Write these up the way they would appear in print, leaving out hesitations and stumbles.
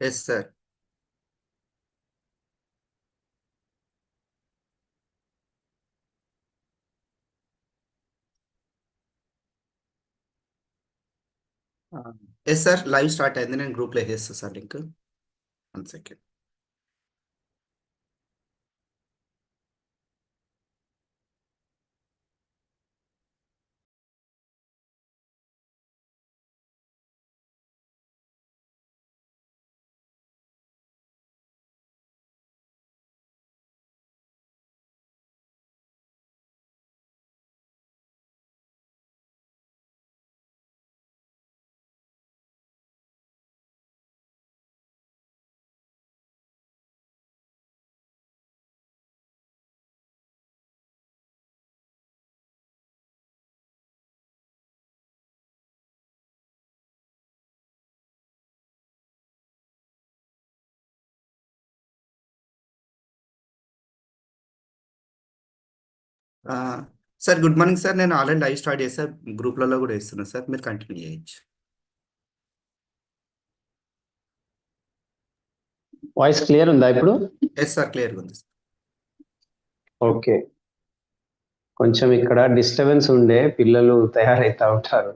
Yes, sir. Uh, yes, sir. Live start అయింది. నేను గ్రూప్లో వేసేస్తా sir link. 1 second. Sir good morning sir. నేను ఆల్రెడీ లైవ్ స్టార్ట్ చేసా, గ్రూప్లలో కూడా వేస్తున్నాను సార్. మీరు కంటిన్యూ చేయొచ్చు. వాయిస్ క్లియర్ ఉందా ఇప్పుడు? ఎస్ సార్, క్లియర్గా ఉంది సార్. ఓకే, కొంచెం ఇక్కడ డిస్టర్బెన్స్ ఉండే, పిల్లలు తయారైతా ఉంటారు.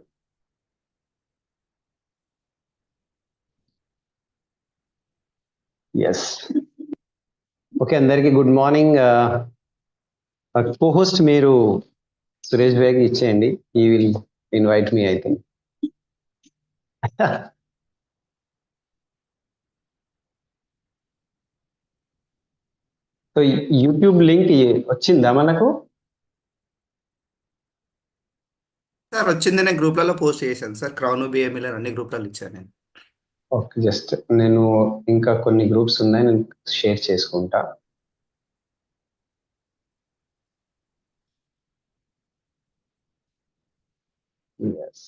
ఎస్, ఓకే, అందరికీ గుడ్ మార్నింగ్. కోహోస్ట్ మీరు సురేష్ భాయ్కి ఇచ్చేయండి. ఈ will invite me, I think. So YouTube link వచ్చిందా మనకు? సార్ వచ్చింది, నేను గ్రూప్లలో పోస్ట్ చేశాను సార్. క్రౌన్ బిఏమిలో అన్ని గ్రూప్లలో ఇచ్చాను నేను. ఓకే, జస్ట్ నేను ఇంకా కొన్ని గ్రూప్స్ ఉన్నాయి, నేను షేర్ చేసుకుంటా. ఎస్,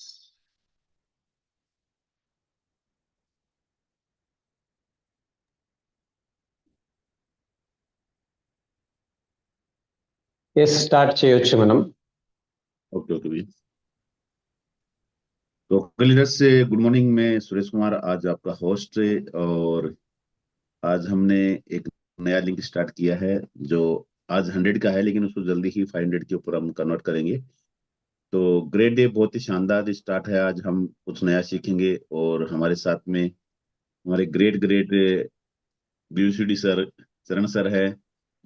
ఎస్, స్టార్ట్ చేయొచ్చు మనం. ओके ओके भैया। तो लीडर से गुड मॉर्निंग, मैं सुरेश कुमार आज आपका होस्ट, और आज हमने एक नया लिंक स्टार्ट किया है जो आज 100 का है, लेकिन उसको जल्दी ही 500 के ऊपर हम कन्वर्ट करेंगे। तो ग्रेट डे, बहुत ही शानदार स्टार्ट है। आज हम कुछ नया सीखेंगे और हमारे साथ में हमारे ग्रेट ग्रेट BUCD सर चरण सर है,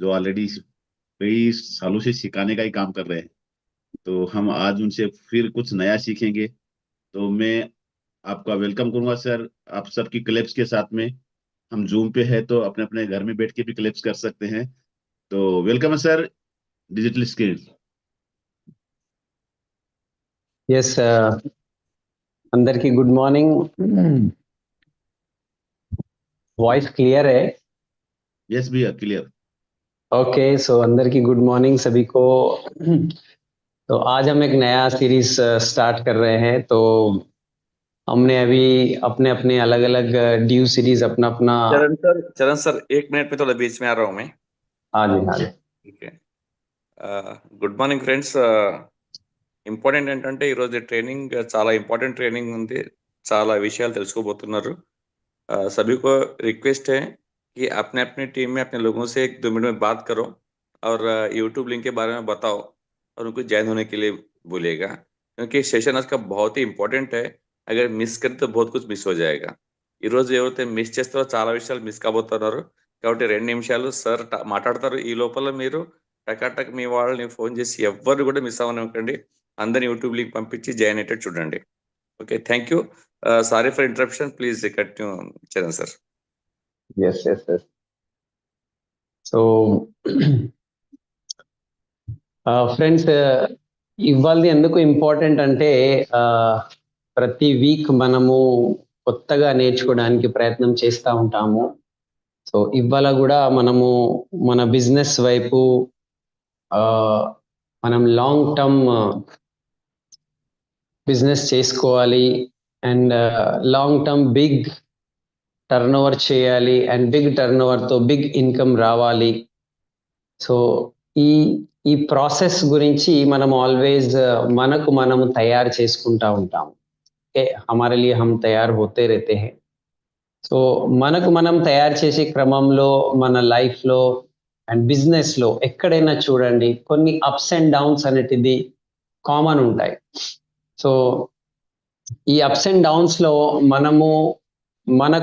जो ऑलरेडी कई सालों से सिखाने का ही काम कर रहे हैं। तो हम आज उनसे फिर कुछ नया सीखेंगे। तो मैं आपका वेलकम करूंगा सर, आप सबकी क्लैप्स के साथ में। हम जूम पे है तो अपने अपने घर में बैठ के भी क्लैप्स कर सकते हैं। तो वेलकम है सर, डिजिटल स्किल्स। ఎస్, అందరికీ గుడ్ మార్నింగ్. వాయిస్ क्लियर है? यस भैया, क्लियर। ओके, सो अंदर की गुड मॉर्निंग सभी को। तो आज हम एक नया सीरीज स्टार्ट कर रहे हैं। तो हमने अभी अपने अपने अलग अलग ड्यू सीरीज अपना अपना। चरण सर 1 मिनट में थोड़ा बीच में आ रहा हूँ मैं। हाँ जी, हाँ जी, ठीक है। Good morning friends. ఇంపార్టెంట్ ఏంటంటే ఈరోజు ట్రైనింగ్ చాలా ఇంపార్టెంట్ ట్రైనింగ్ ఉంది, చాలా విషయాలు తెలుసుకోబోతున్నారు. सभी को रिक्वेस्ट है कि अपने अपने टीम में अपने लोगों से 1-2 मिनट में बात करो और यूट्यूब लिंक के बारे में बताओ और उनको ज्वाइन होने के लिए बोलिएगा, क्योंकि सेशन आज का बहुत ही इंपॉर्टेंट है. अगर मिस करें तो बहुत कुछ मिस हो जाएगा. ఈ రోజు ఎవరైతే మిస్ చేస్తారో చాలా విషయాలు మిస్ కాబోతున్నారు. కాబట్టి 2 నిమిషాలు సార్ మాట్లాడతారు. ఈ లోపల మీరు టకాటక్ మీ వాళ్ళని ఫోన్ చేసి ఎవ్వరు కూడా మిస్ అవ్వనివ్వకండి. అందరిని యూట్యూబ్ లింక్ పంపించి జాయిన్ అయ్యేటట్టు చూడండి. Okay, thank you. Sorry for interruption, please continue Charan sir. Yes yes yes. So friends, ఇవాళ ఎందుకు ఇంపార్టెంట్ అంటే ప్రతి వీక్ మనము కొత్తగా నేర్చుకోవడానికి ప్రయత్నం చేస్తూ ఉంటాము. సో ఇవాళ కూడా మనము మన బిజినెస్ వైపు మనం లాంగ్ టర్మ్ బిజినెస్ చేసుకోవాలి and long term big turnover చేయాలి అండ్ బిగ్ టర్న్ ఓవర్తో బిగ్ ఇన్కమ్ రావాలి. సో ఈ ఈ ప్రాసెస్ గురించి మనం ఆల్వేజ్ మనకు మనము తయారు చేసుకుంటూ ఉంటాము. ఓకే, हमारे लिए हम तैयार होते रहते हैं. సో మనకు మనం తయారు చేసే క్రమంలో మన లైఫ్లో అండ్ బిజినెస్లో ఎక్కడైనా చూడండి కొన్ని అప్స్ అండ్ డౌన్స్ అనేటిది కామన్ ఉంటాయి. సో ఈ అప్స్ అండ్ డౌన్స్లో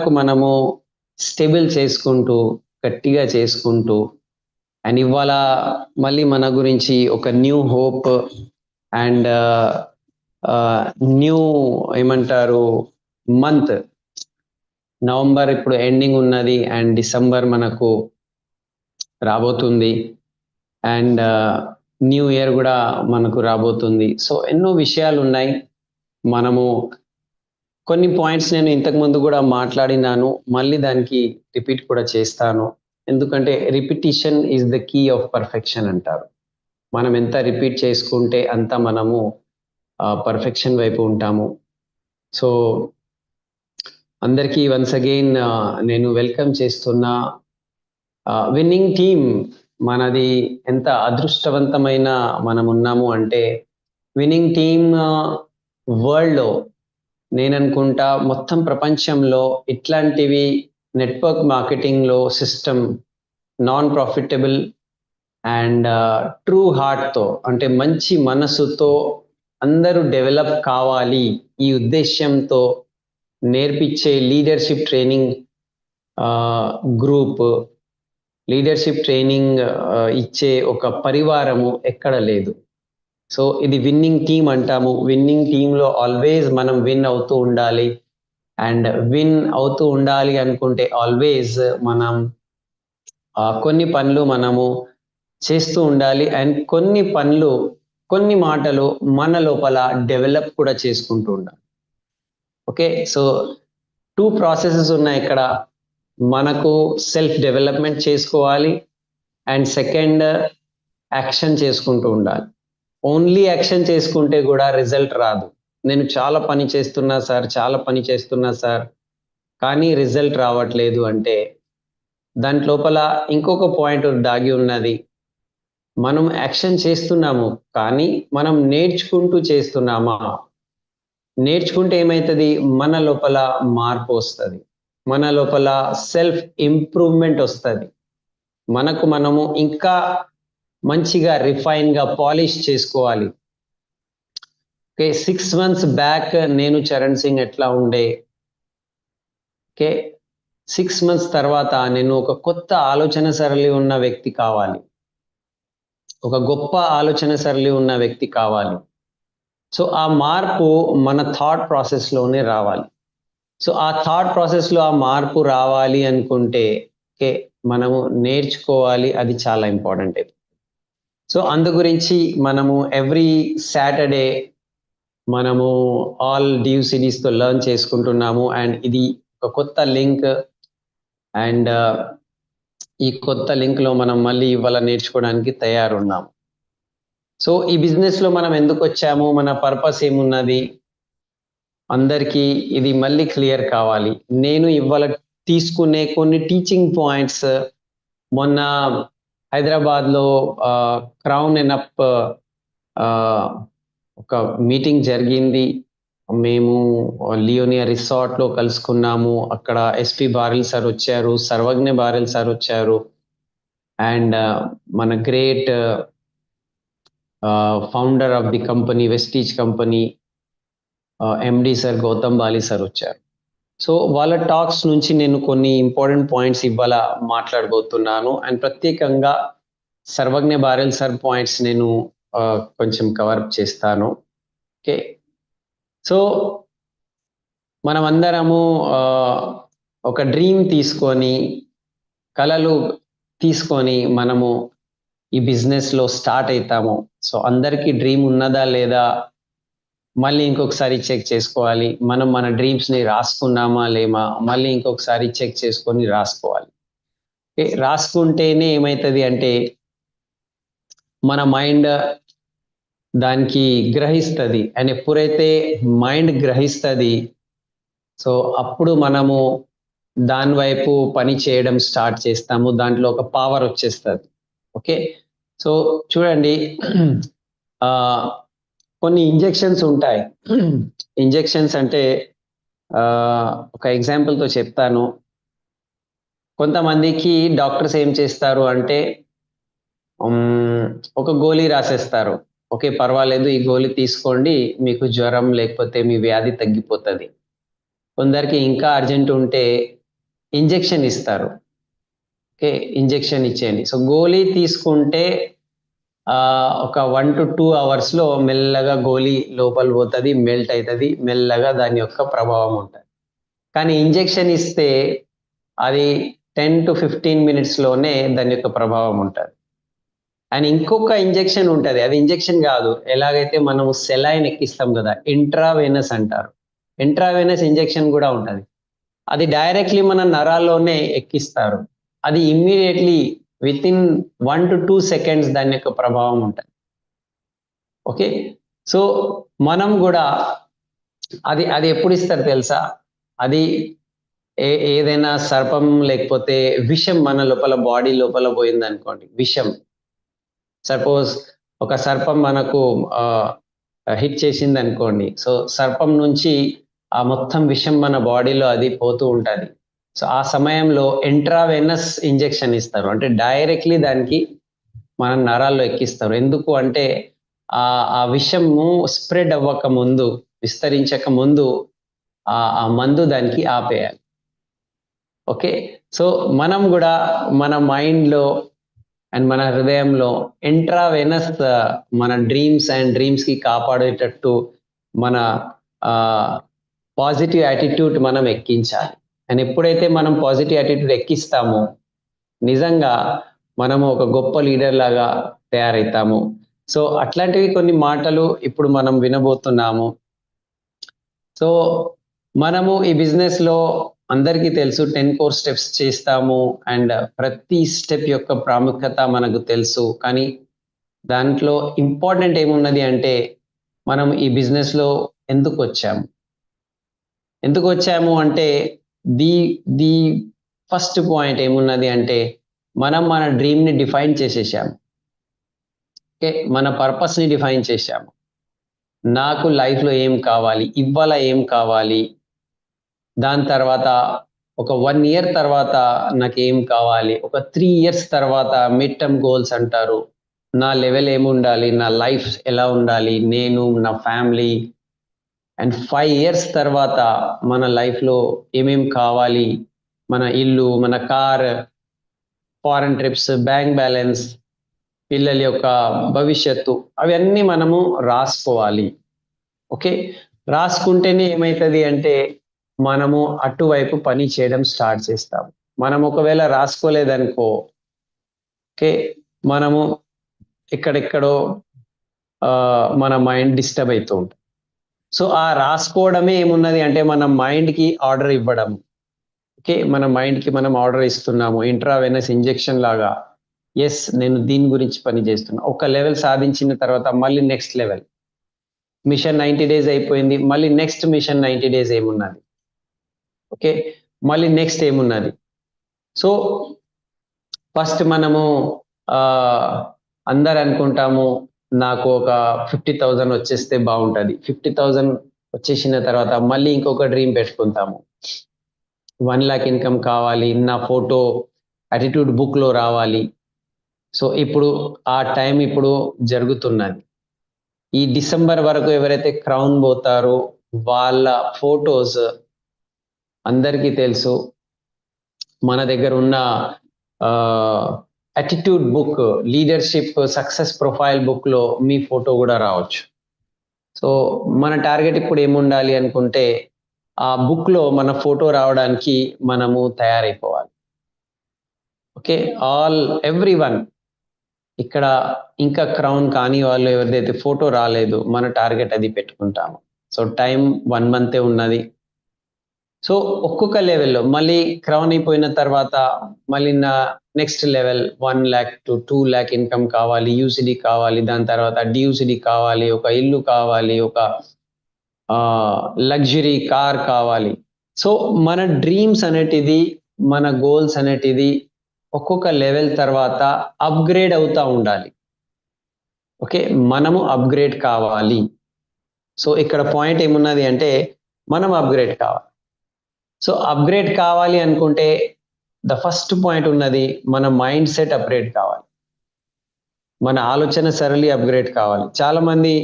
మనము స్టేబుల్ చేసుకుంటూ గట్టిగా చేసుకుంటూ అండ్ ఇవాళ మళ్ళీ మన గురించి ఒక న్యూ హోప్ అండ్ న్యూ ఏమంటారు మంత్ నవంబర్ ఇప్పుడు ఎండింగ్ ఉన్నది అండ్ డిసెంబర్ మనకు రాబోతుంది అండ్ న్యూ ఇయర్ కూడా మనకు రాబోతుంది. సో ఎన్నో విషయాలు ఉన్నాయి. మనము కొన్ని పాయింట్స్ నేను ఇంతకుముందు కూడా మాట్లాడినాను, మళ్ళీ దానికి రిపీట్ కూడా చేస్తాను. ఎందుకంటే repetition is the key of perfection అంటారు. మనం ఎంత రిపీట్ చేసుకుంటే అంత మనము పర్ఫెక్షన్ వైపు ఉంటాము. సో అందరికీ వన్స్ అగైన్ నేను వెల్కమ్ చేస్తున్నా. విన్నింగ్ టీమ్ మనది ఎంత అదృష్టవంతమైన మనం ఉన్నాము అంటే విన్నింగ్ టీమ్ వరల్డ్లో నేను అనుకుంటా మొత్తం ప్రపంచంలో ఇట్లాంటివి నెట్వర్క్ మార్కెటింగ్లో system non profitable and true హార్ట్తో అంటే మంచి మనసుతో అందరూ డెవలప్ కావాలి ఈ ఉద్దేశ్యంతో నేర్పించే leadership training group, leadership training ఇచ్చే ఒక పరివారము ఎక్కడ లేదు. సో ఇది విన్నింగ్ టీమ్ అంటాము. విన్నింగ్ టీంలో ఆల్వేస్ మనం విన్ అవుతూ ఉండాలి అండ్ విన్ అవుతూ ఉండాలి అనుకుంటే ఆల్వేస్ మనం కొన్ని పనులు మనము చేస్తూ ఉండాలి అండ్ కొన్ని మాటలు మన లోపల డెవలప్ కూడా చేసుకుంటూ ఉండాలి. ఓకే, సో 2 ప్రాసెసెస్ ఉన్నాయి ఇక్కడ. మనకు సెల్ఫ్ డెవలప్మెంట్ చేసుకోవాలి అండ్ సెకండ్ యాక్షన్ చేసుకుంటూ ఉండాలి. ఓన్లీ యాక్షన్ చేసుకుంటే కూడా రిజల్ట్ రాదు. నేను చాలా పని చేస్తున్నా సార్ కానీ రిజల్ట్ రావట్లేదు అంటే దాంట్ లోపల ఇంకొక పాయింట్ దాగి ఉన్నది. మనం యాక్షన్ చేస్తున్నాము కానీ మనం నేర్చుకుంటూ చేస్తున్నామా? నేర్చుకుంటే ఏమవుతుంది? మన లోపల మార్పు వస్తుంది, మన లోపల సెల్ఫ్ ఇంప్రూవ్మెంట్ వస్తుంది, మనము ఇంకా మంచిగా రిఫైన్గా పాలిష్ చేసుకోవాలి. ఓకే, 6 months బ్యాక్ నేను చరణ్ సింగ్ ఎట్లా ఉండే, ఓకే 6 months తర్వాత నేను ఒక కొత్త ఆలోచన సరళి ఉన్న వ్యక్తి కావాలి, ఒక గొప్ప ఆలోచన సరళి ఉన్న వ్యక్తి కావాలి. సో ఆ మార్పు మన థాట్ ప్రాసెస్లోనే రావాలి. సో ఆ థాట్ ప్రాసెస్లో ఆ మార్పు రావాలి అనుకుంటే ఓకే మనము నేర్చుకోవాలి, అది చాలా ఇంపార్టెంట్. సో అందు గురించి మనము ఎవ్రీ సాటర్డే మనము ఆల్ డ్యూ సిరీస్తో లర్న్ చేసుకుంటున్నాము అండ్ ఇది ఒక కొత్త లింక్ అండ్ ఈ కొత్త లింక్లో మనం మళ్ళీ ఇవాళ నేర్చుకోవడానికి తయారున్నాము. సో ఈ బిజినెస్లో మనం ఎందుకు వచ్చాము, మన పర్పస్ ఏమున్నది, అందరికీ ఇది మళ్ళీ క్లియర్ కావాలి. నేను ఇవాళ తీసుకునే కొన్ని టీచింగ్ పాయింట్స్ మొన్న హైదరాబాద్లో క్రౌన్ అండ్ అప్ ఒక మీటింగ్ జరిగింది. మేము లియోనియా రిసార్ట్లో కలుసుకున్నాము. అక్కడ ఎస్పి బారెల్ సార్ వచ్చారు, సర్వజ్ఞ బారెల్ సార్ వచ్చారు అండ్ మన great founder of the company Vestige company MD sir Gautam Bali sir వచ్చారు. సో వాళ్ళ టాక్స్ నుంచి నేను కొన్ని ఇంపార్టెంట్ పాయింట్స్ ఇవాళ మాట్లాడబోతున్నాను అండ్ ప్రత్యేకంగా సర్వజ్ఞ బారెల్ సార్ పాయింట్స్ నేను కొంచెం కవర్ చేస్తాను. ఓకే, సో మనమందరము ఒక డ్రీమ్ తీసుకొని కలలు తీసుకొని మనము ఈ బిజినెస్లో స్టార్ట్ అవుతాము. సో అందరికీ డ్రీమ్ ఉన్నదా లేదా మళ్ళీ ఇంకొకసారి చెక్ చేసుకోవాలి. మనం మన డ్రీమ్స్ని రాసుకున్నామా లేమా మళ్ళీ ఇంకొకసారి చెక్ చేసుకొని రాసుకోవాలి. రాసుకుంటేనే ఏమవుతుంది అంటే మన మైండ్ దానికి గ్రహిస్తుంది అండ్ ఎప్పుడైతే మైండ్ గ్రహిస్తుంది సో అప్పుడు మనము దాని వైపు పని చేయడం స్టార్ట్ చేస్తాము, దాంట్లో ఒక పవర్ వచ్చేస్తుంది. ఓకే, సో చూడండి కొన్ని ఇంజెక్షన్స్ ఉంటాయి. ఇంజెక్షన్స్ అంటే ఒక ఎగ్జాంపుల్తో చెప్తాను. కొంతమందికి డాక్టర్స్ ఏం చేస్తారు అంటే ఒక గోళీ రాసేస్తారు. ఓకే, పర్వాలేదు, ఈ గోళీ తీసుకోండి, మీకు జ్వరం లేకపోతే మీ వ్యాధి తగ్గిపోతుంది. కొందరికి ఇంకా అర్జెంట్ ఉంటే ఇంజెక్షన్ ఇస్తారు. ఓకే, ఇంజెక్షన్ ఇచ్చేయండి. సో గోళీ తీసుకుంటే ఒక 1 to 2 అవర్స్లో మెల్లగా గోళీ లోపల పోతుంది, మెల్ట్ అవుతుంది, మెల్లగా దాని యొక్క ప్రభావం ఉంటుంది. కానీ ఇంజెక్షన్ ఇస్తే అది 10 to 15 మినిట్స్లోనే దాని యొక్క ప్రభావం ఉంటుంది. అండ్ ఇంకొక ఇంజెక్షన్ ఉంటుంది, అది ఇంజెక్షన్ కాదు, ఎలాగైతే మనము సెలైన్ ఎక్కిస్తాం కదా, ఇంట్రావెనస్ అంటారు. ఇంట్రావెనస్ ఇంజెక్షన్ కూడా ఉంటుంది. అది డైరెక్ట్లీ మన నరాల్లోనే ఎక్కిస్తారు. అది immediately with in 1 to 2 seconds దాని యొక్క ప్రభావం ఉంటుంది. ఓకే, సో మనం కూడా అది ఎప్పుడు ఇస్తారు తెలుసా? అది ఏదైనా సర్పం లేకపోతే విషం మన లోపల బాడీ లోపల పోయింది అనుకోండి, విషం, సపోజ్ ఒక సర్పం మనకు హిట్ చేసింది అనుకోండి, సో సర్పం నుంచి ఆ మొత్తం విషం మన బాడీలో అది పోతూ ఉంటుంది. సో ఆ సమయంలో ఇంట్రావెనస్ ఇంజెక్షన్ ఇస్తారు, అంటే డైరెక్ట్లీ దానికి మన నరాల్లో ఎక్కిస్తారు. ఎందుకు అంటే ఆ విషము స్ప్రెడ్ అవ్వక ముందు, విస్తరించక ముందు ఆ మందు దానికి ఆపేయాలి. ఓకే, సో మనం కూడా మన మైండ్లో అండ్ మన హృదయంలో ఇంట్రావెనస్ మన డ్రీమ్స్ అండ్ డ్రీమ్స్కి కాపాడేటట్టు మన పాజిటివ్ యాటిట్యూడ్ మనం ఎక్కించాలి. అండ్ ఎప్పుడైతే మనం పాజిటివ్ యాటిట్యూడ్ ఎక్కిస్తామో నిజంగా మనము ఒక గొప్ప లీడర్ లాగా తయారవుతాము. సో అట్లాంటివి కొన్ని మాటలు ఇప్పుడు మనం వినబోతున్నాము. సో మనము ఈ బిజినెస్లో అందరికీ తెలుసు 10 core స్టెప్స్ చేస్తాము అండ్ ప్రతి స్టెప్ యొక్క ప్రాముఖ్యత మనకు తెలుసు. కానీ దాంట్లో ఇంపార్టెంట్ ఏమున్నది అంటే మనం ఈ బిజినెస్లో ఎందుకు వచ్చాము అంటే ది ఫస్ట్ పాయింట్ ఏమున్నది అంటే మనం మన డ్రీమ్ని డిఫైన్ చేసేసాము. ఓకే, మన పర్పస్ని డిఫైన్ చేశాము. నాకు లైఫ్లో ఏం కావాలి, ఇవాళ ఏం కావాలి, దాని తర్వాత ఒక 1 year తర్వాత నాకు ఏం కావాలి, ఒక 3 years తర్వాత మిడ్ టర్మ్ గోల్స్ అంటారు, నా లెవెల్ ఏముండాలి, నా లైఫ్ ఎలా ఉండాలి, నేను, నా ఫ్యామిలీ. అండ్ 5 years తర్వాత మన లైఫ్లో ఏమేం కావాలి, మన ఇల్లు, మన car, foreign trips, bank balance, పిల్లల యొక్క భవిష్యత్తు, అవన్నీ మనము రాసుకోవాలి. ఓకే, రాసుకుంటేనే ఏమవుతుంది అంటే మనము అటువైపు పని చేయడం స్టార్ట్ చేస్తాం. మనం ఒకవేళ రాసుకోలేదనుకో, ఓకే, మనము ఎక్కడెక్కడో మన మైండ్ డిస్టర్బ్ అవుతూ ఉంటుంది. సో ఆ రాసుకోవడమే ఏమున్నది అంటే మన మైండ్కి ఆర్డర్ ఇవ్వడం. ఓకే, మన మైండ్కి మనం ఆర్డర్ ఇస్తున్నాము, ఇంట్రావెనస్ ఇంజెక్షన్ లాగా. ఎస్, నేను దీని గురించి పని చేస్తున్నా. ఒక లెవెల్ సాధించిన తర్వాత మళ్ళీ నెక్స్ట్ లెవెల్, మిషన్ 90 days అయిపోయింది, మళ్ళీ నెక్స్ట్ మిషన్ 90 days ఏమున్నది, ఓకే, మళ్ళీ నెక్స్ట్ ఏమున్నది. సో ఫస్ట్ మనము అందరు అనుకుంటాము నాకు ఒక 50,000 వచ్చేస్తే బాగుంటుంది. 50,000 వచ్చేసిన తర్వాత మళ్ళీ ఇంకొక డ్రీమ్ పెట్టుకుంటాము, 1 lakh ఇన్కమ్ కావాలి, నా ఫోటో యాటిట్యూడ్ బుక్లో రావాలి. సో ఇప్పుడు ఆ టైం ఇప్పుడు జరుగుతున్నది. ఈ డిసెంబర్ వరకు ఎవరైతే క్రౌన్ పోతారో వాళ్ళ ఫోటోస్ అందరికీ తెలుసు. మన దగ్గర ఉన్న attitude book, leadership success profile బుక్లో మీ ఫోటో కూడా రావచ్చు. సో మన టార్గెట్ ఇప్పుడు ఏముండాలి అనుకుంటే ఆ బుక్లో మన ఫోటో రావడానికి మనము తయారైపోవాలి. ఓకే, ఎవ్రీవన్ ఇక్కడ ఇంకా క్రౌన్ కాని వాళ్ళు ఎవరిదైతే ఫోటో రాలేదు, మన టార్గెట్ అది పెట్టుకుంటాము. సో టైం 1 month ఉన్నది. సో ఒక్కొక్క లెవెల్లో మళ్ళీ క్రౌన్ అయిపోయిన తర్వాత మళ్ళీ నా next level 1 lakh to 2 lakh income కావాలి, యూసిడి కావాలి, దాని తర్వాత డియూసిడి కావాలి, ఒక ఇల్లు కావాలి, ఒక లగ్జరీ కార్ కావాలి. సో మన డ్రీమ్స్ అనేటిది, మన గోల్స్ అనేటిది ఒక్కొక్క లెవెల్ తర్వాత అప్గ్రేడ్ అవుతూ ఉండాలి. ఓకే, మనము అప్గ్రేడ్ కావాలి. సో ఇక్కడ పాయింట్ ఏమున్నది అంటే మనం అప్గ్రేడ్ కావాలి. సో అప్గ్రేడ్ కావాలి అనుకుంటే ద ఫస్ట్ పాయింట్ ఉన్నది, మన మైండ్ సెట్ అప్గ్రేడ్ కావాలి, మన ఆలోచన సరళి అప్గ్రేడ్ కావాలి. చాలా మంది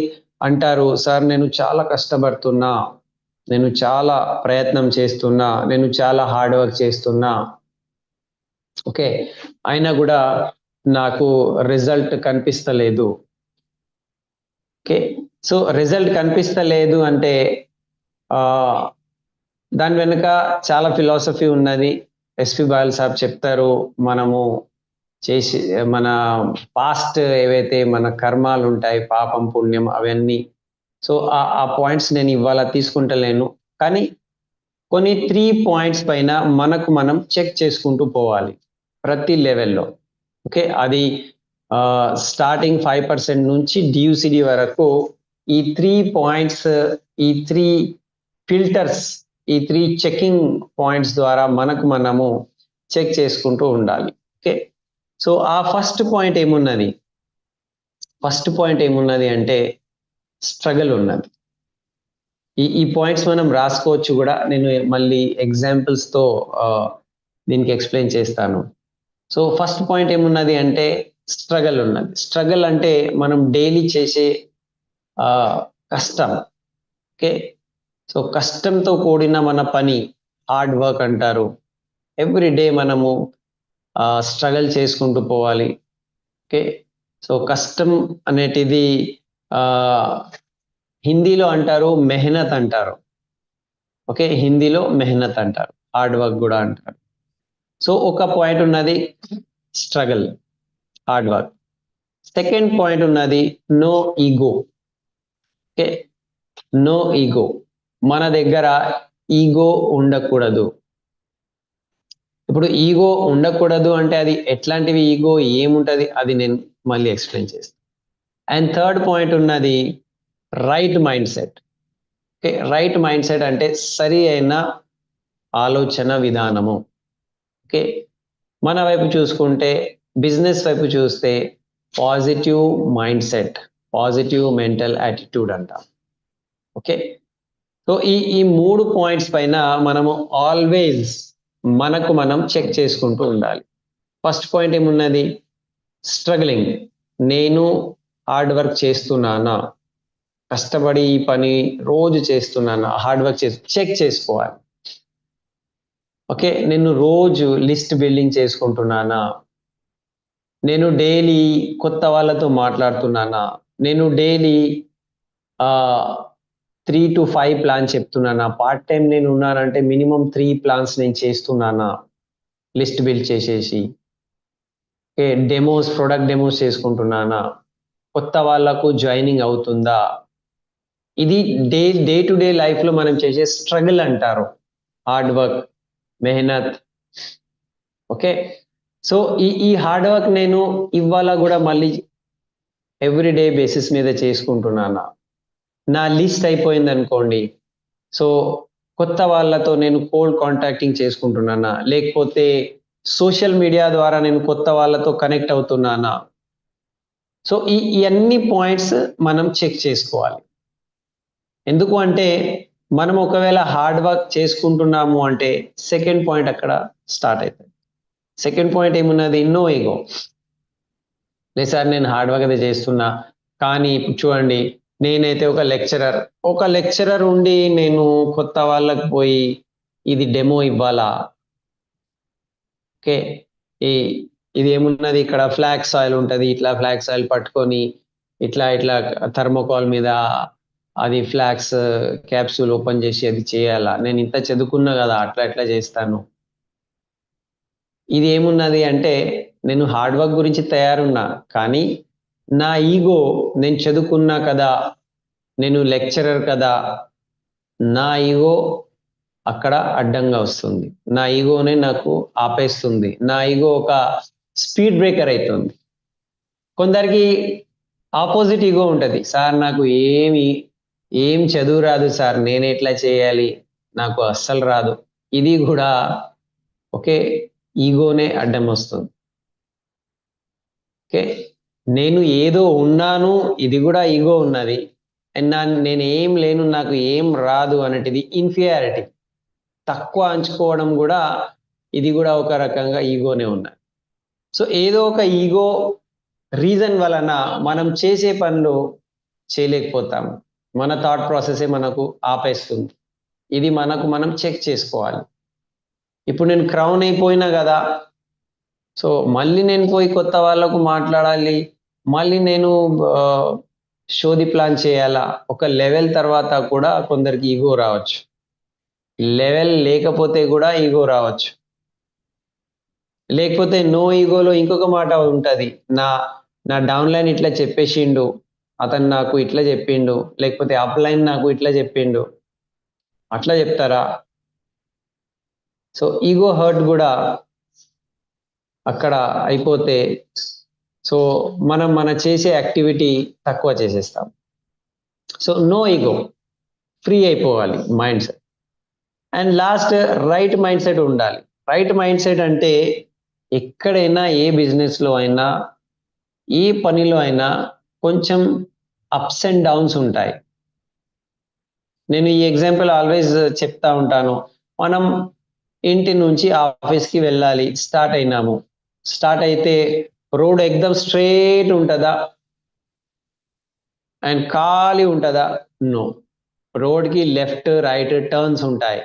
అంటారు, సార్ నేను చాలా కష్టపడుతున్నా, నేను చాలా ప్రయత్నం చేస్తున్నా, నేను చాలా హార్డ్ వర్క్ చేస్తున్నా, ఓకే, అయినా కూడా నాకు రిజల్ట్ కనిపిస్తలేదు. ఓకే, సో రిజల్ట్ కనిపిస్తలేదు అంటే దాని వెనుక చాలా ఫిలాసఫీ ఉన్నది. ఎస్పి బాయల్ సాబ్ చెప్తారు, మనము చేసి మన పాస్ట్ ఏవైతే మన కర్మాలు ఉంటాయి, పాపం పుణ్యం అవన్నీ. సో ఆ పాయింట్స్ నేను ఇవాళ తీసుకుంటలేను, కానీ కొన్ని 3 పాయింట్స్ పైన మనకు మనం చెక్ చేసుకుంటూ పోవాలి ప్రతి లెవెల్లో. ఓకే, అది స్టార్టింగ్ 5% నుంచి DUCD వరకు ఈ 3 పాయింట్స్, ఈ 3 ఫిల్టర్స్, ఈ 3 చెకింగ్ పాయింట్స్ ద్వారా మనకు మనము చెక్ చేసుకుంటూ ఉండాలి. ఓకే, సో ఆ ఫస్ట్ పాయింట్ ఏమున్నది అంటే స్ట్రగల్ ఉన్నది. ఈ పాయింట్స్ మనం రాసుకోవచ్చు కూడా, నేను మళ్ళీ ఎగ్జాంపుల్స్తో దీనికి ఎక్స్ప్లెయిన్ చేస్తాను. సో ఫస్ట్ పాయింట్ ఏమున్నది అంటే స్ట్రగల్ ఉన్నది. స్ట్రగల్ అంటే మనం డైలీ చేసే కష్టం. ఓకే, సో కష్టంతో కూడిన మన పని హార్డ్ వర్క్ అంటారు. ఎవ్రీ డే మనము స్ట్రగల్ చేసుకుంటూ పోవాలి. ఓకే, సో కష్టం అనేటిది హిందీలో అంటారు మెహనత్ అంటారు. ఓకే, హిందీలో మెహనత్ అంటారు, హార్డ్ వర్క్ కూడా అంటారు. సో ఒక పాయింట్ ఉన్నది struggle, hard work. Second point ఉన్నది no ego. Okay, no ego, మన దగ్గర ఈగో ఉండకూడదు. ఇప్పుడు ఈగో ఉండకూడదు అంటే అది ఎట్లాంటివి ఈగో, ఏముంటది, అది నేను మళ్ళీ ఎక్స్ప్లెయిన్ చేస్తాను. అండ్ థర్డ్ పాయింట్ ఉన్నది right mindset. Okay, right mind set అంటే సరి అయిన ఆలోచన విధానము. ఓకే, మన వైపు చూసుకుంటే, బిజినెస్ వైపు చూస్తే positive mind set, positive mental attitude అంటాం. ఓకే, సో ఈ 3 పాయింట్స్ పైన మనము ఆల్వేస్ మనకు మనం చెక్ చేసుకుంటూ ఉండాలి. ఫస్ట్ పాయింట్ ఏమున్నది, స్ట్రగ్లింగ్, నేను హార్డ్ వర్క్ చేస్తున్నానా, కష్టపడి ఈ పని రోజు చేస్తున్నానా, హార్డ్ వర్క్ చెక్ చేసుకోవాలి. ఓకే, నేను రోజు లిస్ట్ బిల్డింగ్ చేసుకుంటున్నానా, నేను డైలీ కొత్త వాళ్ళతో మాట్లాడుతున్నానా, నేను డైలీ 3 to 5 ప్లాన్ చెప్తున్నానా, పార్ట్ టైం నేను ఉన్నానంటే మినిమం 3 ప్లాన్స్ నేను చేస్తున్నానా, లిస్ట్ బిల్డ్ చేసేసి. ఓకే, ప్రొడక్ట్ డెమోస్ చేసుకుంటున్నానా, కొత్త వాళ్ళకు జాయినింగ్ అవుతుందా. ఇది డే టు డే లైఫ్లో మనం చేసే స్ట్రగుల్ అంటారు, హార్డ్ వర్క్, మెహనత్. ఓకే, సో ఈ హార్డ్ వర్క్ నేను ఇవాళ కూడా మళ్ళీ ఎవ్రీడే బేసిస్ మీద చేసుకుంటున్నానా. నా లిస్ట్ అయిపోయింది అనుకోండి, సో కొత్త వాళ్ళతో నేను కోల్డ్ కాంటాక్టింగ్ చేసుకుంటున్నానా, లేకపోతే సోషల్ మీడియా ద్వారా నేను కొత్త వాళ్ళతో కనెక్ట్ అవుతున్నానా. సో ఈ అన్ని పాయింట్స్ మనం చెక్ చేసుకోవాలి. ఎందుకు అంటే మనం ఒకవేళ హార్డ్ వర్క్ చేసుకుంటున్నాము అంటే సెకండ్ పాయింట్ అక్కడ స్టార్ట్ అవుతుంది. సెకండ్ పాయింట్ ఏమున్నది, నో ఈగో. లేదు సార్ నేను హార్డ్ వర్క్ అయితే చేస్తున్నా, కానీ ఇప్పుడు చూడండి, నేనైతే ఒక లెక్చరర్ ఉండి నేను కొత్త వాళ్ళకి పోయి ఇది డెమో ఇవ్వాలా. ఓకే, ఇది ఏమున్నది, ఇక్కడ ఫ్లాక్స్ ఆయిల్ ఉంటుంది, ఇట్లా ఫ్లాక్స్ ఆయిల్ పట్టుకొని ఇట్లా థర్మోకాల్ మీద అది ఫ్లాక్స్ క్యాప్సూల్ ఓపెన్ చేసి అది చేయాలా, నేను ఇంత చదువుకున్నా కదా అట్లా చేస్తాను. ఇది ఏమున్నది అంటే నేను హార్డ్ వర్క్ గురించి తయారున్నా, కానీ నా ఈగో, నేను చదువుకున్నా కదా, నేను లెక్చరర్ కదా, నా ఈగో అక్కడ అడ్డంగా వస్తుంది, నా ఈగోనే నాకు ఆపేస్తుంది, నా ఈగో ఒక స్పీడ్ బ్రేకర్ అవుతుంది. కొందరికి ఆపోజిట్ ఈగో ఉంటుంది, సార్ నాకు ఏం చదువు రాదు సార్, నేను ఎట్లా చేయాలి, నాకు అస్సలు రాదు. ఇది కూడా ఓకే, ఈగోనే అడ్డం వస్తుంది. ఓకే, నేను ఏదో ఉన్నాను, ఇది కూడా ఈగో ఉన్నది. అండ్ నేను ఏం లేను, నాకు ఏం రాదు అనేటిది ఇన్ఫీరియారిటీ, తక్కువ అంచుకోవడం కూడా ఇది కూడా ఒక రకంగా ఈగోనే ఉన్నది. సో ఏదో ఒక ఈగో రీజన్ వలన మనం చేసే పనులు చేయలేకపోతాము. మన థాట్ ప్రాసెసే మనకు ఆపేస్తుంది. ఇది మనం చెక్ చేసుకోవాలి. ఇప్పుడు నేను క్రౌన్ అయిపోయినా కదా, సో మళ్ళీ నేను పోయి కొత్త వాళ్ళకు మాట్లాడాలి, మళ్ళీ నేను షోది ప్లాన్ చేయాలా. ఒక లెవెల్ తర్వాత కూడా కొందరికి ఈగో రావచ్చు, లెవెల్ లేకపోతే కూడా ఈగో రావచ్చు. లేకపోతే నో ఈగోలో ఇంకొక మాట ఉంటుంది, నా డౌన్ లైన్ ఇట్లా చెప్పేసిండు, అతను నాకు ఇట్లా చెప్పిండు, లేకపోతే అప్ లైన్ నాకు ఇట్లా చెప్పిండు, అట్లా చెప్తారా? సో ఈగో హర్ట్ కూడా అక్కడ అయిపోతే సో మన చేసే యాక్టివిటీ తక్కువ చేసేస్తాం. సో నో ఈగో, ఫ్రీ అయిపోవాలి mind set. And last, right mind set ఉండాలి. రైట్ మైండ్ సెట్ అంటే ఎక్కడైనా, ఏ బిజినెస్లో అయినా, ఏ పనిలో అయినా కొంచెం అప్స్ అండ్ డౌన్స్ ఉంటాయి. నేను ఈ ఎగ్జాంపుల్ ఆల్వేస్ చెప్తా ఉంటాను. మనం ఇంటి నుంచి ఆఫీస్కి వెళ్ళాలి, స్టార్ట్ అయినాము. స్టార్ట్ అయితే రోడ్ ఎక్దమ్ స్ట్రేట్ ఉంటుందా అండ్ ఖాళీ ఉంటుందా? నో. రోడ్కి లెఫ్ట్ రైట్ టర్న్స్ ఉంటాయి,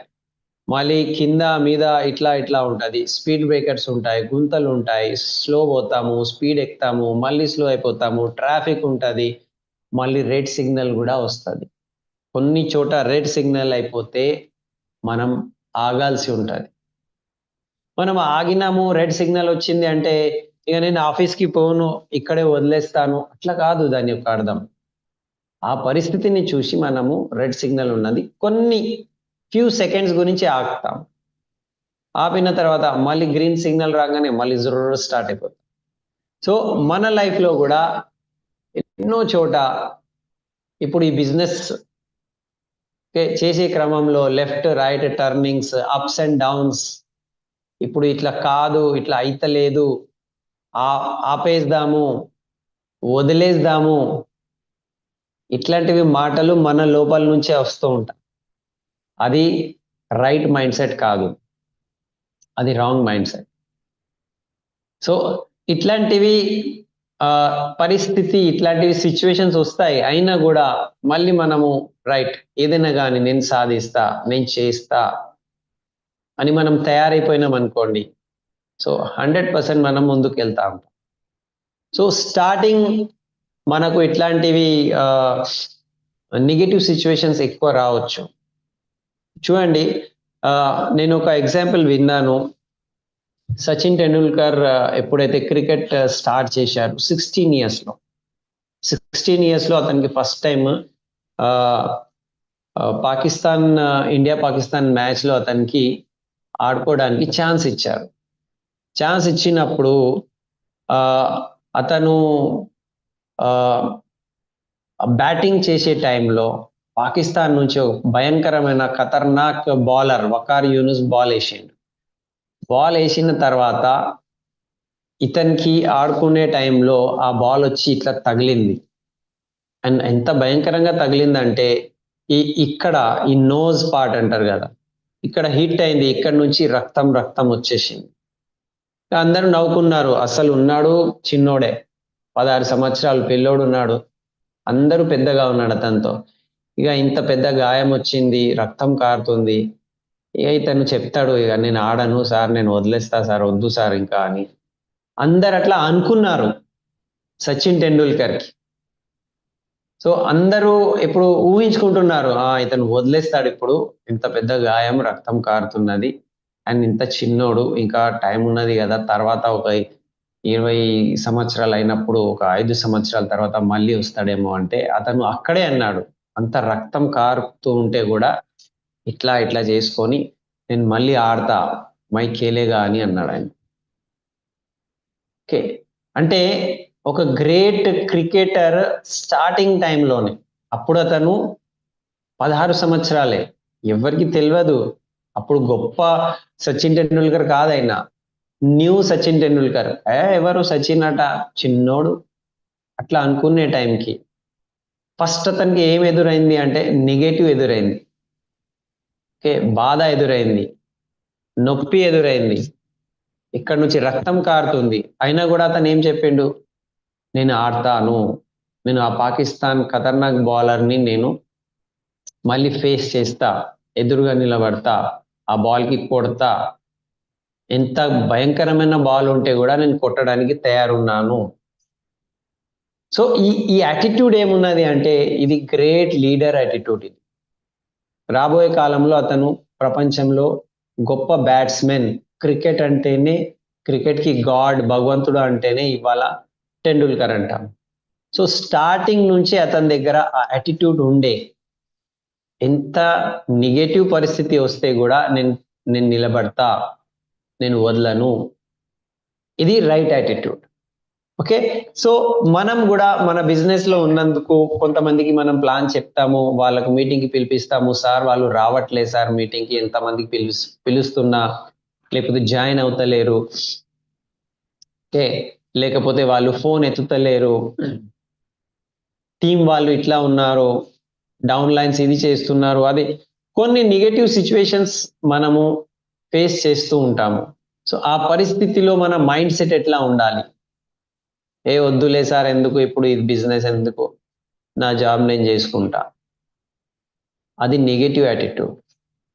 మళ్ళీ కింద మీద ఇట్లా ఇట్లా ఉంటుంది, స్పీడ్ బ్రేకర్స్ ఉంటాయి, గుంతలు ఉంటాయి, స్లో పోతాము, స్పీడ్ ఎక్కుతాము, మళ్ళీ స్లో అయిపోతాము, ట్రాఫిక్ ఉంటుంది, మళ్ళీ రెడ్ సిగ్నల్ కూడా వస్తుంది. కొన్ని చోట రెడ్ సిగ్నల్ అయిపోతే మనం ఆగాల్సి ఉంటుంది. మనం ఆగినాము, రెడ్ సిగ్నల్ వచ్చింది అంటే ఇక నేను ఆఫీస్కి పోను, ఇక్కడే వదిలేస్తాను, అట్లా కాదు దాని యొక్క అర్థం. ఆ పరిస్థితిని చూసి మనము రెడ్ సిగ్నల్ ఉన్నది కొన్ని ఫ్యూ సెకండ్స్ గురించి ఆగుతాం. ఆపిన తర్వాత మళ్ళీ గ్రీన్ సిగ్నల్ రాగానే మళ్ళీ జోరు స్టార్ట్ అయిపోతుంది. సో మన లైఫ్లో కూడా ఎన్నో చోట ఇప్పుడు ఈ బిజినెస్ చేసే క్రమంలో left right turnings, ups and downs, ఇప్పుడు ఇట్లా కాదు, ఇట్లా అయితలేదు, ఆపేద్దాము, వదిలేద్దాము, ఇట్లాంటివి మాటలు మన లోపల నుంచే వస్తూ ఉంటాయి. అది రైట్ మైండ్ సెట్ కాదు, అది రాంగ్ మైండ్ సెట్. సో ఇట్లాంటివి పరిస్థితి, ఇట్లాంటివి సిచ్యువేషన్స్ వస్తాయి. అయినా కూడా మళ్ళీ మనము రైట్, ఏదైనా కానీ నేను సాధిస్తా, నేను చేస్తా అని మనం తయారైపోయినాం అనుకోండి, సో 100% మనం ముందుకు వెళ్తా ఉంటాం. సో స్టార్టింగ్ మనకు ఇట్లాంటివి నెగిటివ్ సిచ్యువేషన్స్ ఎక్కువ రావచ్చు. చూడండి, నేను ఒక ఎగ్జాంపుల్ విన్నాను. సచిన్ టెండూల్కర్ ఎప్పుడైతే క్రికెట్ స్టార్ట్ చేశారు 16 ఇయర్స్లో అతనికి ఫస్ట్ టైం ఇండియా పాకిస్తాన్ మ్యాచ్లో అతనికి ఆడుకోవడానికి ఛాన్స్ ఇచ్చారు. ఛాన్స్ ఇచ్చినప్పుడు అతను బ్యాటింగ్ చేసే టైంలో పాకిస్తాన్ నుంచి భయంకరమైన ఖతర్నాక్ బౌలర్ వకార్ యూనుస్ బాల్ వేసిన తర్వాత ఇతనికి ఆడుకునే టైంలో ఆ బాల్ వచ్చి ఇట్లా తగిలింది. అండ్ ఎంత భయంకరంగా తగిలిందంటే ఇక్కడ ఈ నోజ్ పార్ట్ అంటారు కదా, ఇక్కడ హిట్ అయింది, ఇక్కడ నుంచి రక్తం వచ్చేసింది. అందరూ నవ్వుకున్నారు. అసలు ఉన్నాడు చిన్నోడే, 16 సంవత్సరాలు పిల్లోడు ఉన్నాడు, అందరూ పెద్దగా ఉన్నాడు అతనితో. ఇక ఇంత పెద్ద గాయం వచ్చింది, రక్తం కారుతుంది. ఇక ఇతను చెప్తాడు, ఇక నేను ఆడను సార్, నేను వదిలేస్తా సార్, వద్దు సార్ ఇంకా అని. అందరు అట్లా అనుకున్నారు సచిన్ టెండూల్కర్కి. సో అందరూ ఇప్పుడు ఊహించుకుంటున్నారు, ఇతను వదిలేస్తాడు ఇప్పుడు, ఇంత పెద్ద గాయం, రక్తం కారుతున్నది, అండ్ ఇంత చిన్నోడు, ఇంకా టైం ఉన్నది కదా, తర్వాత ఒక 20 సంవత్సరాలు అయినప్పుడు, ఒక 5 సంవత్సరాల తర్వాత మళ్ళీ వస్తాడేమో అంటే అతను అక్కడే అన్నాడు, అంత రక్తం కారుతూ ఉంటే కూడా ఇట్లా చేసుకొని నేను మళ్ళీ ఆడతా, మై ఖేలేగా అని అన్నాడు ఆయన. ఓకే, అంటే ఒక గ్రేట్ క్రికెటర్ స్టార్టింగ్ టైంలోనే, అప్పుడు అతను 16 సంవత్సరాలే, ఎవరికి తెలియదు అప్పుడు, గొప్ప సచిన్ టెండూల్కర్ కాదైనా, న్యూ సచిన్ టెండూల్కర్. ఎవరు సచిన్ అట, చిన్నోడు, అట్లా అనుకునే టైంకి ఫస్ట్ అతనికి ఏం ఎదురైంది అంటే నెగటివ్ ఎదురైంది. ఓకే, బాధ ఎదురైంది, నొప్పి ఎదురైంది, ఇక్కడ నుంచి రక్తం కారుతుంది, అయినా కూడా అతను ఏం చెప్పిండు, నేను ఆడతాను, నేను ఆ పాకిస్తాన్ ఖతర్నాక్ బౌలర్ని నేను మళ్ళీ ఫేస్ చేస్తా, ఎదురుగా నిలబడతా, ఆ బాల్కి కొడతా, ఎంత భయంకరమైన బాల్ ఉంటే కూడా నేను కొట్టడానికి తయారున్నాను. సో ఈ యాటిట్యూడ్ ఏమున్నది అంటే ఇది గ్రేట్ లీడర్ యాటిట్యూడ్. ఇది రాబోయే కాలంలో అతను ప్రపంచంలో గొప్ప బ్యాట్స్మెన్. క్రికెట్ అంటేనే, క్రికెట్కి గాడ్, భగవంతుడు అంటేనే ఇవాళ టెండూల్కర్ అంటాం. సో స్టార్టింగ్ నుంచి అతని దగ్గర ఆ యాటిట్యూడ్ ఉండే, ఎంత నెగటివ్ పరిస్థితి వస్తే కూడా నేను నిలబడతా, నేను వదలను, ఇది రైట్ యాటిట్యూడ్. ఓకే, సో మనం కూడా మన బిజినెస్ లో ఉన్నందుకు కొంతమందికి మనం ప్లాన్ చెప్తాము, వాళ్ళకు మీటింగ్ కి పిలిపిస్తాము, సార్ వాళ్ళు రావట్లేదు సార్ మీటింగ్ కి, ఎంతమందికి పిలుస్తున్నా లేకపోతే జాయిన్ అవుతలేరు, ఓకే, లేకపోతే వాళ్ళు ఫోన్ ఎత్తుతలేరు, టీం వాళ్ళు ఇట్లా ఉన్నారు, డౌన్ లైన్స్ ఇది చేస్తున్నారు, అది కొన్ని నెగటివ్ సిచ్యువేషన్స్ మనము ఫేస్ చేస్తూ ఉంటాము. సో ఆ పరిస్థితిలో మన మైండ్ సెట్ ఎట్లా ఉండాలి, ఏ వద్దులే సార్ ఎందుకు ఇప్పుడు ఇది బిజినెస్ ఎందుకు, నా జాబ్ నేను చేసుకుంటా, అది నెగటివ్ యాటిట్యూడ్,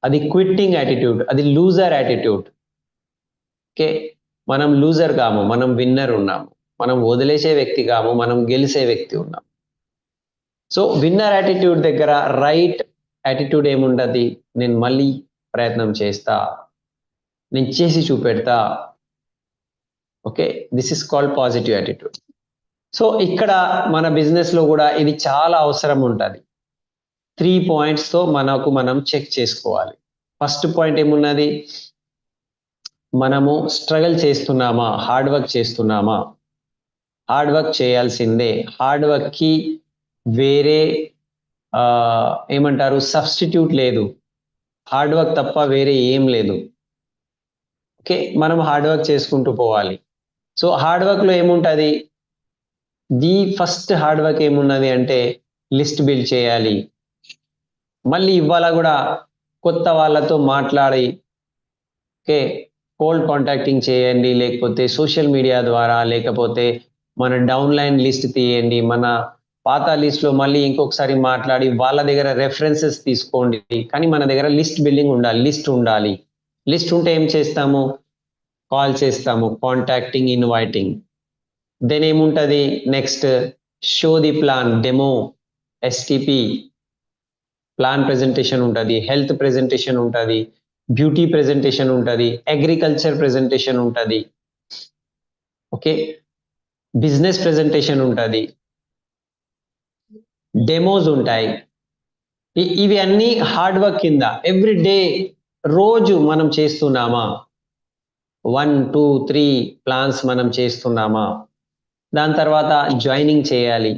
అది క్విట్టింగ్ యాటిట్యూడ్, అది లూజర్ యాటిట్యూడ్. ఓకే, మనం లూజర్ కాము, మనం విన్నర్ ఉన్నాము, మనం వదిలేసే వ్యక్తి కాము, మనం గెలిచే వ్యక్తి ఉన్నాం. సో విన్నర్ యాటిట్యూడ్ దగ్గర రైట్ యాటిట్యూడ్ ఏముండదు, నేను మళ్ళీ ప్రయత్నం చేస్తా, నేను చేసి చూపెడతా. Okay, this is called positive attitude. So ఇక్కడ మన బిజినెస్ లో కూడా ఇది చాలా అవసరం ఉంటుంది. 3 points తో మనం చెక్ చేసుకోవాలి. ఫస్ట్ పాయింట్ ఏమున్నది, మనము స్ట్రగల్ చేస్తున్నామా, హార్డ్ వర్క్ చేస్తున్నామా? హార్డ్ వర్క్ చేయాల్సిందే. హార్డ్ వర్క్ కి వేరే ఏమంటారు సబ్స్టిట్యూట్ లేదు, హార్డ్ వర్క్ తప్ప వేరే ఏం లేదు. ఓకే, మనం హార్డ్ వర్క్ చేసుకుంటూ పోవాలి. సో హార్డ్ వర్క్ లో ఏముంటుంది, ది ఫస్ట్ హార్డ్ వర్క్ ఏమున్నది అంటే లిస్ట్ బిల్డ్ చేయాలి. మళ్ళీ ఇవాళ కూడా కొత్త వాళ్ళతో మాట్లాడి, ఓకే, కోల్డ్ కాంటాక్టింగ్ చేయండి, లేకపోతే సోషల్ మీడియా ద్వారా, లేకపోతే మన డౌన్ లైన్ లిస్ట్ తీయండి, మన పాత లిస్ట్ లో మళ్ళీ ఇంకొకసారి మాట్లాడి వాళ్ళ దగ్గర రెఫరెన్సెస్ తీసుకోండి. కానీ మన దగ్గర లిస్ట్ బిల్డింగ్ ఉండాలి, లిస్ట్ ఉండాలి. లిస్ట్ ఉంటే ఏం చేస్తాము, కాల్ చేస్తాము, కాంటాక్టింగ్, ఇన్వైటింగ్. దెన్ ఏముంటుంది next, show the plan, demo, STP, plan presentation ఉంటుంది, హెల్త్ ప్రెజెంటేషన్ ఉంటుంది, బ్యూటీ ప్రెజెంటేషన్ ఉంటుంది, అగ్రికల్చర్ ప్రెజెంటేషన్ ఉంటుంది, ఓకే, బిజినెస్ ప్రెజెంటేషన్ ఉంటుంది, డెమోస్ ఉంటాయి. ఇవి అన్నీ హార్డ్ వర్క్ కింద. ఎవ్రీ డే రోజు మనం చేస్తున్నామా, 1, 2, 3 ప్లాన్స్ మనం చేస్తున్నామా? దాని తర్వాత జాయినింగ్ చేయాలి,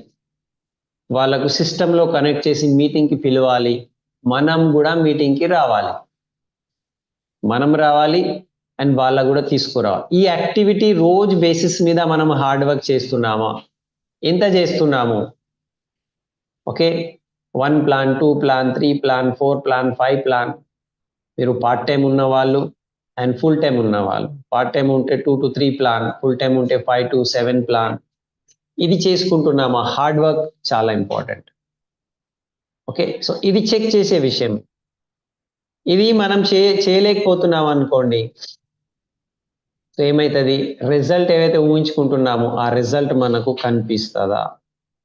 వాళ్ళకు సిస్టంలో కనెక్ట్ చేసి మీటింగ్కి పిలవాలి, మనం కూడా మీటింగ్కి రావాలి, మనం రావాలి అండ్ వాళ్ళకు కూడా తీసుకురావాలి. ఈ యాక్టివిటీ రోజు బేసిస్ మీద మనం హార్డ్ వర్క్ చేస్తున్నామా, ఎంత చేస్తున్నాము? Okay, 1 plan, 2 plan, 3 plan, 4 plan, 5 plan. మీరు పార్ట్ టైం ఉన్న వాళ్ళు అండ్ ఫుల్ టైం ఉన్న వాళ్ళు, పార్ట్ టైం ఉంటే 2 to 3 ప్లాన్, ఫుల్ టైం ఉంటే 5 to 7 ప్లాన్. ఇది చేసుకుంటున్నామా? హార్డ్ వర్క్ చాలా ఇంపార్టెంట్. ఓకే, సో ఇది చెక్ చేసే విషయం. ఇది మనం చేయలేకపోతున్నాం అనుకోండి, సో ఏమవుతుంది, రిజల్ట్ ఏవైతే ఊహించుకుంటున్నామో ఆ రిజల్ట్ మనకు కనిపిస్తుందా?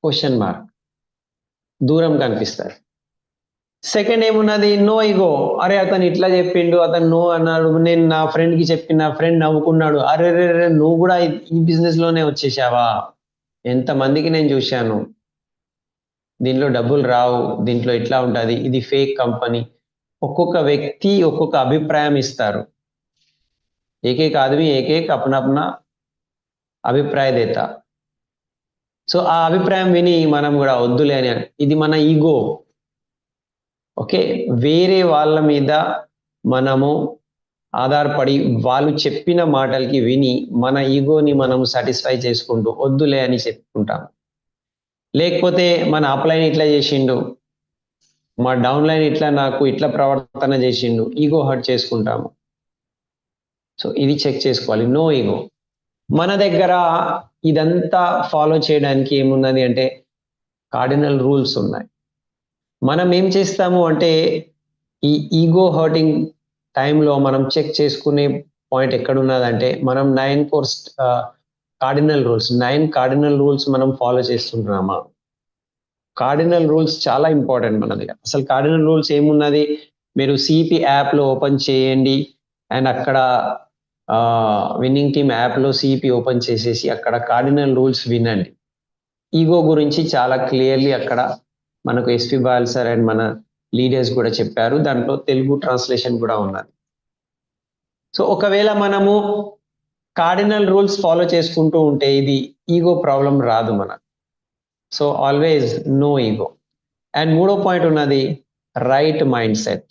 క్వశ్చన్ మార్క్, దూరం కనిపిస్తుంది. సెకండ్ ఏమున్నది, నో ఈగో. అరే అతను ఇట్లా చెప్పిండు, అతను నో అన్నాడు, నేను నా ఫ్రెండ్కి చెప్పిన, ఫ్రెండ్ నవ్వుకున్నాడు, అరే రే నువ్వు కూడా ఈ బిజినెస్ లోనే వచ్చేసావా? ఎంతమందికి నేను చూశాను, దీంట్లో డబ్బులు రావు, దీంట్లో ఇట్లా ఉంటుంది, ఇది ఫేక్ కంపెనీ. ఒక్కొక్క వ్యక్తి ఒక్కొక్క అభిప్రాయం ఇస్తారు. ఏకేక ఆదమి ఏకేక अपना అభిప్రాయ దేతా. సో ఆ అభిప్రాయం విని మనం కూడా వద్దులే అని, ఇది మన ఈగో. ఓకే, వేరే వాళ్ళ మీద మనము ఆధారపడి వాళ్ళు చెప్పిన మాటలకి విని మన ఈగోని మనం సాటిస్ఫై చేసుకుంటూ వద్దులే అని చెప్పుకుంటాం. లేకపోతే మన అప్లైన్ ఇట్లా చేసిండు, మా డౌన్ లైన్ ఇట్లా నాకు ఇట్లా ప్రవర్తన చేసిండు, ఈగో హర్ట్ చేసుకుంటాము. సో ఇది చెక్ చేసుకోవాలి, నో ఈగో. మన దగ్గర ఇదంతా ఫాలో చేయడానికి ఏమున్నది అంటే కార్డినల్ రూల్స్ ఉన్నాయి. మనం ఏం చేస్తాము అంటే ఈ ఈగో హర్టింగ్ టైంలో మనం చెక్ చేసుకునే పాయింట్ ఎక్కడున్నదంటే మనం 9 కార్డినల్ రూల్స్ మనం ఫాలో చేస్తుంటున్నామా? కార్డినల్ రూల్స్ చాలా ఇంపార్టెంట్ మన దగ్గర. అసలు కార్డినల్ రూల్స్ ఏమున్నది, మీరు సిపి యాప్లో ఓపెన్ చేయండి అండ్ అక్కడ విన్నింగ్ టీమ్ యాప్లో సిపి ఓపెన్ చేసేసి అక్కడ కార్డినల్ రూల్స్ వినండి. ఈగో గురించి చాలా క్లియర్లీ అక్కడ మనకు ఎస్పి బాల్ సార్ అండ్ మన లీడర్స్ కూడా చెప్పారు, దాంట్లో తెలుగు ట్రాన్స్లేషన్ కూడా ఉన్నది. సో ఒకవేళ మనము కార్డినల్ రూల్స్ ఫాలో చేసుకుంటూ ఉంటే ఇది ఈగో ప్రాబ్లం రాదు మనకు. So always no ego. And మూడో పాయింట్ ఉన్నది రైట్ మైండ్ సెట్.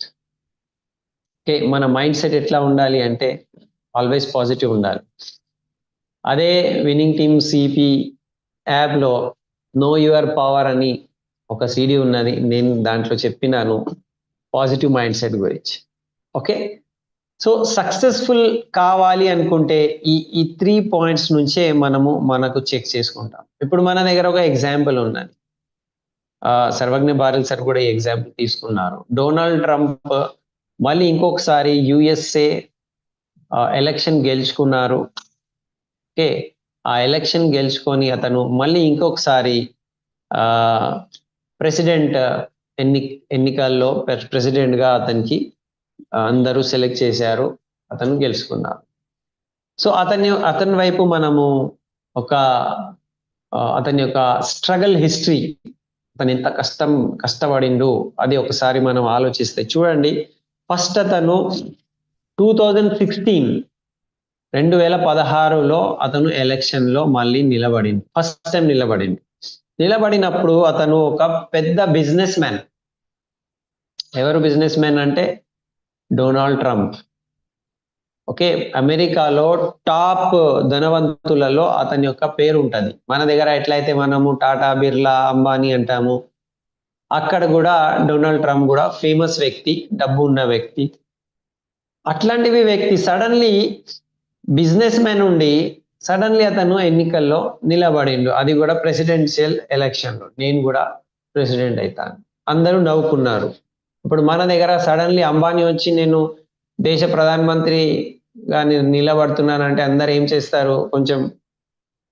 ఓకే, మన మైండ్ సెట్ ఎట్లా ఉండాలి అంటే ఆల్వేస్ పాజిటివ్ ఉండాలి. అదే విన్నింగ్ టీమ్ సిపి యాప్లో నో యువర్ పవర్ అని ఒక సిడి ఉన్నది, నేను దాంట్లో చెప్పినాను పాజిటివ్ మైండ్ సెట్ గురించి. ఓకే, సో సక్సెస్ఫుల్ కావాలి అనుకుంటే ఈ 3 పాయింట్స్ నుంచే మనకు చెక్ చేసుకుంటాం. ఇప్పుడు మన దగ్గర ఒక ఎగ్జాంపుల్ ఉన్నది, సర్వజ్ఞ బారెల్ సార్ కూడా ఈ ఎగ్జాంపుల్ తీసుకున్నారు. డొనాల్డ్ ట్రంప్ మళ్ళీ ఇంకొకసారి యుఎస్ఏ ఎలక్షన్ గెలుచుకున్నారు. ఓకే, ఆ ఎలక్షన్ గెలుచుకొని అతను మళ్ళీ ఇంకొకసారి ప్రెసిడెంట్ ఎన్నికల్లో ప్రెసిడెంట్గా అతనికి అందరూ సెలెక్ట్ చేశారు, అతను గెలుచుకున్నారు. సో అతని వైపు మనము అతని యొక్క స్ట్రగల్ హిస్టరీ, అతను ఎంత కష్టపడిండు అది ఒకసారి మనం ఆలోచిస్తే చూడండి. ఫస్ట్ అతను 2016లో అతను ఎలక్షన్లో మళ్ళీ నిలబడింది, ఫస్ట్ టైం నిలబడినప్పుడు అతను ఒక పెద్ద బిజినెస్ మ్యాన్. ఎవరు బిజినెస్ మ్యాన్ అంటే డొనాల్డ్ ట్రంప్. ఓకే, అమెరికాలో టాప్ ధనవంతులలో అతని యొక్క పేరు ఉంటుంది. మన దగ్గర ఎట్లయితే మనము టాటా, బిర్లా, అంబానీ అంటాము, అక్కడ కూడా డొనాల్డ్ ట్రంప్ కూడా ఫేమస్ వ్యక్తి, డబ్బు ఉన్న వ్యక్తి. అట్లాంటివి వ్యక్తి సడన్లీ బిజినెస్ మ్యాన్ ఉండి సడన్లీ అతను ఎన్నికల్లో నిలబడిండు, అది కూడా ప్రెసిడెన్షియల్ ఎలక్షన్లో. నేను కూడా ప్రెసిడెంట్ అవుతాను, అందరూ నవ్వుకున్నారు. ఇప్పుడు మన దగ్గర సడన్లీ అంబానీ వచ్చి నేను దేశ ప్రధానమంత్రిగా నిలబడుతున్నానంటే అందరు ఏం చేస్తారు, కొంచెం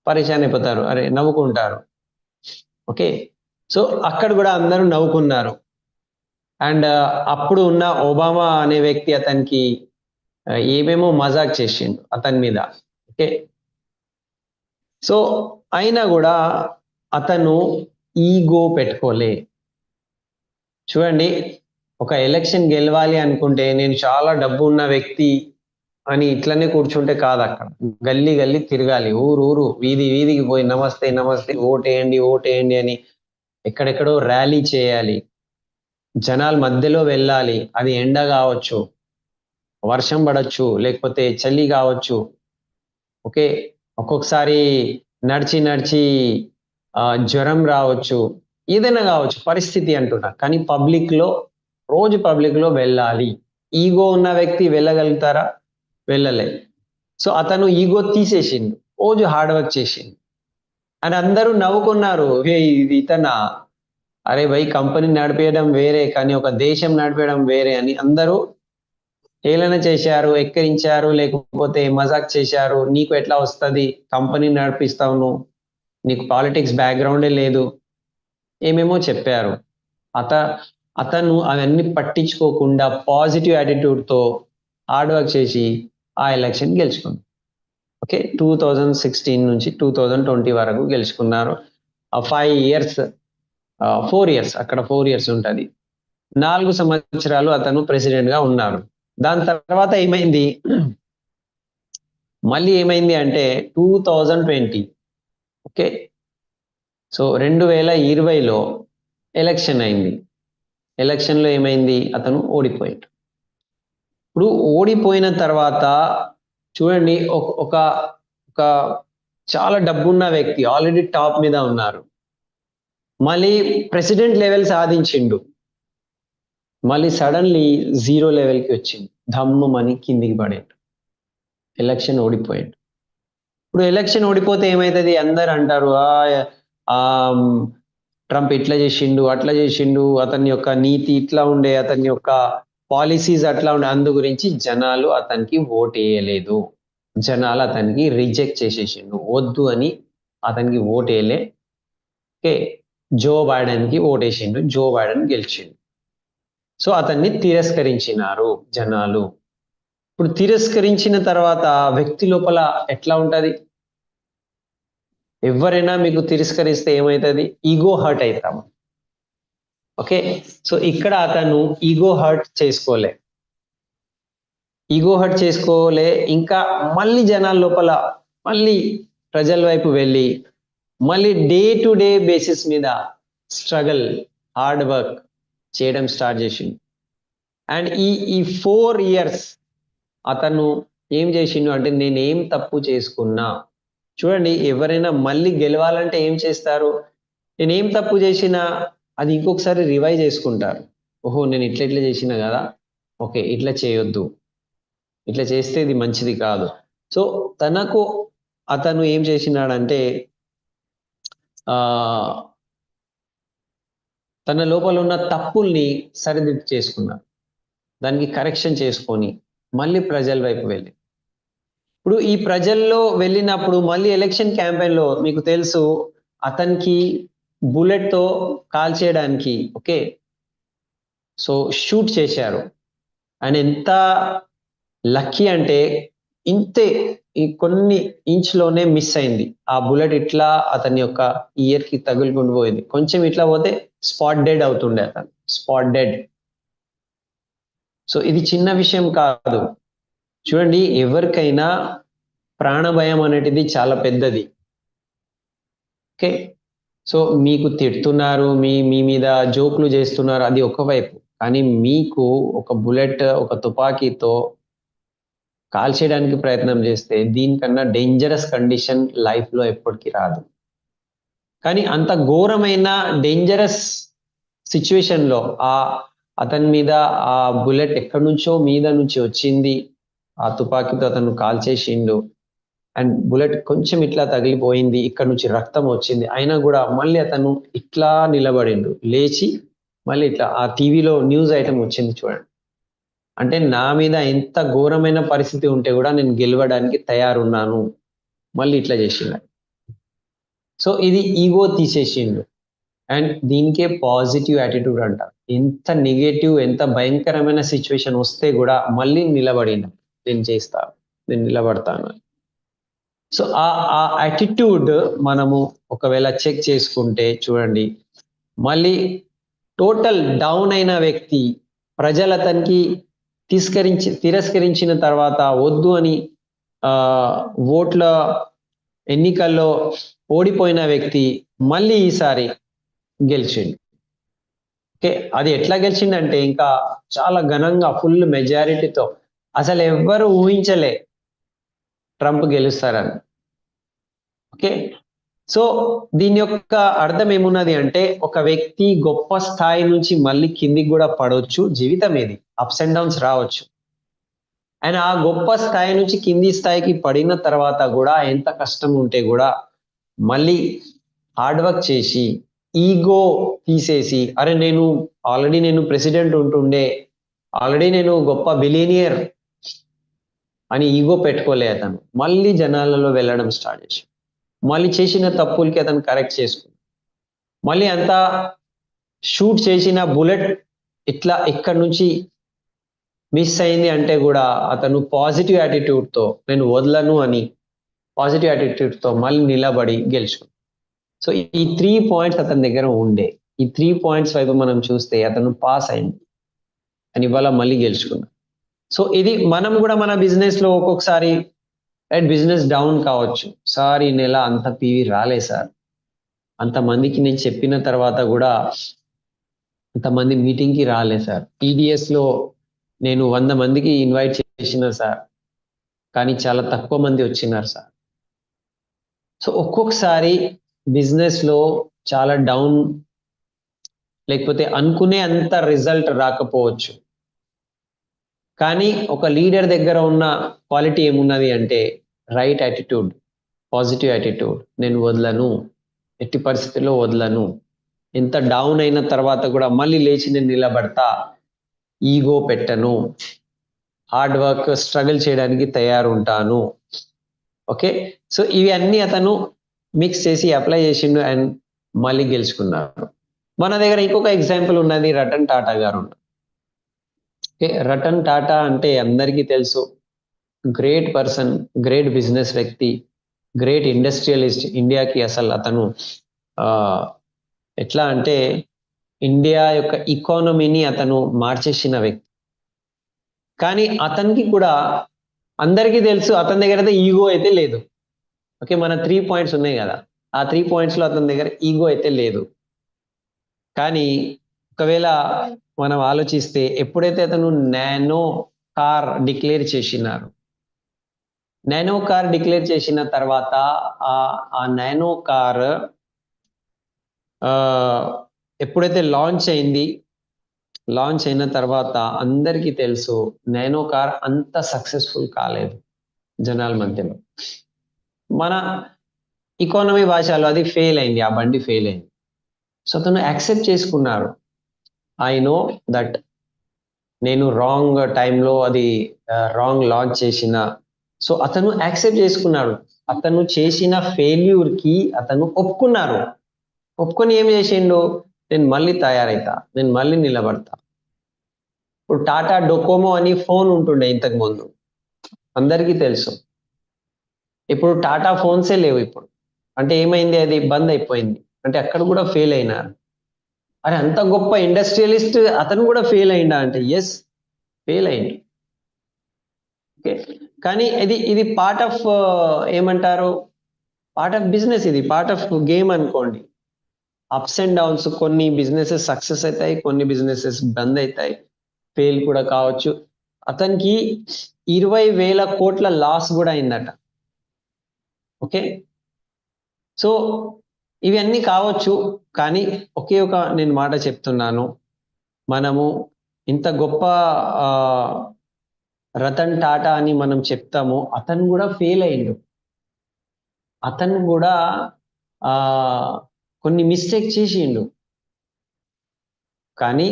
పరిశాన్ అయిపోతారు, అరే నవ్వుకుంటారు. ఓకే, సో అక్కడ కూడా అందరూ నవ్వుకున్నారు. అండ్ అప్పుడు ఉన్న ఒబామా అనే వ్యక్తి అతనికి ఏమేమో మజాక్ చేసిండు అతని మీద. ఓకే, సో అయినా కూడా అతను ఈగో పెట్టుకోలే. చూడండి, ఒక ఎలక్షన్ గెలవాలి అనుకుంటే నేను చాలా డబ్బు ఉన్న వ్యక్తి అని ఇట్లనే కూర్చుంటే కాదు, అక్కడ గల్లీ గల్లీ తిరగాలి, ఊరు వీధికి పోయి నమస్తే ఓటేయండి అని ఎక్కడెక్కడో ర్యాలీ చేయాలి, జనాల మధ్యలో వెళ్ళాలి. అది ఎండ కావచ్చు, వర్షం పడవచ్చు, లేకపోతే చలి కావచ్చు. ఓకే, ఒక్కొక్కసారి నడిచి జ్వరం రావచ్చు, ఏదైనా కావచ్చు పరిస్థితి అంటున్నా. కానీ రోజు పబ్లిక్లో వెళ్ళాలి. ఈగో ఉన్న వ్యక్తి వెళ్ళగలుగుతారా? వెళ్ళలే. సో అతను ఈగో తీసేసిండు, రోజు హార్డ్ వర్క్ చేసిండు అని అందరూ నవ్వుకున్నారు. ఇది ఇతనా, అరే భయ్ కంపెనీ నడిపేయడం వేరే కానీ ఒక దేశం నడిపేయడం వేరే అని అందరూ హేళన చేశారు, ఎక్కిరించారు, లేకపోతే మజాక్ చేశారు. నీకు ఎట్లా వస్తుంది, కంపెనీ నడిపిస్తావు నువ్వు, నీకు పాలిటిక్స్ బ్యాక్గ్రౌండే లేదు, ఏమేమో చెప్పారు. అతను అవన్నీ పట్టించుకోకుండా పాజిటివ్ యాటిట్యూడ్తో హార్డ్ వర్క్ చేసి ఆ ఎలక్షన్ గెలుచుకున్నారు. ఓకే, 2016 నుంచి 2020 వరకు గెలుచుకున్నారు. 4 ఇయర్స్ అక్కడ 4 ఇయర్స్ ఉంటుంది, 4 సంవత్సరాలు అతను ప్రెసిడెంట్గా ఉన్నారు. దాని తర్వాత మళ్ళీ ఏమైంది అంటే 2020, ఓకే, సో 2020లో ఎలక్షన్ అయింది. ఎలక్షన్లో ఏమైంది, అతను ఓడిపోయాడు. ఇప్పుడు ఓడిపోయిన తర్వాత చూడండి, ఒక చాలా డబ్బున్న వ్యక్తి ఆల్రెడీ టాప్ మీద ఉన్నారు, మళ్ళీ ప్రెసిడెంట్ లెవెల్ సాధించిండు. మళ్ళీ సడన్లీ 0 లెవెల్కి వచ్చింది, ధమ్మని కిందికి పడిండు, ఎలక్షన్ ఓడిపోయాడు. ఇప్పుడు ఎలక్షన్ ఓడిపోతే ఏమవుతుంది, అందరు అంటారు ఆ ట్రంప్ ఇట్లా చేసిండు, అట్లా చేసిండు, అతని యొక్క నీతి ఇట్లా ఉండే, అతని యొక్క పాలసీస్ అట్లా ఉండే. అందు గురించి జనాలు అతనికి ఓట్ వేయలేదు, జనాలు అతనికి రిజెక్ట్ చేసేసిండు, వద్దు అని అతనికి ఓట్ వేయలే. ఓకే, జో బైడెన్కి ఓటేసిండు, జో బైడెన్ గెలిచిండు. సో అతన్ని తిరస్కరించినారు జనాలు. ఇప్పుడు తిరస్కరించిన తర్వాత వ్యక్తి లోపల ఎట్లా ఉంటది, ఎవరైనా మీకు తిరస్కరిస్తే ఏమవుతుంది, ఈగో హర్ట్ అవుతాం. ఓకే, సో ఇక్కడ అతను ఈగో హర్ట్ చేసుకోలే, ఇంకా మళ్ళీ జనాల లోపల మళ్ళీ ప్రజల వైపు వెళ్ళి మళ్ళీ డే టు డే బేసిస్ మీద స్ట్రగల్, హార్డ్ వర్క్ చేయడం స్టార్ట్ చేసిండు. అండ్ ఈ 4 years అతను ఏం చేసిండు అంటే, నేనేం తప్పు చేసుకున్నా, చూడండి ఎవరైనా మళ్ళీ గెలవాలంటే ఏం చేస్తారు, నేనేం తప్పు చేసినా అది ఇంకొకసారి రివైజ్ చేసుకుంటారు. ఓహో నేను ఇట్లా చేసినా కదా, ఓకే ఇట్లా చేయొద్దు, ఇట్లా చేస్తే ఇది మంచిది కాదు. సో అతను ఏం చేసినాడంటే తన లోపల ఉన్న తప్పుల్ని సరిదిద్దు చేసుకున్నాడు, దానికి కరెక్షన్ చేసుకొని మళ్ళీ ప్రజల వైపు వెళ్ళి, ఇప్పుడు ఈ ప్రజల్లో వెళ్ళినప్పుడు మళ్ళీ ఎలక్షన్ క్యాంపెయిన్లో మీకు తెలుసు అతనికి బుల్లెట్తో కాల్ చేయడానికి, ఓకే సో షూట్ చేశారు. అండ్ ఎంత లక్కీ అంటే ఇంతే, ఈ కొన్ని ఇంచ్లోనే మిస్ అయింది, ఆ బుల్లెట్ ఇట్లా అతని యొక్క ఇయర్కి తగులుకుంటూ పోయింది, కొంచెం ఇట్లా పోతే స్పాట్ డెడ్ అవుతుండే, అతను స్పాట్ డెడ్. సో ఇది చిన్న విషయం కాదు, చూడండి ఎవరికైనా ప్రాణభయం అనేటిది చాలా పెద్దది. ఓకే, సో మీకు తిడుతున్నారు, మీ మీద జోకులు చేస్తున్నారు, అది ఒకవైపు, కానీ మీకు ఒక బుల్లెట్, ఒక తుపాకీతో కాల్ చేయడానికి ప్రయత్నం చేస్తే దీనికన్నా డేంజరస్ కండిషన్ లైఫ్లో ఎప్పటికీ రాదు. కానీ అంత ఘోరమైన డేంజరస్ సిచ్యువేషన్లో అతని మీద ఆ బుల్లెట్ ఎక్కడి నుంచో మీద నుంచి వచ్చింది, ఆ తుపాకీతో అతను కాల్ చేసిండు, అండ్ బుల్లెట్ కొంచెం ఇట్లా తగిలిపోయింది, ఇక్కడ నుంచి రక్తం వచ్చింది, అయినా కూడా మళ్ళీ అతను ఇట్లా నిలబడిండు, లేచి మళ్ళీ ఇట్లా ఆ టీవీలో న్యూస్ ఐటమ్ వచ్చింది చూడండి, అంటే నా మీద ఎంత ఘోరమైన పరిస్థితి ఉంటే కూడా నేను గెలవడానికి తయారున్నాను, మళ్ళీ ఇట్లా చేసిండు. సో ఇది ఈగో తీసేసిండు, అండ్ దీనికే పాజిటివ్ యాటిట్యూడ్ అంట. ఎంత నెగటివ్, ఎంత భయంకరమైన సిచ్యువేషన్ వస్తే కూడా మళ్ళీ నిలబడిన, నేను చేస్తాను, నేను నిలబడతాను. సో ఆ యాటిట్యూడ్ మనము ఒకవేళ చెక్ చేసుకుంటే చూడండి, మళ్ళీ టోటల్ డౌన్ అయిన వ్యక్తి, ప్రజలు అతనికి తిరస్కరించిన తర్వాత వద్దు అని ఓట్ల ఎన్నికల్లో ఓడిపోయిన వ్యక్తి మళ్ళీ ఈసారి గెలిచిండు. ఓకే, అది ఎట్లా గెలిచిండంటే ఇంకా చాలా ఘనంగా, ఫుల్ మెజారిటీతో, అసలు ఎవ్వరు ఊహించలే ట్రంప్ గెలుస్తారని. ఓకే, సో దీని యొక్క అర్థం ఏమున్నది అంటే, ఒక వ్యక్తి గొప్ప స్థాయి నుంచి మళ్ళీ కిందికి కూడా పడవచ్చు, జీవితం ఏది అప్స్ అండ్ డౌన్స్ రావచ్చు, అండ్ ఆ గొప్ప స్థాయి నుంచి కింది స్థాయికి పడిన తర్వాత కూడా ఎంత కష్టం ఉంటే కూడా మళ్ళీ హార్డ్ వర్క్ చేసి ఈగో తీసేసి, అరే నేను ప్రెసిడెంట్ ఉంటుండే, ఆల్రెడీ నేను గొప్ప బిలియనియర్ అని ఈగో పెట్టుకోలే అతను, మళ్ళీ జనాలలో వెళ్ళడం స్టార్ట్ చేసి మళ్ళీ చేసిన తప్పులకి అతను కరెక్ట్ చేసుకున్నాడు. మళ్ళీ అంతా షూట్ చేసిన బుల్లెట్ ఇట్లా ఇక్కడ నుంచి మిస్ అయింది అంటే కూడా అతను పాజిటివ్ యాటిట్యూడ్తో నేను వదలను అని పాజిటివ్ యాటిట్యూడ్తో మళ్ళీ నిలబడి గెలుచుకున్నాడు. సో ఈ 3 points అతని దగ్గర ఉండే, ఈ 3 points వైపు మనం చూస్తే అతను పాస్ అయింది అని ఇవాళ మళ్ళీ గెలుచుకున్నాడు. సో ఇది మనం కూడా మన బిజినెస్లో ఒక్కొక్కసారి బిజినెస్ డౌన్ కావచ్చు, సార్ ఈ నెల అంత పీవీ రాలే సార్, అంతమందికి నేను చెప్పిన తర్వాత కూడా అంతమంది మీటింగ్కి రాలే సార్, టీడీఎస్లో నేను 100 మందికి ఇన్వైట్ చేసిన సార్, కానీ చాలా తక్కువ మంది వచ్చినారు సార్. సో ఒక్కొక్కసారి బిజినెస్లో చాలా డౌన్ లేకపోతే అనుకునే అంత రిజల్ట్ రాకపోవచ్చు. కానీ ఒక లీడర్ దగ్గర ఉన్న క్వాలిటీ ఏమున్నది అంటే రైట్ యాటిట్యూడ్, పాజిటివ్ యాటిట్యూడ్. నేను వదలను, ఎట్టి పరిస్థితుల్లో వదలను, ఎంత డౌన్ అయిన తర్వాత కూడా మళ్ళీ లేచి నేను నిలబడతా, ఈగో పెట్టను, హార్డ్ వర్క్ స్ట్రగుల్ చేయడానికి తయారు ఉంటాను. ఓకే, సో ఇవి అన్ని అతను మిక్స్ చేసి అప్లై చేసిండు అండ్ మళ్ళీ గెలుచుకున్నారు. మన దగ్గర ఇంకొక ఎగ్జాంపుల్ ఉన్నది, రతన్ టాటా గారు. ఓకే, రతన్ టాటా అంటే అందరికీ తెలుసు, గ్రేట్ పర్సన్, గ్రేట్ బిజినెస్ వ్యక్తి, గ్రేట్ ఇండస్ట్రియలిస్ట్. ఇండియాకి అసలు అతను ఎట్లా అంటే ఇండియా యొక్క ఎకానమీని అతను మార్చేసిన వ్యక్తి. కానీ అతనికి కూడా అందరికీ తెలుసు అతని దగ్గర అయితే ఈగో అయితే లేదు. ఓకే, మన 3 పాయింట్స్ ఉన్నాయి కదా, ఆ 3 పాయింట్స్లో అతని దగ్గర ఈగో అయితే లేదు. కానీ ఒకవేళ మనం ఆలోచిస్తే ఎప్పుడైతే అతను నానో కార్ డిక్లేర్ చేసినారు, నానో కార్ డిక్లేర్ చేసిన తర్వాత ఆ నానో కార్ ఎప్పుడైతే లాంచ్ అయిన తర్వాత అందరికీ తెలుసు నానో కార్ అంత సక్సెస్ఫుల్ కాలేదు జనాల మధ్యలో. మన ఎకానమీ భాషలో అది ఫెయిల్ అయింది, ఆ బండి ఫెయిల్ అయింది. సో అతను యాక్సెప్ట్ చేసుకున్నారు, ఐ నో దట్ నేను రాంగ్ టైంలో అది రాంగ్ లాంచ్ చేసిన. సో అతను యాక్సెప్ట్ చేసుకున్నాడు, అతను చేసిన ఫెయిల్యూర్కి అతను ఒప్పుకొని ఏం చేసిండు, నేను మళ్ళీ తయారైతా, నేను మళ్ళీ నిలబడతా. ఇప్పుడు టాటా డొకోమో అని ఫోన్ ఉంటుండే ఇంతకు ముందు, అందరికీ తెలుసు. ఇప్పుడు టాటా ఫోన్సే లేవు ఇప్పుడు. అంటే ఏమైంది, అది బంద్ అయిపోయింది. అంటే అక్కడ కూడా ఫెయిల్ అయినారు. అరే అంత గొప్ప ఇండస్ట్రియలిస్ట్ అతను కూడా ఫెయిల్ అయిందా అంటే ఎస్, ఫెయిల్ అయింది. ఓకే, కానీ ఇది పార్ట్ ఆఫ్ ఏమంటారు, పార్ట్ ఆఫ్ బిజినెస్, ఇది పార్ట్ ఆఫ్ గేమ్ అనుకోండి. అప్స్ అండ్ డౌన్స్, కొన్ని బిజినెసెస్ సక్సెస్ అవుతాయి, కొన్ని బిజినెసెస్ బంద్ అవుతాయి, ఫెయిల్ కూడా కావచ్చు. అతనికి 20,000 కోట్ల లాస్ కూడా అయిందట. ఓకే, సో ఇవన్నీ కావచ్చు, కానీ ఒకే ఒక నేను మాట చెప్తున్నాను, మనము ఇంత గొప్ప రతన్ టాటా అని మనం చెప్తాము, అతను కూడా ఫెయిల్ అయ్యిండు. అతను కూడా కొన్ని మిస్టేక్ చేసిండు, కానీ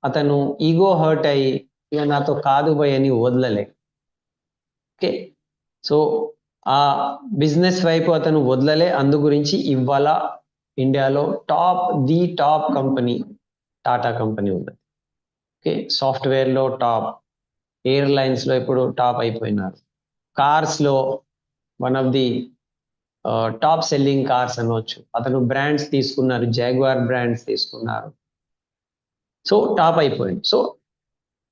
అతను ఈగో హర్ట్ అయ్యి ఇక నాతో కాదు భయ్ అని వదలలే. ఓకే, సో ఆ బిజినెస్ వైపు అతను వదలలే. అందు గురించి ఇవాళ ఇండియాలో టాప్ కంపెనీ టాటా కంపెనీ ఉంది. ఓకే, సాఫ్ట్వేర్లో టాప్, ఎయిర్లైన్స్లో ఇప్పుడు టాప్ అయిపోయినారు, కార్స్లో one of the top selling cars అనవచ్చు. అతను బ్రాండ్స్ తీసుకున్నారు, జాగ్వార్ బ్రాండ్స్ తీసుకున్నారు, సో టాప్ అయిపోయింది. సో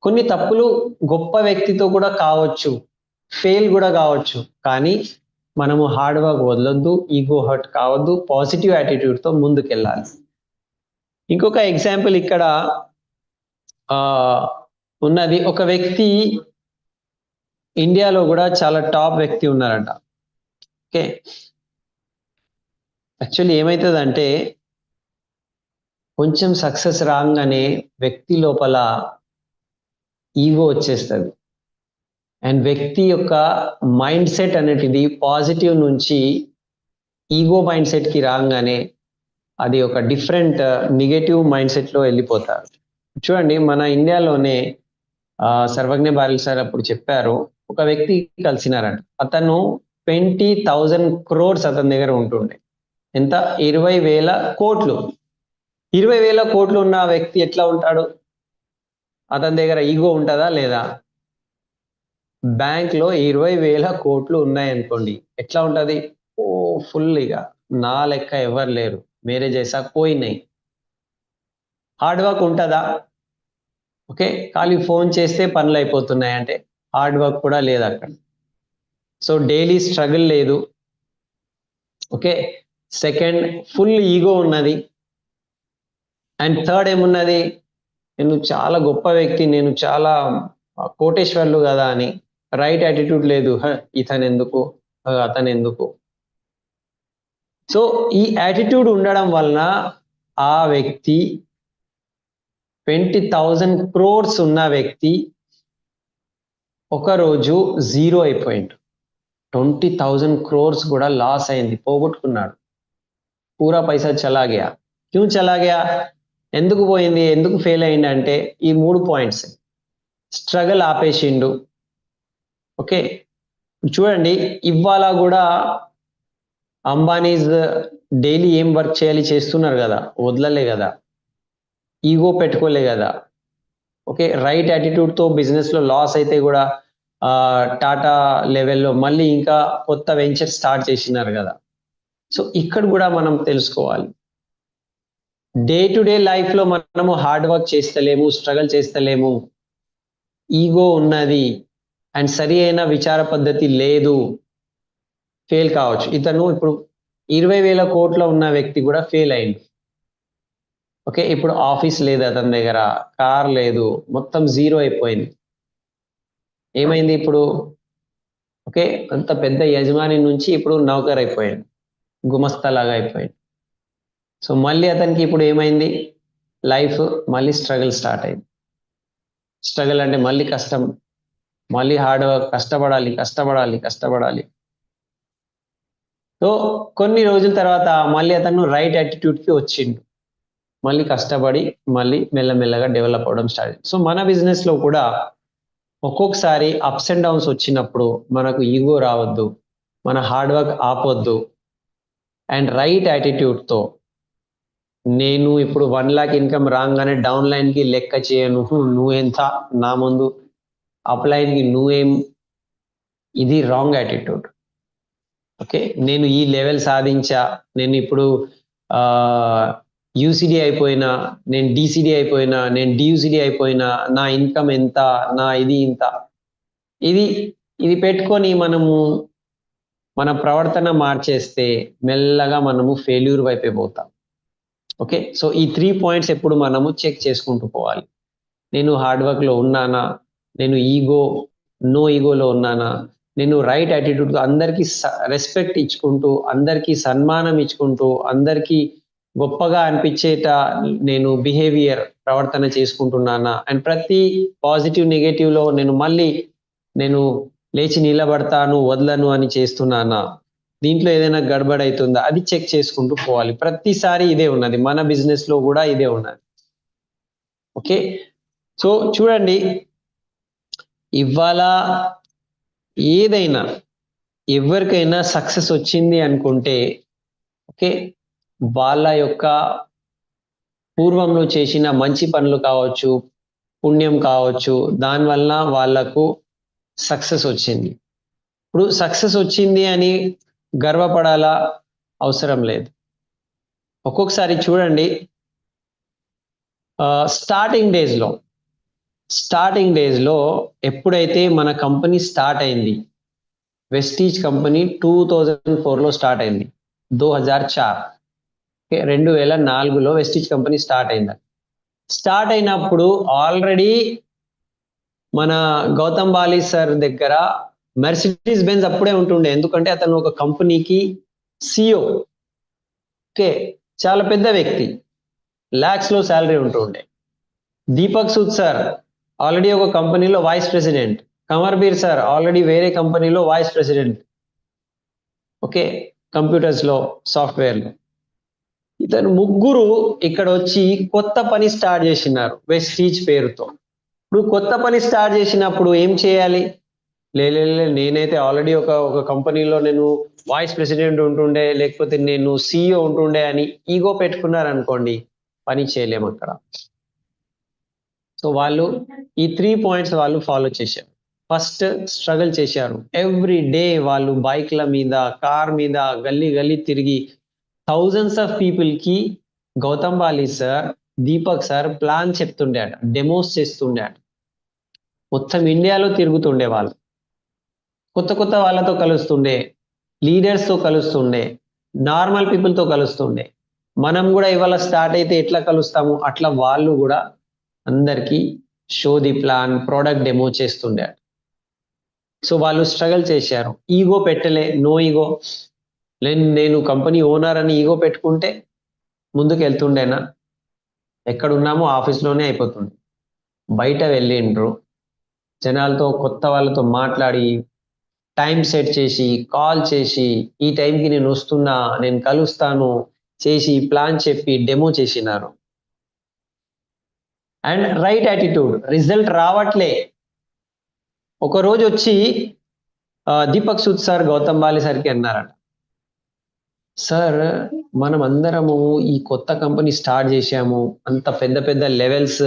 కొన్ని తప్పులు గొప్ప వ్యక్తితో కూడా కావచ్చు, ఫెయిల్ కూడా కావచ్చు, కానీ మనము హార్డ్ వర్క్ వదలొద్దు, ఈగో హర్ట్ కావద్దు, పాజిటివ్ యాటిట్యూడ్తో ముందుకెళ్ళాలి. ఇంకొక ఎగ్జాంపుల్ ఇక్కడ ఉన్నది, ఒక వ్యక్తి ఇండియాలో కూడా చాలా టాప్ వ్యక్తి ఉన్నారట. ఓకే, యాక్చువల్లీ ఏమవుతుందంటే కొంచెం సక్సెస్ రాగానే వ్యక్తి లోపల ఈగో వచ్చేస్తుంది, అండ్ వ్యక్తి యొక్క మైండ్ సెట్ అనేటిది పాజిటివ్ నుంచి ఈగో మైండ్ సెట్కి రాగానే అది ఒక డిఫరెంట్ నెగటివ్ మైండ్ సెట్లో వెళ్ళిపోతారు. చూడండి, మన ఇండియాలోనే సర్వజ్ఞ బారిల్ సార్ అప్పుడు చెప్పారు, ఒక వ్యక్తి కలిసినారంట, అతను 20,000 crores అతని దగ్గర ఉంటుండే. ఎంత, 20,000 కోట్లు. 20,000 కోట్లు ఉన్న వ్యక్తి ఎట్లా ఉంటాడు, అతని దగ్గర ఈగో ఉంటుందా లేదా? బ్యాంక్లో 20,000 కోట్లు ఉన్నాయనుకోండి, ఎట్లా ఉంటుంది, ఓ ఫుల్గా నా లెక్క ఎవరు లేరు, మేరే జైసా కోయి నై. హార్డ్ వర్క్ ఉంటుందా? ఓకే, ఖాళీ ఫోన్ చేస్తే పనులు అయిపోతున్నాయి అంటే హార్డ్ వర్క్ కూడా లేదు అక్కడ. సో డైలీ స్ట్రగుల్ లేదు. ఓకే, సెకండ్ ఫుల్ ఈగో ఉన్నది. అండ్ థర్డ్ ఏమున్నది, నేను చాలా గొప్ప వ్యక్తి, నేను చాలా కోటేశ్వర్లు కదా అని రైట్ యాటిట్యూడ్ లేదు, ఇతను ఎందుకు, అతను ఎందుకు. సో ఈ యాటిట్యూడ్ ఉండడం వలన ఆ వ్యక్తి 20,000 crores ఉన్న వ్యక్తి ఒకరోజు జీరో అయిపోయింది. 20,000 crores కూడా లాస్ అయింది, పోగొట్టుకున్నాడు. పూరా పైసా చలా గయా. క్యూ చలా గయా? ఎందుకు పోయింది, ఎందుకు ఫెయిల్ అయింది అంటే ఈ 3 పాయింట్స్. స్ట్రగల్ ఆపేసిండు. ఓకే, చూడండి ఇవాళ కూడా అంబానీస్ డైలీ ఏం వర్క్ చేయాలి చేస్తున్నారు కదా, వదలలే కదా, ఈగో పెట్టుకోలే కదా. ఓకే, రైట్ యాటిట్యూడ్తో బిజినెస్లో లాస్ అయితే కూడా టాటా లెవెల్లో మళ్ళీ ఇంకా కొత్త వెంచర్ స్టార్ట్ చేసినారు కదా. సో ఇక్కడ కూడా మనం తెలుసుకోవాలి, డే టు డే లైఫ్లో మనము హార్డ్ వర్క్ చేస్తలేము, స్ట్రగల్ చేస్తలేము, ఈగో ఉన్నది అండ్ సరి అయిన విచార పద్ధతి లేదు, ఫెయిల్ కావచ్చు. ఇతను ఇప్పుడు 20,000 కోట్ల ఉన్న వ్యక్తి కూడా ఫెయిల్ అయింది. ఓకే, ఇప్పుడు ఆఫీస్ లేదు అతని దగ్గర, కార్ లేదు, మొత్తం జీరో అయిపోయింది. ఏమైంది ఇప్పుడు? ఓకే, అంత పెద్ద యజమాని నుంచి ఇప్పుడు నౌకర్ అయిపోయాడు, గుమస్తా లాగా అయిపోయాడు. సో మళ్ళీ అతనికి ఇప్పుడు ఏమైంది, లైఫ్ మళ్ళీ స్ట్రగుల్ స్టార్ట్ అయింది. స్ట్రగుల్ అంటే మళ్ళీ కష్టం, మళ్ళీ హార్డ్ వర్క్, కష్టపడాలి. సో కొన్ని రోజుల తర్వాత మళ్ళీ అతను రైట్ యాటిట్యూడ్కి వచ్చిండు, మళ్ళీ కష్టపడి మళ్ళీ మెల్లమెల్లగా డెవలప్ అవ్వడం స్టార్ట్ అయింది. సో మన బిజినెస్లో కూడా ఒక్కొక్కసారి అప్స్ అండ్ డౌన్స్ వచ్చినప్పుడు మనకు ఈగో రావద్దు, మన హార్డ్ వర్క్ ఆపొద్దు అండ్ రైట్ యాటిట్యూడ్తో నేను ఇప్పుడు 1 lakh ఇన్కమ్ రాగానే డౌన్ లైన్కి లెక్క చేయను, నువ్వెంత నా ముందు, అప్ లైన్కి నువ్వేం, ఇది రాంగ్ యాటిట్యూడ్. ఓకే, నేను ఈ లెవెల్ సాధించా, నేను ఇప్పుడు యూసిడి అయిపోయినా, నేను డిసిడి అయిపోయినా, నేను డియూసిడి అయిపోయినా, నా ఇన్కమ్ ఎంత, నా ఇది ఇంత, ఇది పెట్టుకొని మనము మన ప్రవర్తన మార్చేస్తే మెల్లగా మనము ఫెయిల్యూర్ వైపే పోతాం. ఓకే, సో ఈ 3 పాయింట్స్ ఎప్పుడు మనము చెక్ చేసుకుంటూ పోవాలి. నేను హార్డ్ వర్క్లో ఉన్నానా, నేను నో ఈగోలో ఉన్నానా, నేను రైట్ యాటిట్యూడ్తో అందరికీ రెస్పెక్ట్ ఇచ్చుకుంటూ, అందరికీ సన్మానం ఇచ్చుకుంటూ, అందరికీ గొప్పగా అనిపించేట నేను బిహేవియర్ ప్రవర్తన చేసుకుంటున్నానా, అండ్ ప్రతి పాజిటివ్ నెగటివ్లో నేను లేచి నిలబడతాను, వదలను అని చేస్తున్నానా, దీంట్లో ఏదైనా గడబడ్ అవుతుందా, అది చెక్ చేసుకుంటూ పోవాలి. ప్రతిసారి ఇదే ఉన్నది, మన బిజినెస్లో కూడా ఇదే ఉన్నది. ఓకే, సో చూడండి ఇవాళ ఏదైనా ఎవరికైనా సక్సెస్ వచ్చింది అనుకుంటే ఓకే, వాళ్ళ యొక్క పూర్వంలో చేసిన మంచి పనులు కావచ్చు, పుణ్యం కావచ్చు, దానివల్ల వాళ్ళకు సక్సెస్ వచ్చింది. ఇప్పుడు సక్సెస్ వచ్చింది అని గర్వపడాలా అవసరం లేదు. ఒక్కొక్కసారి చూడండి స్టార్టింగ్ డేస్లో ఎప్పుడైతే మన కంపెనీ స్టార్ట్ అయింది, వెస్టీజ్ కంపెనీ 2004లో స్టార్ట్ అయింది, 2004లో వెస్టీజ్ కంపెనీ స్టార్ట్ అయింది. స్టార్ట్ అయినప్పుడు ఆల్రెడీ మన గౌతమ్ బాలి సార్ దగ్గర మెర్సిడీస్ బెంజ్ అప్పుడే ఉంటుండే, ఎందుకంటే అతను ఒక కంపెనీకి సిఇఓ. ఓకే, చాలా పెద్ద వ్యక్తి, లాక్స్లో శాలరీ ఉంటుండే. దీపక్ సూద్ సార్ ఆల్రెడీ ఒక కంపెనీలో వైస్ ప్రెసిడెంట్, కమర్బీర్ సార్ ఆల్రెడీ వేరే కంపెనీలో వైస్ ప్రెసిడెంట్. ఓకే, కంప్యూటర్స్లో, సాఫ్ట్వేర్లో. ఇతను ముగ్గురు ఇక్కడ వచ్చి కొత్త పని స్టార్ట్ చేసినారు వెస్టీజ్ పేరుతో. ఇప్పుడు కొత్త పని స్టార్ట్ చేసినప్పుడు ఏం చేయాలి, నేనైతే ఆల్రెడీ ఒక కంపెనీలో నేను వైస్ ప్రెసిడెంట్ ఉంటుండే, లేకపోతే నేను సిఇఓ ఉంటుండే అని ఈగో పెట్టుకున్నారు అనుకోండి, పని చేయలేము అక్కడ. సో వాళ్ళు ఈ 3 పాయింట్స్ వాళ్ళు ఫాలో చేశారు. ఫస్ట్ స్ట్రగుల్ చేశారు, ఎవ్రీ డే వాళ్ళు బైక్ల మీద, కార్ మీద గల్లీ తిరిగి థౌజండ్స్ ఆఫ్ పీపుల్కి Gautam Bali sir, Deepak sir plan చెప్తుండే, డెమోస్ చేస్తుండే, మొత్తం ఇండియాలో తిరుగుతుండే వాళ్ళు, కొత్త వాళ్ళతో కలుస్తుండే, లీడర్స్తో కలుస్తుండే, నార్మల్ పీపుల్తో కలుస్తుండే. మనం కూడా ఇవాళ స్టార్ట్ అయితే ఎట్లా కలుస్తాము, అట్లా వాళ్ళు కూడా అందరికీ show the plan, product demo చేస్తుండే. సో వాళ్ళు స్ట్రగుల్ చేశారు, ఈగో పెట్టలే, నో ఈగో. నేను కంపెనీ ఓనర్ అని ఈగో పెట్టుకుంటే ముందుకు వెళ్తుండేనా? ఎక్కడ ఉన్నామో ఆఫీస్లోనే అయిపోతుంది. బయట వెళ్ళిండ్రు, జనాలతో కొత్త వాళ్ళతో మాట్లాడి టైం సెట్ చేసి కాల్ చేసి ఈ టైంకి నేను వస్తున్నా, నేను కలుస్తాను చేసి ప్లాన్ చెప్పి డెమో చేసినారు. అండ్ రైట్ యాటిట్యూడ్, రిజల్ట్ రావట్లే. ఒక రోజు వచ్చి దీపక్ సూద్ సార్ గౌతమ్ బాలి సార్కి అన్నారట, సార్ మనం అందరము ఈ కొత్త కంపెనీ స్టార్ట్ చేశాము, అంత పెద్ద పెద్ద లెవెల్స్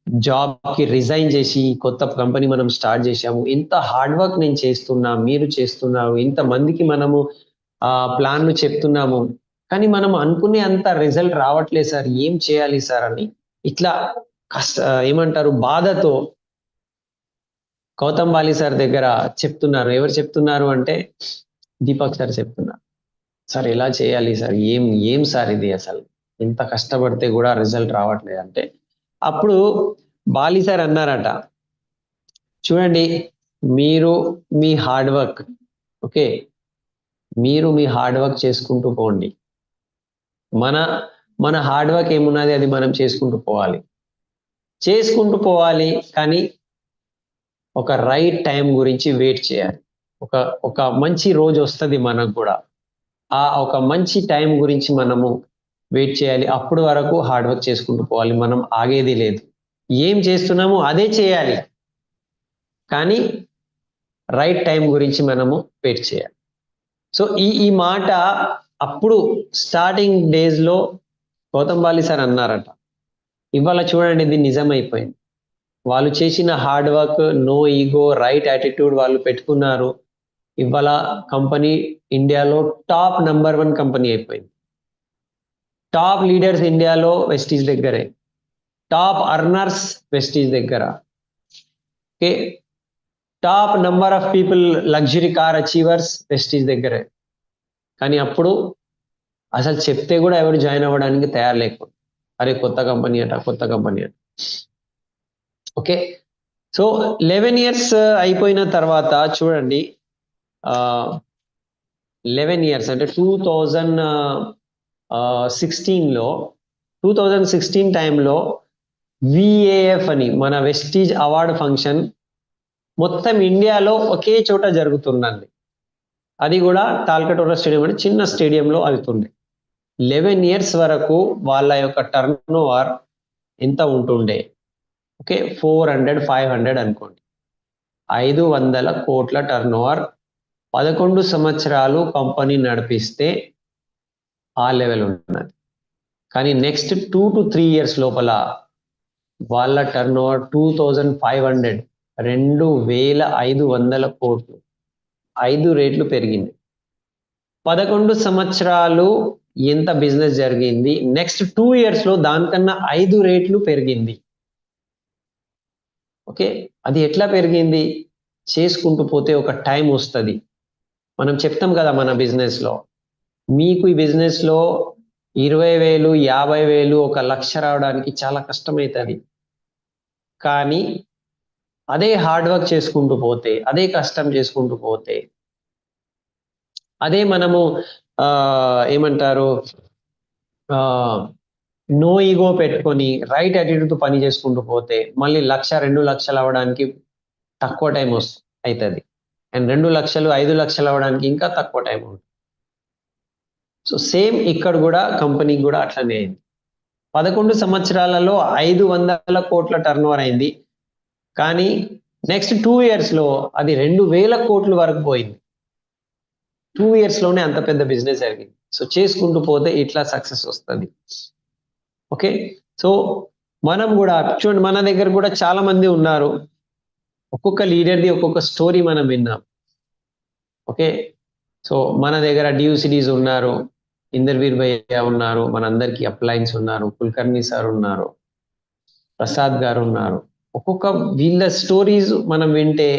జాబ్కి రిజైన్ చేసి కొత్త కంపెనీ మనం స్టార్ట్ చేశాము, ఇంత హార్డ్ వర్క్ నేను చేస్తున్నా, మీరు చేస్తున్నారు, ఇంతమందికి మనము ప్లాన్లు చెప్తున్నాము, కానీ మనం అనుకునే అంత రిజల్ట్ రావట్లేదు సార్, ఏం చేయాలి సార్ అని ఇట్లా ఏమంటారు బాధతో గౌతమ్ బాలి సార్ దగ్గర చెప్తున్నారు. ఎవరు చెప్తున్నారు అంటే దీపక్ సార్ చెప్తున్నారు. సార్ ఎలా చేయాలి సార్, ఏం సార్ ఇది, అసలు ఇంత కష్టపడితే కూడా రిజల్ట్ రావట్లేదు అంటే, అప్పుడు బాలి సార్ అన్నారట, చూడండి మీరు మీ హార్డ్ వర్క్, ఓకే, మీరు మీ హార్డ్ వర్క్ చేసుకుంటూ పోండి, మన హార్డ్ వర్క్ ఏమున్నది అది మనం చేసుకుంటూ పోవాలి, కానీ ఒక రైట్ టైం గురించి వెయిట్ చేయాలి. ఒక మంచి రోజు వస్తుంది మనకు కూడా, ఆ ఒక మంచి టైం గురించి మనము వెయిట్ చేయాలి. అప్పుడు వరకు హార్డ్ వర్క్ చేసుకుంటూ పోవాలి, మనం ఆగేది లేదు, ఏం చేస్తున్నామో అదే చేయాలి, కానీ రైట్ టైం గురించి మనము వెయిట్ చేయాలి. సో ఈ మాట అప్పుడు స్టార్టింగ్ డేస్లో గౌతమ్ బాలి సార్ అన్నారట. ఇవాళ చూడండి ఇది నిజమైపోయింది. వాళ్ళు చేసిన hard work, no ego, right attitude వాళ్ళు పెట్టుకున్నారు. ఇవాళ కంపెనీ ఇండియాలో టాప్ నంబర్ 1 కంపెనీ అయిపోయింది. టాప్ లీడర్స్ ఇండియాలో వెస్టీజ్ దగ్గరే, టాప్ అర్నర్స్ వెస్టీజ్ దగ్గర, okay, top number of people luxury car achievers Vestige దగ్గరే. కానీ అప్పుడు అసలు చెప్తే కూడా ఎవరు జాయిన్ అవ్వడానికి తయారు లేకపోతే, అరే కొత్త కంపెనీ అట. ఓకే, సో 11 years అయిపోయిన తర్వాత చూడండి, 11 years అంటే 2016 టైంలో విఏఎఫ్ అని మన వెస్టీజ్ అవార్డ్ ఫంక్షన్ మొత్తం ఇండియాలో ఒకే చోట జరుగుతుందండి. అది కూడా తాల్కటోరా స్టేడియం అంటే చిన్న స్టేడియంలో అవుతుంది. 11 years వరకు వాళ్ళ యొక్క టర్న్ ఓవర్ ఎంత ఉంటుండే, ఓకే, 400-500 అనుకోండి, 500 కోట్ల టర్న్ ఓవర్. 11 సంవత్సరాలు కంపెనీ నడిపిస్తే ఆ లెవెల్ ఉన్నది. కానీ నెక్స్ట్ 2 to 3 years లోపల వాళ్ళ టర్న్ ఓవర్ 2500, 2500 కోట్లు, 5 రెట్లు పెరిగింది. 11 సంవత్సరాలు ఎంత బిజినెస్ జరిగింది, నెక్స్ట్ 2 years లో దానికన్నా 5 రెట్లు పెరిగింది. ఓకే, అది ఎట్లా పెరిగింది, చేసుకుంటూ పోతే ఒక టైం వస్తుంది. మనం చెప్తాం కదా మన బిజినెస్లో, మీకు ఈ బిజినెస్లో 20,000, 50,000, 1,00,000 రావడానికి చాలా కష్టమవుతుంది. కానీ అదే హార్డ్ వర్క్ చేసుకుంటూ పోతే, అదే కష్టం చేసుకుంటూ పోతే, అదే మనము ఏమంటారు నో ఈగో పెట్టుకొని రైట్ యాటిట్యూడ్తో పని చేసుకుంటూ పోతే మళ్ళీ 1,00,000, 2,00,000 అవ్వడానికి తక్కువ టైం అవుతుంది. అండ్ 2,00,000, 5,00,000 అవ్వడానికి ఇంకా తక్కువ టైం ఉంటుంది. సో సేమ్ ఇక్కడ కూడా కంపెనీకి కూడా అట్లనే అయింది. 11 సంవత్సరాలలో 500 కోట్ల టర్న్ ఓవర్ అయింది. కానీ నెక్స్ట్ 2 years లో అది 2,000 కోట్ల వరకు పోయింది. 2 years లోనే అంత పెద్ద బిజినెస్ జరిగింది. సో చేసుకుంటూ పోతే ఇట్లా సక్సెస్ వస్తుంది. ఓకే, సో మనం కూడా చూడండి, మన దగ్గర కూడా చాలా మంది ఉన్నారు. ఒక్కొక్క లీడర్ది ఒక్కొక్క స్టోరీ మనం విన్నాం. ఓకే, సో మన దగ్గర డియూసిడీస్ ఉన్నారు, ఇందర్వీర్ భయ్య ఉన్నారు, మనందరికీ అప్లయన్స్ ఉన్నారు, కుల్కర్ణి సార్ ఉన్నారు, ప్రసాద్ గారు ఉన్నారు. ఒక్కొక్క వీళ్ళ స్టోరీస్ మనం వింటే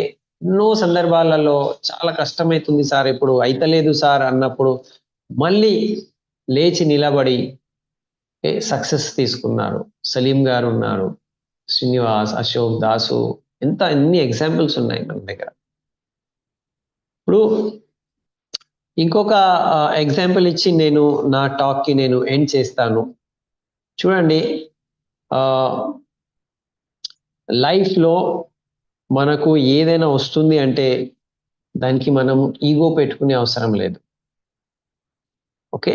ఎన్నో సందర్భాలలో చాలా కష్టమవుతుంది సార్, ఇప్పుడు అయితలేదు సార్ అన్నప్పుడు మళ్ళీ లేచి నిలబడి సక్సెస్ తీసుకున్నారు. సలీం గారు ఉన్నారు, శ్రీనివాస్, అశోక్, దాసు, ఎన్ని ఎగ్జాంపుల్స్ ఉన్నాయి మన దగ్గర. ఇప్పుడు ఇంకొక ఎగ్జాంపుల్ ఇచ్చి నేను నా టాక్కి నేను ఎండ్ చేస్తాను. చూడండి, లైఫ్లో మనకు ఏదైనా వస్తుంది అంటే దానికి మనం ఈగో పెట్టుకునే అవసరం లేదు. ఓకే,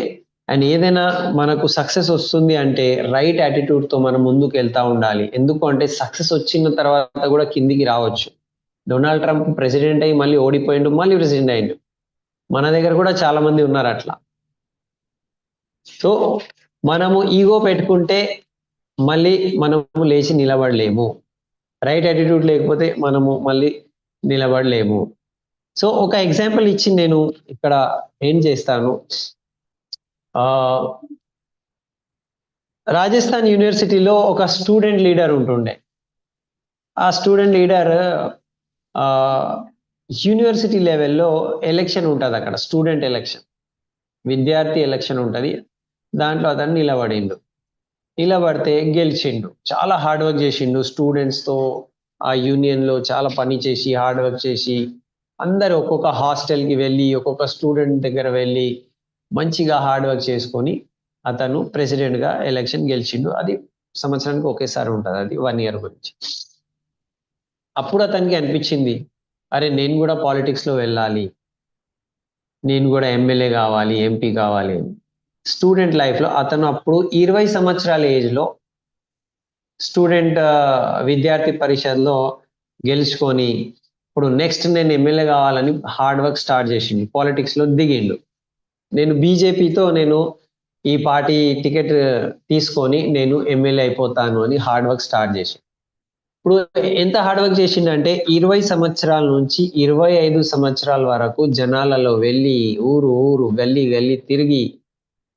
అండ్ ఏదైనా మనకు సక్సెస్ వస్తుంది అంటే రైట్ యాటిట్యూడ్తో మనం ముందుకు వెళ్తూ ఉండాలి. ఎందుకు అంటే సక్సెస్ వచ్చిన తర్వాత కూడా కిందికి రావచ్చు. డొనాల్డ్ ట్రంప్ ప్రెసిడెంట్ అయ్యి మళ్ళీ ఓడిపోయిండు, మళ్ళీ ప్రెసిడెంట్ అయ్యిండు. మన దగ్గర కూడా చాలా మంది ఉన్నారు అట్లా. సో మనము ఈగో పెట్టుకుంటే మళ్ళీ మనము లేచి నిలబడలేము. రైట్ యాటిట్యూడ్ లేకపోతే మనము మళ్ళీ నిలబడలేము. సో ఒక ఎగ్జాంపుల్ ఇచ్చి నేను ఇక్కడ ఏం చేస్తాను. రాజస్థాన్ యూనివర్సిటీలో ఒక స్టూడెంట్ లీడర్ ఉంటుండే. ఆ స్టూడెంట్ లీడర్ యూనివర్సిటీ లెవెల్లో ఎలక్షన్ ఉంటుంది, అక్కడ స్టూడెంట్ ఎలక్షన్, విద్యార్థి ఎలక్షన్ ఉంటుంది. దాంట్లో అతను నిలబడితే గెలిచిండు. చాలా హార్డ్ వర్క్ చేసిండు. స్టూడెంట్స్తో ఆ యూనియన్లో చాలా పని చేసి హార్డ్ వర్క్ చేసి అందరు ఒక్కొక్క హాస్టల్కి వెళ్ళి ఒక్కొక్క స్టూడెంట్ దగ్గర వెళ్ళి మంచిగా హార్డ్ వర్క్ చేసుకొని అతను ప్రెసిడెంట్గా ఎలక్షన్ గెలిచిండు. అది సంవత్సరానికి ఒకేసారి ఉంటుంది, అది 1 year గురించి. అప్పుడు అతనికి అనిపించింది, అరే నేను కూడా పాలిటిక్స్లో వెళ్ళాలి, నేను కూడా ఎమ్మెల్యే కావాలి, ఎంపీ కావాలి. స్టూడెంట్ లైఫ్లో అతను అప్పుడు 20 సంవత్సరాల ఏజ్లో స్టూడెంట్ విద్యార్థి పరిషత్లో గెలుచుకొని ఇప్పుడు నెక్స్ట్ నేను ఎమ్మెల్యే కావాలని హార్డ్ వర్క్ స్టార్ట్ చేసిండు, పాలిటిక్స్లో దిగిండు. నేను బీజేపీతో నేను ఈ పార్టీ టికెట్ తీసుకొని నేను ఎమ్మెల్యే అయిపోతాను అని హార్డ్ వర్క్ స్టార్ట్ చేసి ఇప్పుడు ఎంత హార్డ్ వర్క్ చేసిండంటే 20 సంవత్సరాల నుంచి 25 సంవత్సరాల వరకు జనాలలో వెళ్ళి ఊరు గల్లీ తిరిగి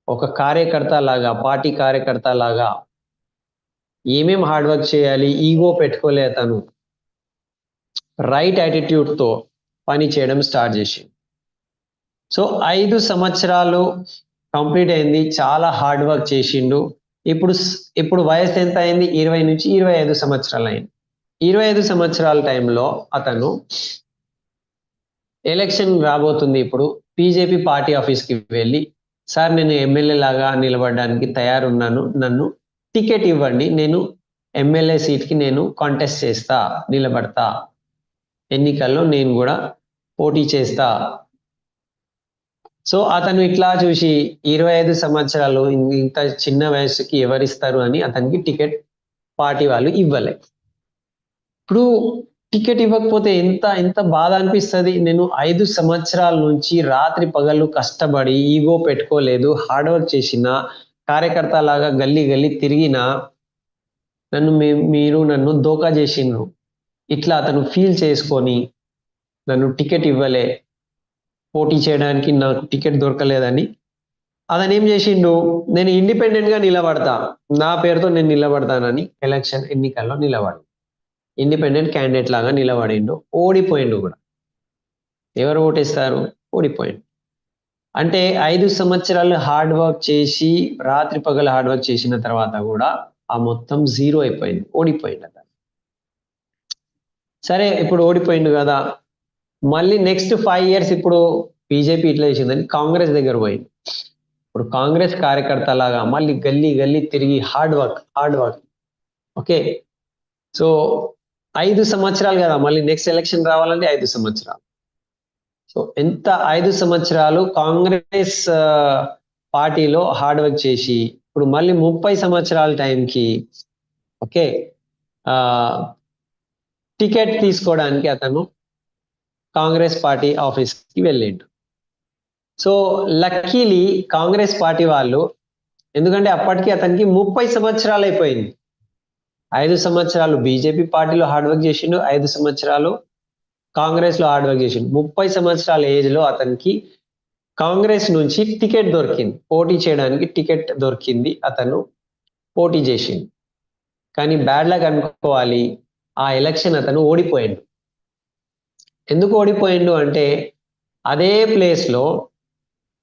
ఒక కార్యకర్త లాగా, పార్టీ కార్యకర్త లాగా ఏమేం హార్డ్ వర్క్ చేయాలి, ఈగో పెట్టుకోలే అతను. రైట్ యాటిట్యూడ్తో పని చేయడం స్టార్ట్ చేసి సో 5 సంవత్సరాలు కంప్లీట్ అయింది. చాలా హార్డ్ వర్క్ చేసిండు. ఇప్పుడు వయసు ఎంత అయింది? 20 నుంచి 25 సంవత్సరాలు అయింది. 25 సంవత్సరాల టైంలో అతను ఎలక్షన్ రాబోతుంది. ఇప్పుడు బీజేపీ పార్టీ ఆఫీస్కి వెళ్ళి, సార్ నేను ఎమ్మెల్యే లాగా నిలబడడానికి తయారున్నాను, నన్ను టికెట్ ఇవ్వండి, నేను ఎమ్మెల్యే సీట్కి నేను కాంటెస్ట్ చేస్తా, నిలబడతా, ఎన్నికల్లో నేను కూడా పోటీ చేస్తా. సో అతను ఇట్లా చూసి 25 సంవత్సరాలు ఇంత చిన్న వయసుకి ఎవరిస్తారు అని అతనికి టికెట్ పార్టీ వాళ్ళు ఇవ్వలే. ఇప్పుడు టికెట్ ఇవ్వకపోతే ఎంత బాధ అనిపిస్తుంది. నేను 5 సంవత్సరాల నుంచి రాత్రి పగళ్ళు కష్టపడి ఈగో పెట్టుకోలేదు, హార్డ్ వర్క్ చేసిన, కార్యకర్త లాగా గల్లీ తిరిగిన, మీరు నన్ను దోకా చేసిండ్రు. ఇట్లా అతను ఫీల్ చేసుకొని నన్ను టికెట్ ఇవ్వలే, పోటీ చేయడానికి నాకు టికెట్ దొరకలేదని అతను ఏం చేసిండు, నేను ఇండిపెండెంట్గా నిలబడతా, నా పేరుతో నేను నిలబడతానని ఎన్నికల్లో నిలబడి ఇండిపెండెంట్ క్యాండిడేట్ లాగా నిలబడిండు. ఓడిపోయిండు కూడా. ఎవరు ఓటేస్తారు? ఓడిపోయిండు. అంటే 5 సంవత్సరాలు హార్డ్ వర్క్ చేసి రాత్రి పగలు హార్డ్ వర్క్ చేసిన తర్వాత కూడా ఆ మొత్తం జీరో అయిపోయింది, ఓడిపోయిండు అతను. సరే ఇప్పుడు ఓడిపోయిండు కదా, మళ్ళీ నెక్స్ట్ 5 years ఇప్పుడు బీజేపీ ఇట్లా చేసిందని కాంగ్రెస్ దగ్గర పోయింది. ఇప్పుడు కాంగ్రెస్ కార్యకర్త లాగా మళ్ళీ గల్లీ తిరిగి హార్డ్ వర్క్. ఓకే, సో 5 సంవత్సరాలు కదా, మళ్ళీ నెక్స్ట్ ఎలక్షన్ రావాలంటే 5 సంవత్సరాలు. సో ఎంత 5 సంవత్సరాలు కాంగ్రెస్ పార్టీలో హార్డ్ వర్క్ చేసి ఇప్పుడు మళ్ళీ 30 సంవత్సరాల టైంకి ఓకే టికెట్ తీసుకోవడానికి అతను కాంగ్రెస్ పార్టీ ఆఫీస్కి వెళ్ళిండు. సో లక్కీలీ కాంగ్రెస్ పార్టీ వాళ్ళు, ఎందుకంటే అప్పటికి అతనికి 30 సంవత్సరాలు అయిపోయింది. 5 సంవత్సరాలు బీజేపీ పార్టీలో హార్డ్ వర్క్ చేసిండు, 5 సంవత్సరాలు కాంగ్రెస్లో హార్డ్ వర్క్ చేసిండు. 30 సంవత్సరాల ఏజ్లో అతనికి కాంగ్రెస్ నుంచి టికెట్ దొరికింది, పోటీ చేయడానికి టికెట్ దొరికింది. అతను పోటీ చేసిండు. కానీ బ్యాడ్ లక్ అనుకోవాలి, ఆ ఎలక్షన్ అతను ఓడిపోయిండు. ఎందుకు ఓడిపోయిండు అంటే అదే ప్లేస్లో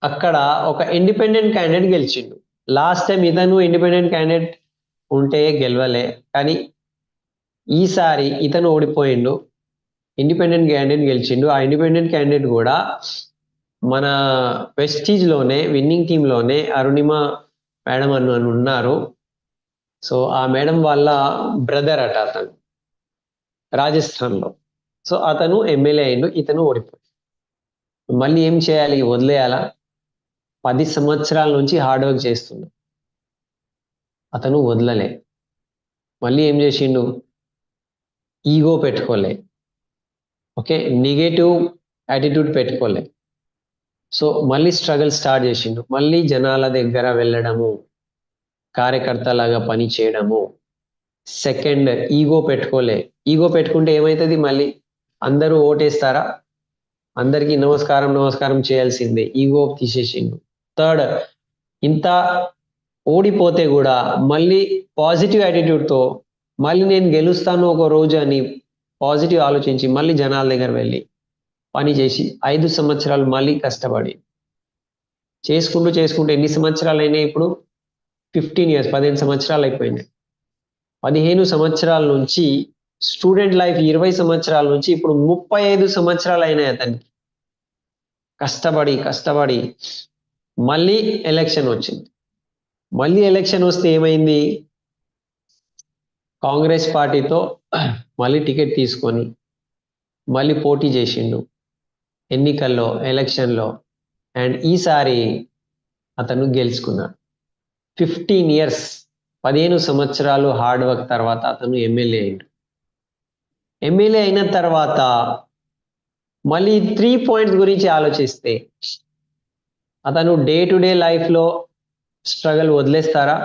అక్కడ ఒక ఇండిపెండెంట్ క్యాండిడేట్ గెలిచిండు. లాస్ట్ టైం ఇతను ఇండిపెండెంట్ క్యాండిడేట్ ఉంటే గెలవలే, కానీ ఈసారి ఇతను ఓడిపోయిండు, ఇండిపెండెంట్ క్యాండిడేట్ గెలిచిండు. ఆ ఇండిపెండెంట్ క్యాండిడేట్ కూడా మన వెస్టీజ్లోనే విన్నింగ్ టీంలోనే అరుణిమ మేడం అని ఉన్నారు. సో ఆ మేడం వాళ్ళ బ్రదర్ అట అతను, రాజస్థాన్లో. సో అతను ఎమ్మెల్యే అయిండు, ఇతను ఓడిపోయాడు. మళ్ళీ ఏం చేయాలి, వదిలేయాలా? 10 సంవత్సరాల నుంచి హార్డ్ వర్క్ చేస్తుండు, అతను వదలలే. మళ్ళీ ఏం చేసిండు, ఈగో పెట్టుకోలే, ఓకే, నెగటివ్ యాటిట్యూడ్ పెట్టుకోలే. సో మళ్ళీ స్ట్రగుల్ స్టార్ట్ చేసిండు, మళ్ళీ జనాల దగ్గర వెళ్ళడము, కార్యకర్తలాగా పని చేయడము. Second, ego పెట్టుకోలే. ఈగో పెట్టుకుంటే ఏమవుతుంది, మళ్ళీ అందరూ ఓటేస్తారా, అందరికీ నమస్కారం నమస్కారం చేయాల్సిందే, ఈగో తీసేసిండు. థర్డ్, ఇంత ఓడిపోతే కూడా మళ్ళీ పాజిటివ్ యాటిట్యూడ్తో మళ్ళీ నేను గెలుస్తాను ఒక రోజు అని పాజిటివ్ ఆలోచించి మళ్ళీ జనాల దగ్గర వెళ్ళి పని చేసి 5 సంవత్సరాలు మళ్ళీ కష్టపడి చేసుకుంటూ ఎన్ని సంవత్సరాలు అయినాయి ఇప్పుడు, 15 years, 15 సంవత్సరాలు అయిపోయినాయి. 15 సంవత్సరాల నుంచి స్టూడెంట్ లైఫ్, 20 సంవత్సరాల నుంచి ఇప్పుడు 35 సంవత్సరాలు అయినాయి అతనికి. కష్టపడి మళ్ళీ ఎలక్షన్ వచ్చింది. మళ్ళీ ఎలక్షన్ వస్తే ఏమైంది, కాంగ్రెస్ పార్టీతో మళ్ళీ టికెట్ తీసుకొని మళ్ళీ పోటీ చేసిండు ఎన్నికల్లో, ఎలక్షన్లో. అండ్ ఈసారి అతను గెలుచుకున్నాడు. 15 years, 15 సంవత్సరాలు హార్డ్ వర్క్ తర్వాత అతను ఎమ్మెల్యే అయ్యాడు. ఎమ్మెల్యే అయిన తర్వాత మళ్ళీ 3 points గురించి ఆలోచిస్తే అతను డే టు డే లైఫ్లో స్ట్రగల్ వదిలేస్తారా?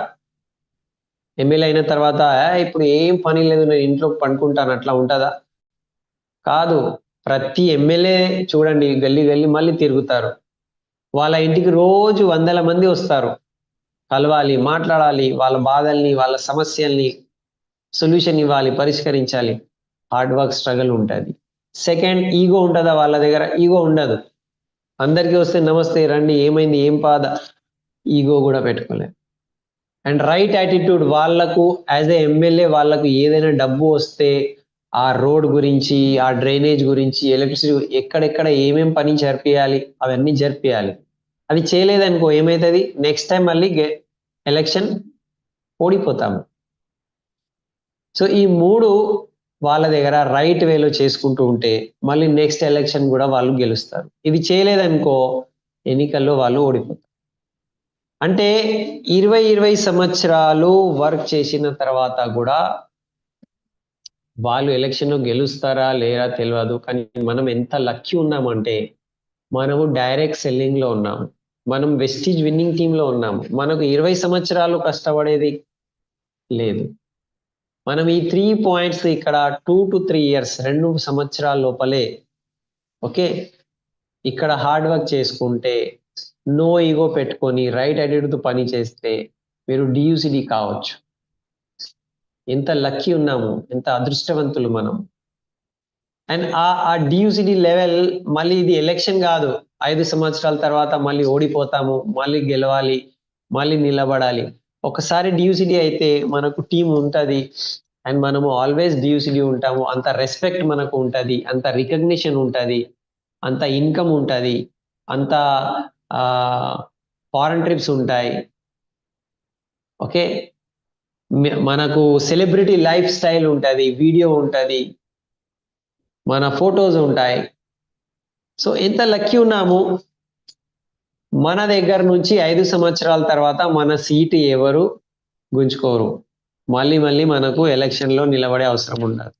ఎమ్మెల్యే అయిన తర్వాత ఇప్పుడు ఏం పని లేదు, నేను ఇంట్లో పడుకుంటాను, అట్లా ఉంటుందా? కాదు. ప్రతి ఎమ్మెల్యే చూడండి, గల్లీ మళ్ళీ తిరుగుతారు. వాళ్ళ ఇంటికి రోజు 100 మంది వస్తారు, కలవాలి, మాట్లాడాలి, వాళ్ళ బాధల్ని, వాళ్ళ సమస్యల్ని సొల్యూషన్ ఇవ్వాలి, పరిష్కరించాలి. హార్డ్ వర్క్, స్ట్రగల్ ఉంటుంది. సెకండ్, ఈగో ఉంటుందా వాళ్ళ దగ్గర? ఈగో ఉండదు. అందరికీ వస్తే నమస్తే, రండి, ఏమైంది, ఏం బాధ, ఈగో కూడా పెట్టుకోలేదు. అండ్ రైట్ యాటిట్యూడ్, వాళ్ళకు యాజ్ ఏ ఎమ్మెల్యే వాళ్ళకు ఏదైనా డబ్బు వస్తే ఆ రోడ్ గురించి, ఆ డ్రైనేజ్ గురించి, ఎలక్ట్రిసిటీ, ఎక్కడెక్కడ ఏమేం పని జరిపియాలి అవన్నీ జరిపియాలి. అది చేయలేదనుకో ఏమవుతుంది, నెక్స్ట్ టైం మళ్ళీ ఎలక్షన్ ఓడిపోతాము. సో ఈ 3 వాళ్ళ దగ్గర రైట్ వేలో చేసుకుంటూ ఉంటే మళ్ళీ నెక్స్ట్ ఎలక్షన్ కూడా వాళ్ళు గెలుస్తారు. ఇది చేయలేదనుకో ఎన్నికల్లో వాళ్ళు ఓడిపోతారు. అంటే 20 సంవత్సరాలు వర్క్ చేసిన తర్వాత కూడా వాళ్ళు ఎలక్షన్లో గెలుస్తారా లేరా తెలియదు. కానీ మనం ఎంత లక్కీ ఉన్నామంటే మనము డైరెక్ట్ సెల్లింగ్లో ఉన్నాము, మనం వెస్టీజ్ విన్నింగ్ టీంలో ఉన్నాము. మనకు 20 సంవత్సరాలు కష్టపడేది లేదు. మనం ఈ 3 points ఇక్కడ 2 to 3 years, 2 సంవత్సరాల లోపలే, ఓకే, ఇక్కడ హార్డ్ వర్క్ చేసుకుంటే, నో ఈగో పెట్టుకొని రైట్ యాటిట్యూడ్తో పని చేస్తే మీరు డియూసిడి కావచ్చు. ఎంత లక్కీ ఉన్నాము, ఎంత అదృష్టవంతులు మనం. అండ్ ఆ డియూసిడి లెవెల్, మళ్ళీ ఇది ఎలక్షన్ కాదు, 5 సంవత్సరాల తర్వాత మళ్ళీ ఓడిపోతాము, మళ్ళీ గెలవాలి, మళ్ళీ నిలబడాలి. ఒకసారి డియూసిడి అయితే మనకు టీం ఉంటుంది అండ్ మనము ఆల్వేస్ డియూసిడి ఉంటాము. అంత రెస్పెక్ట్ మనకు ఉంటుంది, అంత రికగ్నిషన్ ఉంటుంది, అంత ఇన్కమ్ ఉంటుంది, అంత ఫారెన్ ట్రిప్స్ ఉంటాయి, ఓకే, మనకు సెలబ్రిటీ లైఫ్ స్టైల్ ఉంటుంది, వీడియో ఉంటుంది, మన ఫొటోస్ ఉంటాయి. సో ఎంత లక్కీ ఉన్నాము. మన దగ్గర నుంచి 5 సంవత్సరాల తర్వాత మన సీటు ఎవరు గుంజుకోరు, మళ్ళీ మనకు ఎలక్షన్లో నిలబడే అవసరం ఉండదు.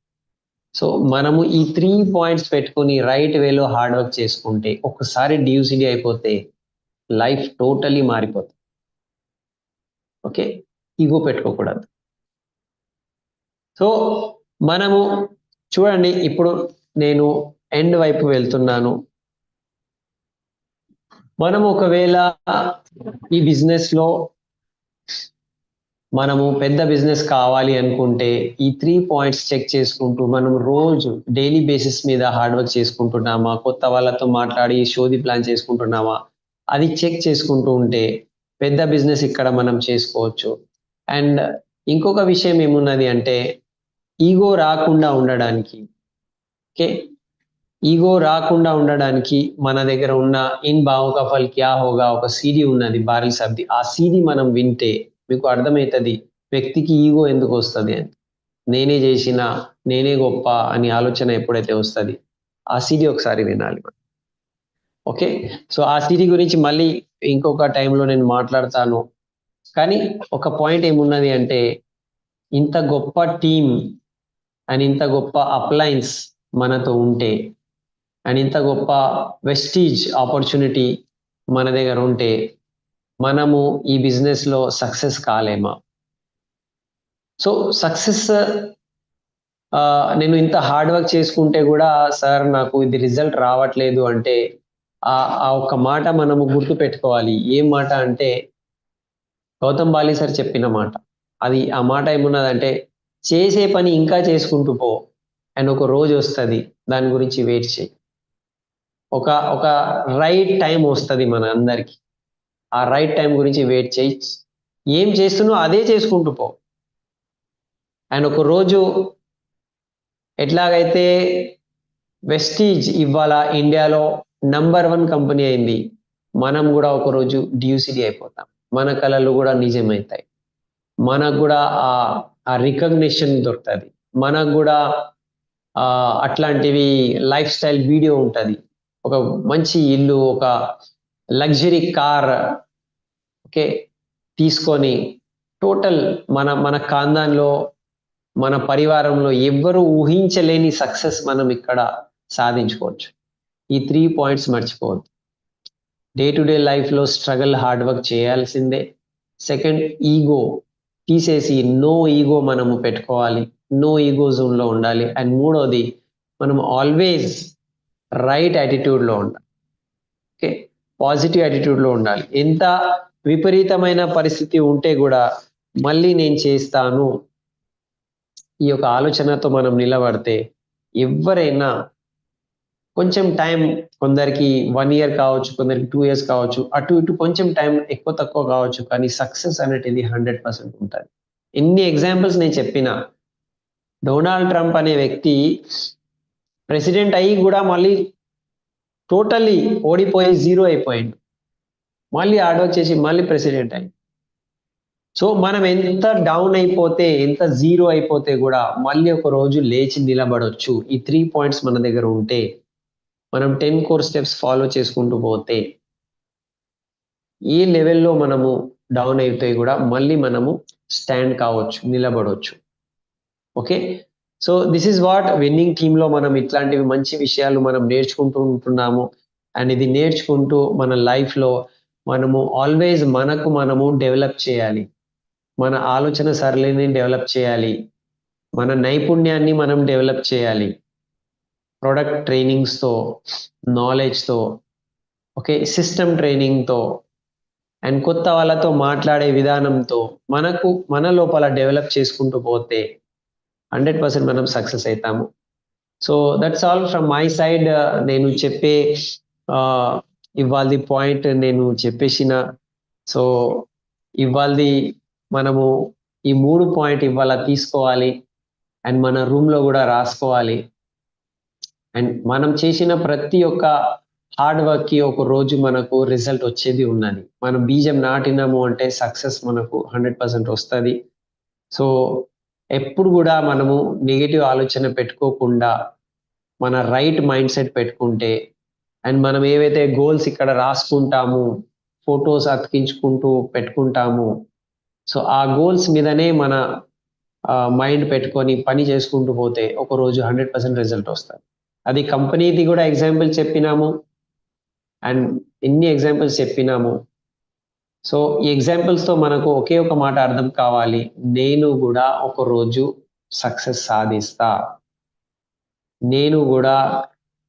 సో మనము ఈ 3 points పెట్టుకొని రైట్ వేలో హార్డ్ వర్క్ చేసుకుంటే ఒకసారి డియూసిడి అయిపోతే లైఫ్ టోటలీ మారిపోతుంది. ఓకే, ఈగో పెట్టుకోకూడదు. సో మనము చూడండి, ఇప్పుడు నేను ఎండ్ వైపు వెళ్తున్నాను. మనం ఒకవేళ ఈ బిజినెస్లో మనము పెద్ద బిజినెస్ కావాలి అనుకుంటే ఈ 3 points చెక్ చేసుకుంటూ మనం రోజు డైలీ బేసిస్ మీద హార్డ్ వర్క్ చేసుకుంటున్నామా, కొత్త వాళ్ళతో మాట్లాడి షోది ప్లాన్ చేసుకుంటున్నామా, అది చెక్ చేసుకుంటూ ఉంటే పెద్ద బిజినెస్ ఇక్కడ మనం చేసుకోవచ్చు. అండ్ ఇంకొక విషయం ఏమున్నది అంటే, ఈగో రాకుండా ఉండడానికి, ఓకే, ఈగో రాకుండా ఉండడానికి మన దగ్గర ఉన్న ఇన్ బావు కఫల్ క్యా హోగా ఒక సిడి ఉన్నది, బారిల్ సబ్ది. ఆ సిడి మనం వింటే మీకు అర్థమవుతుంది వ్యక్తికి ఈగో ఎందుకు వస్తుంది అని, నేనే చేసిన, నేనే గొప్ప అని ఆలోచన ఎప్పుడైతే వస్తుంది, ఆ సిడి ఒకసారి వినాలి. ఓకే, సో ఆ సిడి గురించి మళ్ళీ ఇంకొక టైంలో నేను మాట్లాడతాను. కానీ ఒక పాయింట్ ఏమున్నది అంటే, ఇంత గొప్ప టీం అండ్ ఇంత గొప్ప అప్లయన్స్ మనతో ఉంటే, అండ్ ఇంత గొప్ప వెస్టీజ్ ఆపర్చునిటీ మన దగ్గర ఉంటే, మనము ఈ బిజినెస్లో సక్సెస్ కాలేమా? సో సక్సెస్, నేను ఇంత హార్డ్ వర్క్ చేసుకుంటే కూడా సార్ నాకు ఇది రిజల్ట్ రావట్లేదు అంటే, ఆ ఒక్క మాట మనము గుర్తు పెట్టుకోవాలి. ఏం మాట అంటే, గౌతమ్ బాలి సార్ చెప్పిన మాట. అది ఆ మాట ఏమున్నదంటే, చేసే పని ఇంకా చేసుకుంటూ పో, అండ్ ఒక రోజు వస్తుంది, దాని గురించి వెయిట్ చేయి. ఒక రైట్ టైం వస్తుంది మన అందరికి, ఆ రైట్ టైం గురించి వెయిట్ చేయి. ఏం చేస్తున్నావు అదే చేసుకుంటూ పో. అండ్ ఒక రోజు ఎట్లాగైతే వెస్టీజ్ ఇవాళ ఇండియాలో #1 కంపెనీ అయింది, మనం కూడా ఒకరోజు డ్యూసిటీ అయిపోతాం. మన కళలు కూడా నిజమవుతాయి. మనకు కూడా ఆ రికగ్నిషన్ దొరుకుతుంది. మనకు కూడా అట్లాంటివి లైఫ్ స్టైల్ వీడియో ఉంటుంది, ఒక మంచి ఇల్లు, ఒక లగ్జరీ కార్, ఓకే, తీసుకొని టోటల్ మన ఖాందాన్లో, మన పరివారంలో ఎవ్వరూ ఊహించలేని సక్సెస్ మనం ఇక్కడ సాధించుకోవచ్చు. ఈ 3 పాయింట్స్ మర్చిపోవద్దు. డే టు డే లైఫ్లో స్ట్రగల్, హార్డ్ వర్క్ చేయాల్సిందే. సెకండ్, ఈగో తీసేసి నో ఈగో మనము పెట్టుకోవాలి, నో ఈగో జోన్లో ఉండాలి. అండ్ మూడోది, మనం ఆల్వేస్ రైట్ యాటిట్యూడ్లో ఉండాలి. ఓకే, పాజిటివ్ యాటిట్యూడ్లో ఉండాలి. ఎంత విపరీతమైన పరిస్థితి ఉంటే కూడా మళ్ళీ నేను చేస్తాను, ఈ యొక్క ఆలోచనతో మనం నిలబడితే ఎవరైనా, కొంచెం టైం, కొందరికి 1 ఇయర్ కావచ్చు, కొందరికి 2 ఇయర్స్ కావచ్చు, అటు ఇటు కొంచెం టైం ఎక్కువ తక్కువ కావచ్చు, కానీ సక్సెస్ అనేది 100% ఉంటుంది. ఎన్ని ఎగ్జాంపుల్స్ నేను చెప్పినా, డొనాల్డ్ ట్రంప్ అనే వ్యక్తి ప్రెసిడెంట్ అయ్యి కూడా మళ్ళీ టోటల్లీ ఓడిపోయి జీరో అయిపోయింది, మళ్ళీ హార్డ్ వర్క్ చేసి మళ్ళీ ప్రెసిడెంట్ అయ్యి. సో మనం ఎంత డౌన్ అయిపోతే, ఎంత జీరో అయిపోతే కూడా మళ్ళీ ఒక రోజు లేచి నిలబడొచ్చు. ఈ 3 పాయింట్స్ మన దగ్గర ఉంటే, మనం 10 కోర్ స్టెప్స్ ఫాలో చేసుకుంటూ పోతే, ఏ లెవెల్లో మనము డౌన్ అయితే కూడా మళ్ళీ మనము స్టాండ్ కావచ్చు, నిలబడవచ్చు. Okay, so this is what winning టీంలో మనం ఇట్లాంటివి మంచి విషయాలు మనం నేర్చుకుంటూ ఉంటున్నాము. అండ్ ఇది నేర్చుకుంటూ మన లైఫ్లో మనము ఆల్వేస్ మనము డెవలప్ చేయాలి, మన ఆలోచన సరళిని డెవలప్ చేయాలి, మన నైపుణ్యాన్ని మనం డెవలప్ చేయాలి, ప్రొడక్ట్ ట్రైనింగ్స్తో, నాలెడ్జ్తో, ఓకే, సిస్టమ్ ట్రైనింగ్తో, అండ్ కొత్త వాళ్ళతో మాట్లాడే విధానంతో మన లోపల డెవలప్ చేసుకుంటూ పోతే 100% మనం సక్సెస్ అవుతాము. So that's all from my side. నేను చెప్పే ఇవాళ పాయింట్ నేను చెప్పేసిన. సో ఇవాళ మనము ఈ 3 పాయింట్ ఇవాళ తీసుకోవాలి, అండ్ మన రూమ్లో కూడా రాసుకోవాలి. అండ్ మనం చేసిన ప్రతి ఒక్క హార్డ్ వర్క్కి ఒక రోజు మనకు రిజల్ట్ వచ్చేది ఉన్నది. మనం బీజం నాటినాము అంటే సక్సెస్ మనకు 100% వస్తుంది. సో ఎప్పుడు కూడా మనము నెగిటివ్ ఆలోచన పెట్టుకోకుండా మన రైట్ మైండ్ సెట్ పెట్టుకుంటే, అండ్ మనం ఏవైతే గోల్స్ ఇక్కడ రాసుకుంటాము, ఫొటోస్ అతికించుకుంటూ పెట్టుకుంటాము, సో ఆ గోల్స్ మీదనే మన మైండ్ పెట్టుకొని పని చేసుకుంటూ పోతే ఒకరోజు 100% రిజల్ట్ వస్తుంది. అది కంపెనీది కూడా ఎగ్జాంపుల్ చెప్పినాము, అండ్ ఎన్ని ఎగ్జాంపుల్స్ చెప్పినాము. సో ఈ ఎగ్జాంపుల్స్తో మనకు ఒకే ఒక మాట అర్థం కావాలి, నేను కూడా ఒకరోజు సక్సెస్ సాధిస్తా, నేను కూడా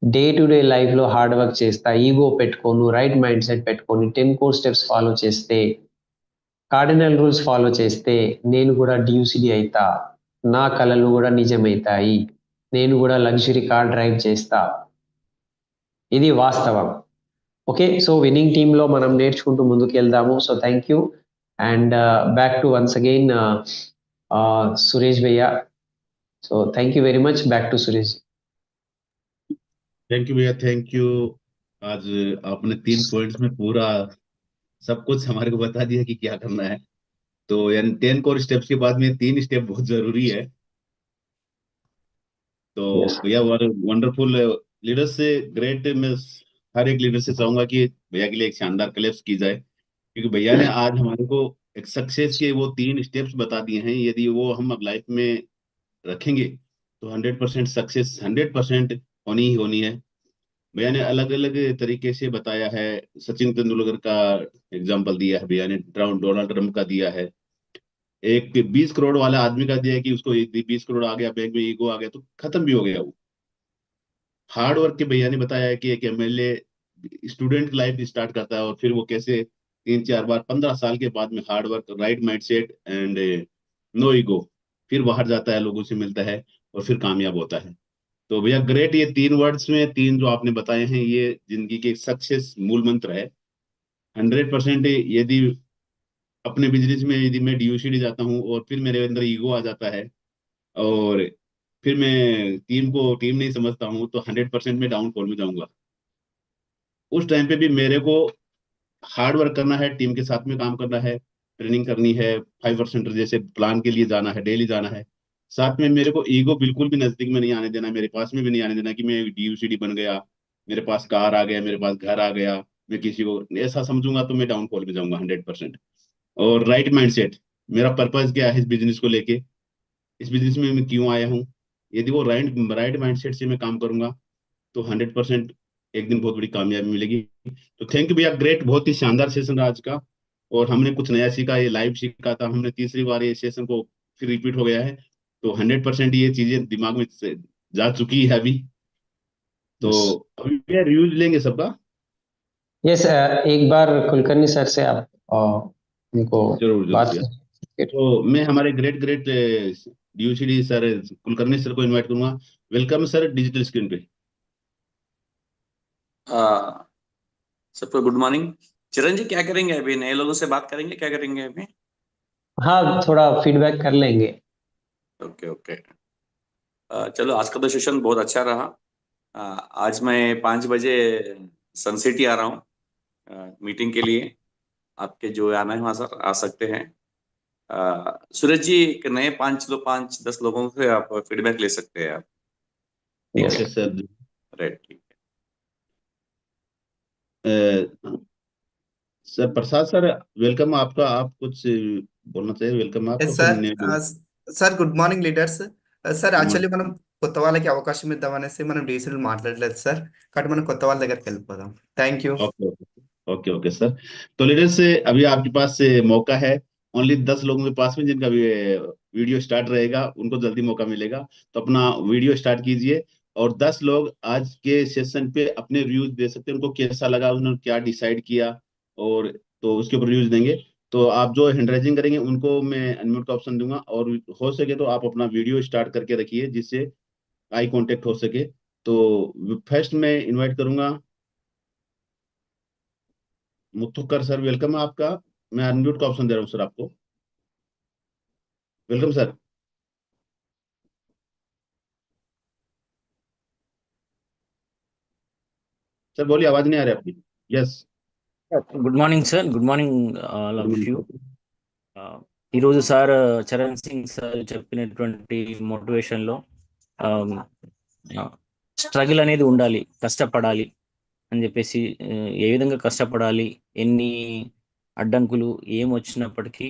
డే టు డే లైఫ్లో హార్డ్ వర్క్ చేస్తా, ఈగో పెట్టుకోను, రైట్ మైండ్ సెట్ పెట్టుకొని 10 కోర్ స్టెప్స్ ఫాలో చేస్తే, కార్డినల్ రూల్స్ ఫాలో చేస్తే నేను కూడా డ్యూసిటీ అవుతా, నా కళలు కూడా నిజమవుతాయి, నేను కూడా లగ్జరీ కార్ డ్రైవ్ చేస్తా. ఇది వాస్తవం. ఓకే, సో విన్నింగ్ టీంలో మనం నేర్చుకుంటూ ముందుకు వెళ్దాము. So thank you, and back to once again Suresh భయ్యా. So thank you very much. Back to Suresh. Thank you भैया, थैंक यू। आज आपने 3 पॉइंट्स में पूरा सब कुछ हमारे को बता दिया कि क्या करना है। तो यानी 10 कोर स्टेप्स के बाद में 3 स्टेप बहुत जरूरी है। तो यस भैया वंडरफुल लीडर से ग्रेट। मैं हर एक लीडर से चाहूंगा कि भैया के लिए एक शानदार क्लैप्स की जाए, क्योंकि भैया ने आज हमारे को एक सक्सेस के वो 3 स्टेप्स बता दिए हैं। यदि वो हम अब लाइफ में रखेंगे तो 100% सक्सेस 100% होनी ही होनी है। भैया ने अलग अलग तरीके से बताया है। सचिन तेंदुलकर का एग्जाम्पल दिया है भैया ने, डोनाल्ड ट्रम्प का दिया है, एक 20 करोड़ वाला आदमी का दिया है कि उसको 20 करोड़ आ गया बैंक में, ईगो आ गया तो खत्म भी हो गया वो। हार्ड वर्क के भैया ने बताया है कि एक एमएलए स्टूडेंट लाइफ स्टार्ट करता है और फिर वो कैसे 3 4 बार 15 साल के बाद में hard work, right mindset and no ego, फिर बाहर जाता है, लोगों से मिलता है और फिर कामयाब होता है। तो भैया ग्रेट, ये 3 वर्ड्स में 3 जो आपने बताए हैं ये जिंदगी के सक्सेस मूल मंत्र है। 100% यदि अपने बिजनेस में यदि मैं डीओसीडी जाता हूँ और फिर मेरे अंदर ईगो आ जाता है और फिर मैं टीम नहीं समझता हूँ, तो 100% मैं डाउनफॉल में जाऊंगा। उस टाइम पे भी मेरे को हार्ड वर्क करना है, टीम के साथ में काम करना है, ट्रेनिंग करनी है, 5% जैसे प्लान के लिए जाना है, डेली जाना है। साथ में मेरे को ईगो बिल्कुल भी नजदीक में नहीं आने देना, मेरे पास में भी नहीं आने देना कि मैं डीयूसीडी बन गया, मेरे पास कार आ गया, मेरे पास घर आ गया, मैं किसी को ऐसा समझूंगा तो मैं डाउनफॉल में जाऊंगा 100%। और राइट माइंडसेट, मेरा पर्पस क्या है इस बिजनेस को लेके, इस बिजनेस में मैं क्यों आया हूँ, यदि वो राइट राइट माइंडसेट से मैं काम करूंगा तो 100% एक दिन बहुत बड़ी कामयाबी मिलेगी। तो थैंक यू भैया, ग्रेट, बहुत ही शानदार सेशन रहा आज का। और हमने कुछ नया सीखा, ये लाइव सीखा था हमने, तीसरी बार ये सेशन को फिर रिपीट हो गया है। तो 100% ये चीजें दिमाग में जा चुकी है अभी। तो यस अभी भैया रिव्यूज लेंगे सबका। यस एक बार कुलकर्णी सर से आप उनको जरूर जरूर बात भैया। कर। तो मैं हमारे ग्रेट ग्रेट डीयूसीडी सर कुलकर्णी सर को इनवाइट करूंगा। वेलकम सर डिजिटल स्क्रीन पे। सबको गुड मॉर्निंग। चिरंजी क्या करेंगे अभी? नए लोगों से बात करेंगे, क्या करेंगे अभी? हाँ थोड़ा फीडबैक कर लेंगे। Okay okay. चलो, आज का तो सेशन बहुत अच्छा रहा। आज मैं 5 बजे सन सिटी आ रहा हूँ मीटिंग के लिए। आपके जो आना है वहाँ सर आ सकते हैं। सूरज जी, एक नए 5 10 लोगों से आप फीडबैक ले सकते हैं आप। ठीक यस है, ओके सर। राइट, ठीक सर प्रसाद सर, वेलकम आपका। आप कुछ बोलना चाहिए, वेलकम आपका, ఎస్ फिर సార్ ने sir good morning leaders. Sir good actually మనం मॉर्निंग। కొత్త వాళ్ళకి అవకాశం ఇద్దామనేసి మనం డీసీలు మాట్లాడలేదు సార్. కాబట్టి మనం కొత్త వాళ్ళ దగ్గరికి వెళ్ళిపోదాం. Thank you. Okay okay okay okay sir. तो लीडर से अभी आपके पास से मौका है, ओनली 10 लोगों के पास में जिनका भी वीडियो स्टार्ट रहेगा उनको जल्दी मौका मिलेगा। तो अपना वीडियो स्टार्ट कीजिए और 10 लोग आज के सेशन पे अपने रिव्यूज दे सकते हैं, उनको कैसा लगा, उन्होंने क्या डिसाइड किया, और तो उसके ऊपर रिव्यूज देंगे। तो आप जो हैंड राइजिंग करेंगे उनको मैं अनम्यूट का ऑप्शन दूंगा, और हो सके तो आप अपना वीडियो स्टार्ट करके रखिए जिससे आई कांटेक्ट हो सके। तो फर्स्ट मैं इनवाइट करूंगा मुथुक्कर सर, वेलकम है आपका। मैं अनम्यूट का ऑप्शन दे रहा हूँ सर आपको। Welcome sir. सर बोलिए, आवाज नहीं आ रही आपकी। Yes. Good morning sir, good morning all good of morning you. Sir. ఈరోజు సార్ చరణ్ సింగ్ సార్ చెప్పినటువంటి మోటివేషన్లో స్ట్రగుల్ అనేది ఉండాలి, కష్టపడాలి అని చెప్పేసి, ఏ విధంగా కష్టపడాలి, ఎన్ని అడ్డంకులు ఏమొచ్చినప్పటికీ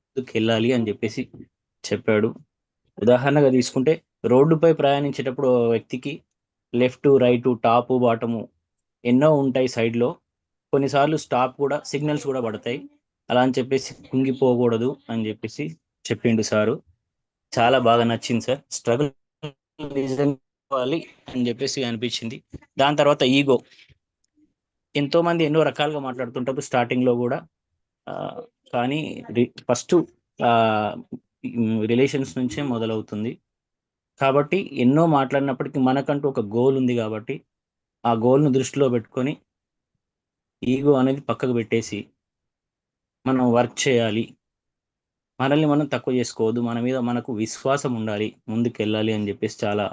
ముందుకు వెళ్ళాలి అని చెప్పేసి చెప్పాడు. ఉదాహరణగా తీసుకుంటే రోడ్డుపై ప్రయాణించేటప్పుడు ఓ వ్యక్తికి లెఫ్ట్ రైట్ టాపు బాటము ఎన్నో ఉంటాయి సైడ్లో. కొన్నిసార్లు స్టాప్ కూడా సిగ్నల్స్ కూడా పడతాయి. అలా అని చెప్పేసి కుంగిపోకూడదు అని చెప్పేసి చెప్పిండు సారు. చాలా బాగా నచ్చింది సార్. స్ట్రగుల్ నిజంగా అని చెప్పేసి అనిపించింది. దాని తర్వాత ఈగో, ఎంతో మంది ఎన్నో రకాలుగా మాట్లాడుతుంటారు స్టార్టింగ్ లో కూడా. కానీ ఫస్ట్ రిలేషన్స్ నుంచే మొదలవుతుంది. కాబట్టి ఎన్నో మాట్లాడినప్పటికీ మనకంటూ ఒక గోల్ ఉంది కాబట్టి ఆ గోల్ను దృష్టిలో పెట్టుకొని ఈగో అనేది పక్కకు పెట్టేసి మనం వర్క్ చేయాలి. మనల్ని మనం తక్కువ చేసుకోవద్దు, మన మీద మనకు విశ్వాసం ఉండాలి, ముందుకు వెళ్ళాలి అని చెప్పేసి చాలా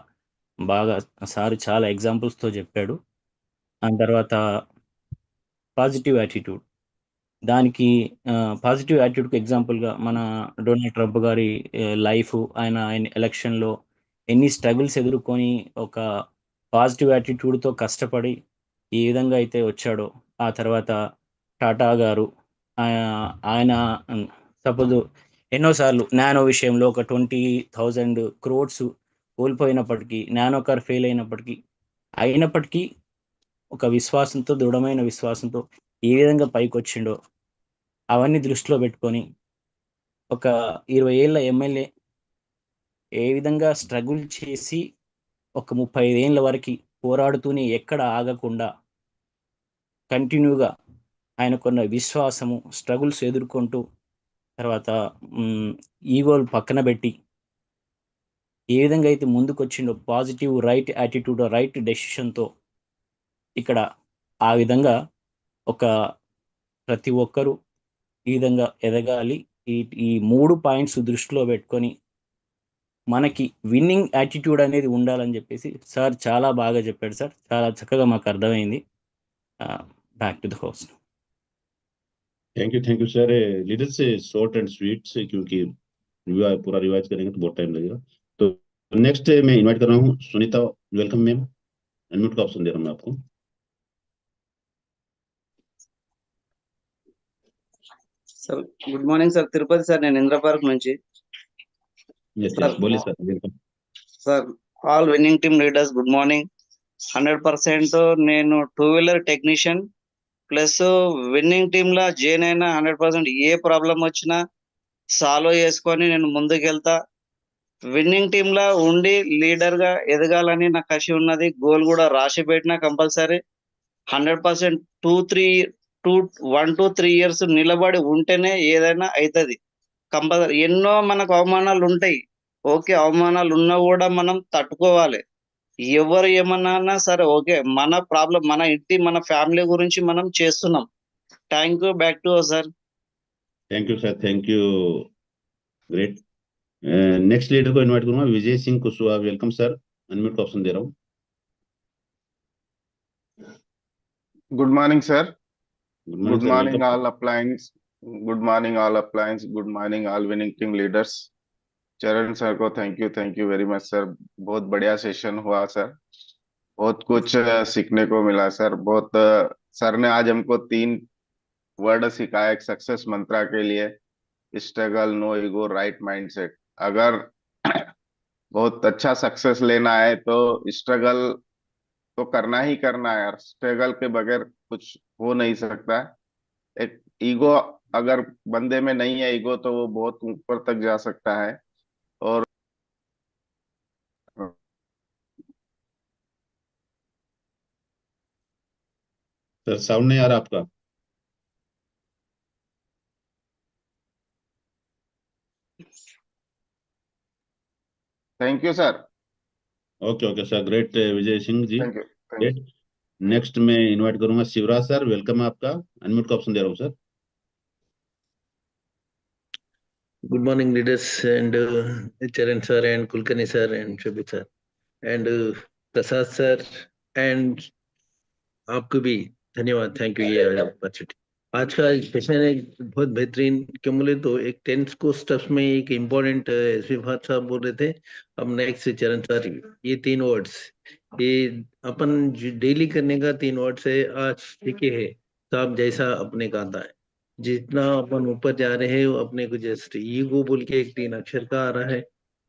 బాగా సార్ చాలా ఎగ్జాంపుల్స్తో చెప్పాడు. దాని తర్వాత పాజిటివ్ యాటిట్యూడ్, దానికి పాజిటివ్ యాటిట్యూడ్కి ఎగ్జాంపుల్గా మన డొనాల్డ్ ట్రంప్ గారి లైఫ్, ఆయన ఎలక్షన్లో ఎన్ని స్ట్రగుల్స్ ఎదుర్కొని ఒక పాజిటివ్ యాటిట్యూడ్తో కష్టపడి ఏ విధంగా అయితే వచ్చాడో, ఆ తర్వాత టాటా గారు ఆయన సపోజ్ ఎన్నోసార్లు నానో విషయంలో ఒక 20,000 crores కోల్పోయినప్పటికీ, నానో కార్ ఫెయిల్ అయినప్పటికీ ఒక విశ్వాసంతో, దృఢమైన విశ్వాసంతో ఏ విధంగా పైకి వచ్చిండో అవన్నీ దృష్టిలో పెట్టుకొని ఒక 20 ఏళ్ళ ఎమ్మెల్యే ఏ విధంగా స్ట్రగుల్ చేసి ఒక 35 ఏళ్ళ వరకు పోరాడుతూనే ఎక్కడ ఆగకుండా కంటిన్యూగా ఆయనకున్న విశ్వాసము, స్ట్రగుల్స్ ఎదుర్కొంటూ, తర్వాత ఈగోలు పక్కన పెట్టి ఏ విధంగా అయితే ముందుకు వచ్చిండో పాజిటివ్ రైట్ యాటిట్యూడ్, రైట్ డెసిషన్తో ఇక్కడ ఆ విధంగా ఒక ప్రతి ఒక్కరూ ఈ విధంగా ఎదగాలి. ఈ 3 పాయింట్స్ దృష్టిలో పెట్టుకొని మనకి విన్నింగ్ యాటిట్యూడ్ అనేది ఉండాలని చెప్పేసి సార్ చాలా బాగా చెప్పాడు సార్. చాలా చక్కగా మాకు అర్థమైంది. Back to the host. Thank you sir. Leader से शॉर्ट एंड स्वीट से, क्योंकि पूरा रिवाइज करेंगे तो बहुत टाइम लगेगा। तो नेक्स्ट मैं इनवाइट कर रहा हूँ सुनीता। वेलकम मैम, अनम्यूट का ऑप्शन दे रहा हूँ मैं आपको। Sir good morning sir. Tirupati sir, నేను ఇంద్ర పార్క్ నుంచి. यस यस बोलिए sir, welcome. Sir all winning team leaders good morning. 100% నేను 2-wheeler technician plus winning team లా జాయిన్ అయినా 100% ఏ ప్రాబ్లం వచ్చినా సాల్వ్ చేసుకొని నేను ముందుకెళ్తా. విన్నింగ్ టీమ్ లా ఉండి లీడర్ గా ఎదగాలని నాకు కసి ఉన్నది. గోల్ కూడా రాసి పెట్టినా కంపల్సరీ 100% 1 to 3 years నిలబడి ఉంటేనే ఏదైనా అవుతుంది కంపల్సరీ. ఎన్నో మనకు అవమానాలు ఉంటాయి, ఓకే, అవమానాలు ఉన్నా కూడా మనం తట్టుకోవాలి. ఎవరు ఏమన్నా సరే ఓకే, మన ప్రాబ్లం, మన ఇంటి, మన ఫ్యామిలీ గురించి మనం చేస్తున్నాం. Thank you. Back to sir. Thank you sir, thank you, great. Next leader को इनवाइट करूंगा, Vijay Singh Kushwaha. Welcome sir, unmute का ऑप्शन दे रहा हूँ। Good morning, sir. Good Good morning sir, morning, welcome. all appliance. Good morning, all appliance. Good morning, all winning team leaders. चरण sir को thank you very much sir. बहुत बढ़िया session हुआ sir, बहुत कुछ सीखने को मिला सर। बहुत सर ने आज हमको 3 वर्ड सिखाया एक सक्सेस मंत्रा के लिए: struggle, no ego, right mindset. अगर बहुत अच्छा सक्सेस लेना है तो स्ट्रगल तो करना ही करना है यार। स्ट्रगल के बगैर कुछ हो नहीं सकता। एक ईगो अगर बंदे में नहीं है, ईगो, तो वो बहुत ऊपर तक जा सकता है। और सर साउंड नहीं आ रहा आपका। Thank you sir. Okay okay sir, great Vijay Singh ji, thank you. Great. Next मैं इनवाइट करूंगा शिवराज सर। वेलकम है आपका, अनम्यूट का ऑप्शन दे रहा हूँ sir. Good morning, leaders, and Charan sir, and Kulkarni sir, and Shobhit sir, and Prasad sir, and आपको भी धन्यवाद। थैंक यू ये अपॉर्चुनिटी। आज का सेशन एक बहुत बेहतरीन, क्यों बोले तो एक 10 को स्टेप्स में एक इम्पोर्टेंट एसपी भाट साहब बोल रहे थे। अब नेक्स्ट चरण सर, ये 3 वर्ड्स, ये अपन डेली करने का 3 वर्ड्स है। आज सीखे है साहब, जैसा अपने का आता है, जितना अपन ऊपर जा रहे हैं वो अपने को जस्ट ईगो बोल के एक 3 अक्षर का आ रहा है।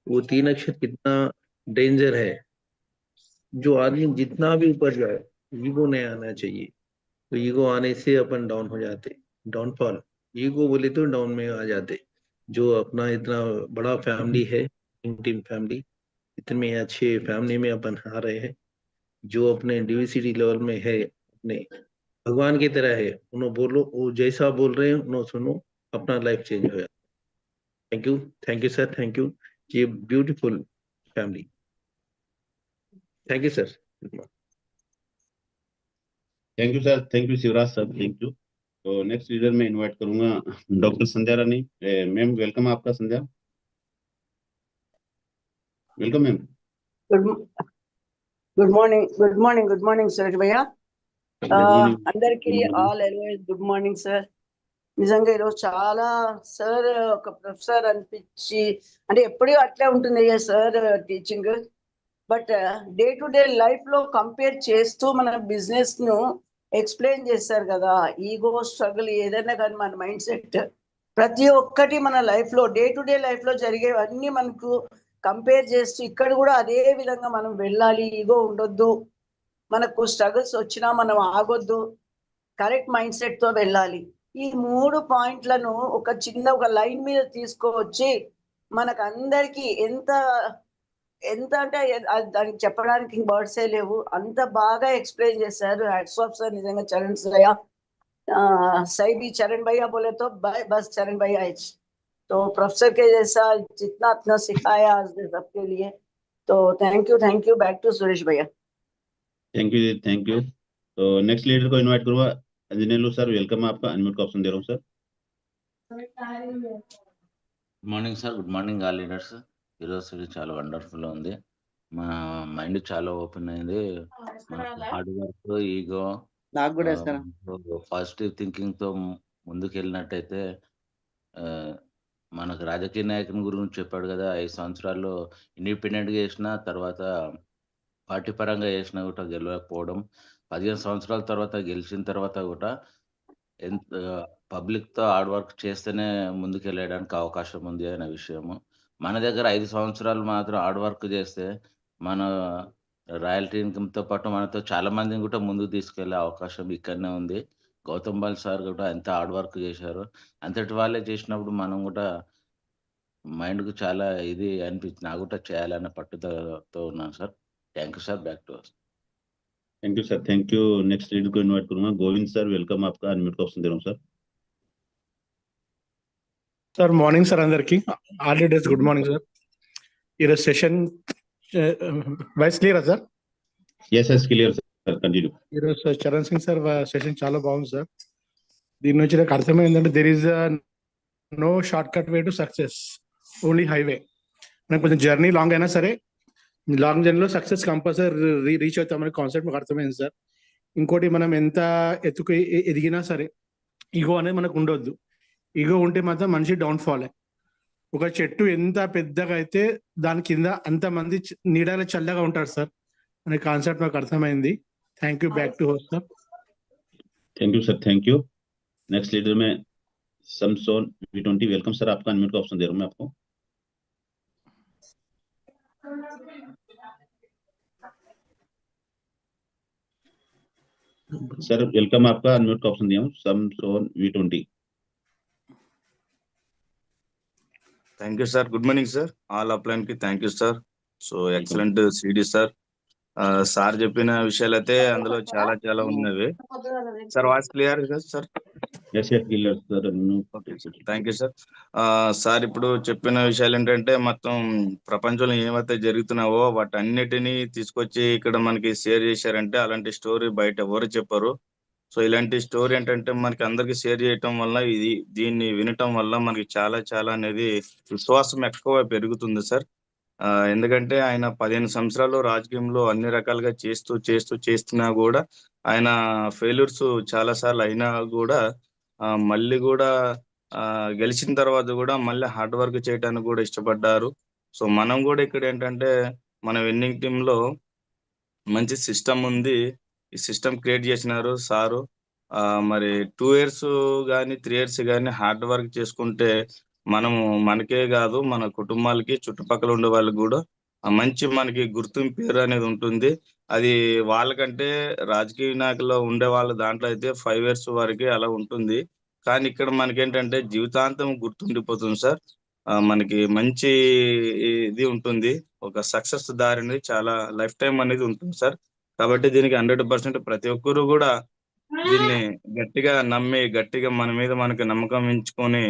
वो 3 अक्षर कितना डेंजर है। जो आदमी जितना भी ऊपर जाए, ईगो नहीं आना चाहिए। तो ईगो आने से अपन डाउन हो जाते, डाउनफॉल। ईगो बोले तो डाउन में आ जाते। जो अपना इतना बड़ा फैमिली है, टीम फैमिली, इतने अच्छे फैमिली में अपन आ रहे हैं। जो अपने डीवीसीडी लेवल में है, अपने भगवान की तरह है, उन्होंने बोलो, वो जैसा बोल रहे हैं उन्होंने सुनो, अपना लाइफ चेंज हो जाता। Thank you sir, thank you. ये beautiful family, thank you sir. Thank you sir, thank you Shivraj sir, thank you. तो नेक्स्ट लीडर मैं इनवाइट करूंगा doctor Sandhya Rani. Ma'am welcome आपका, Sandhya, welcome ma'am. Good morning Suresh భయ్య. Good morning. అందరికి all always good morning sir. నిజంగా ఈరోజు చాలా సార్ ఒక ప్రొఫెసర్ అనిపించి, అంటే ఎప్పుడూ అట్లే ఉంటుంది sir teaching, but day to day life లో కంపేర్ చేస్తూ మన బిజినెస్ ను ఎక్స్ప్లెయిన్ చేశారు కదా. ఈగో స్ట్రగుల్ ఏదైనా కానీ మన మైండ్ సెట్ ప్రతి ఒక్కటి మన లైఫ్ లో డే టు డే లైఫ్ లో జరిగేవన్నీ మనకు కంపేర్ చేస్తూ ఇక్కడ కూడా అదే విధంగా మనం వెళ్ళాలి, ఈగో ఉండొద్దు, మనకు స్ట్రగుల్స్ వచ్చినా మనం ఆగొద్దు, కరెక్ట్ మైండ్ సెట్ తో వెళ్ళాలి. ఈ 3 పాయింట్లను ఒక చిన్న ఒక లైన్ మీద తీసుకొచ్చి మనకు అందరికి ఎంత ఎంత అంటే దానికి చెప్పడానికి వర్డ్సే లేవు, అంత బాగా ఎక్స్ప్లెయిన్ చేశారు. హ్యాట్స్ ఆఫ్ సార్, నిజంగా చరణ్ భయ్యా, सही भी चरण भैया बोले तो बस चरण भैया है। तो प्रोफेसर के जैसा जितना इतना सिखाया आज सबके लिए, तो thank you back to Suresh भैया। Thank you. तो नेक्स्ट लीडर को इनवाइट करूंगा। अंजनेलू सर, वेलकम, आपका अनम्यूट का ऑप्शन दे रहा हूँ सर। Good morning sir, good morning all leaders. ఈరోజు చాలా వండర్ఫుల్ ఉంది. మా మైండ్ చాలా ఓపెన్ అయింది. మనకు హార్డ్ వర్క్, ఈగో, నాకు కూడా సార్ పాజిటివ్ థింకింగ్ తో ముందుకు వెళ్ళినట్టయితే మనకు రాజకీయ నాయకుని గురించి చెప్పాడు కదా, 5 సంవత్సరాల్లో ఇండిపెండెంట్ గా చేసిన తర్వాత పార్టీ పరంగా చేసినా కూడా గెలవకపోవడం, 15 సంవత్సరాల తర్వాత గెలిచిన తర్వాత కూడా ఎంత పబ్లిక్ తో హార్డ్ వర్క్ చేస్తేనే ముందుకు వెళ్ళడానికి అవకాశం ఉంది అనే విషయము. మన దగ్గర 5 సంవత్సరాలు మాత్రం హార్డ్ వర్క్ చేస్తే మన రాయల్టీ ఇన్కమ్ తో పాటు మనతో చాలా మందిని కూడా ముందుకు తీసుకెళ్లే అవకాశం ఇక్కడనే ఉంది. గౌతమ్ బాల్ సార్ కూడా ఎంత హార్డ్ వర్క్ చేశారు, అంతటి వాళ్ళే చేసినప్పుడు మనం కూడా మైండ్ కు చాలా ఇది అనిపించింది, నాకు కూడా చేయాలనే పట్టుదలతో ఉన్నాను sir. Thank you sir. Back to us. Thank you sir, thank you. Next leader को इनवाइट करूंगा। गोविंद सर, वेलकम, आपका अनम्यूट का ऑप्शन दे रहा हूँ सर। సార్ మార్నింగ్ సార్, అందరికి all leaders good morning sir. ఈరోజు సెషన్ వాయిస్ క్లియరా sir? Yes yes clear sir, continue. ఈరోజు చరణ్ సింగ్ సార్ సెషన్ చాలా బాగుంది సార్. దీని నుంచి నాకు అర్థమైందంటే there is no shortcut way to success, only highway. నాకు కొంచెం జర్నీ లాంగ్ అయినా సరే లాంగ్ జర్నీలో సక్సెస్ కంపల్సరీ రీచ్ అవుతామనే కాన్సెప్ట్ మాకు అర్థమైంది సార్. ఇంకోటి, మనం ఎంత ఎదిగినా సరే ఈగో అనేది మనకు ఉండొద్దు. ఈగో ఉంటే మాత్రం మనిషి డౌన్ఫాల్. ఒక చెట్టు ఎంత పెద్దగా అయితే దాని కింద అంతమంది నీడల చల్లగా ఉంటారు సార్ అనే కాన్సెప్ట్ నాకు అర్థమైంది. Thank you, back to host sir. Thank you sir, thank you. Next leader में समसोन V20, वेलकम सर, आपका अनम्यूट का ऑप्शन दे रहा हूँ मैं आपको। सर वेलकम, आपका अनम्यूट का ऑप्शन दिया हूँ, Samson V20। Thank you sir. Good morning sir, all upline కి thank you sir. So excellent సిడి సార్. సార్ చెప్పిన విషయాలు అయితే అందులో చాలా చాలా ఉన్నవి సార్. వాయిస్ క్లియర్ కదా sir? Yes yes clear sir, thank you sir. Sir ఇప్పుడు చెప్పిన విషయాలు ఏంటంటే మొత్తం ప్రపంచంలో ఏమైతే జరుగుతున్నావో వాటన్నిటినీ తీసుకొచ్చి ఇక్కడ మనకి షేర్ చేశారంటే అలాంటి స్టోరీ బయట ఎవరు చెప్పరు. సో ఇలాంటి స్టోరీ ఏంటంటే మనకి అందరికి షేర్ చేయటం వల్ల దీన్ని వినటం వల్ల మనకి చాలా చాలా అనేది విశ్వాసం ఎక్కువ పెరుగుతుంది సార్. ఎందుకంటే ఆయన 15 సంవత్సరాలు రాజకీయంలో అన్ని రకాలుగా చేస్తున్నా కూడా ఆయన ఫెయిల్యూర్స్ చాలా సార్లు అయినా కూడా మళ్ళీ కూడా గెలిచిన తర్వాత కూడా మళ్ళీ హార్డ్ వర్క్ చేయడానికి కూడా ఇష్టపడ్డారు. సో మనం కూడా ఇక్కడ ఏంటంటే మన విన్నింగ్ టీమ్ లో మంచి సిస్టమ్ ఉంది, ఈ సిస్టమ్ క్రియేట్ చేసినారు సారు. మరి 2 years కానీ 3 years కానీ హార్డ్ వర్క్ చేసుకుంటే మనము మనకే కాదు మన కుటుంబాలకి చుట్టుపక్కల ఉండే వాళ్ళకి కూడా మంచి మనకి గుర్తింపు పేరు అనేది ఉంటుంది. అది వాళ్ళకంటే రాజకీయ నాయకుల్లో ఉండే వాళ్ళ దాంట్లో అయితే 5 years వరకే అలా ఉంటుంది. కానీ ఇక్కడ మనకేంటంటే జీవితాంతం గుర్తుండిపోతుంది సార్. మనకి మంచి ఇది ఉంటుంది, ఒక సక్సెస్ దారి అనేది చాలా లైఫ్ టైం అనేది ఉంటుంది సార్. కాబట్టి దీనికి 100% ప్రతి ఒక్కరు కూడా దీన్ని గట్టిగా నమ్మి గట్టిగా మన మీద మనకి నమ్మకం ఉంచుకొని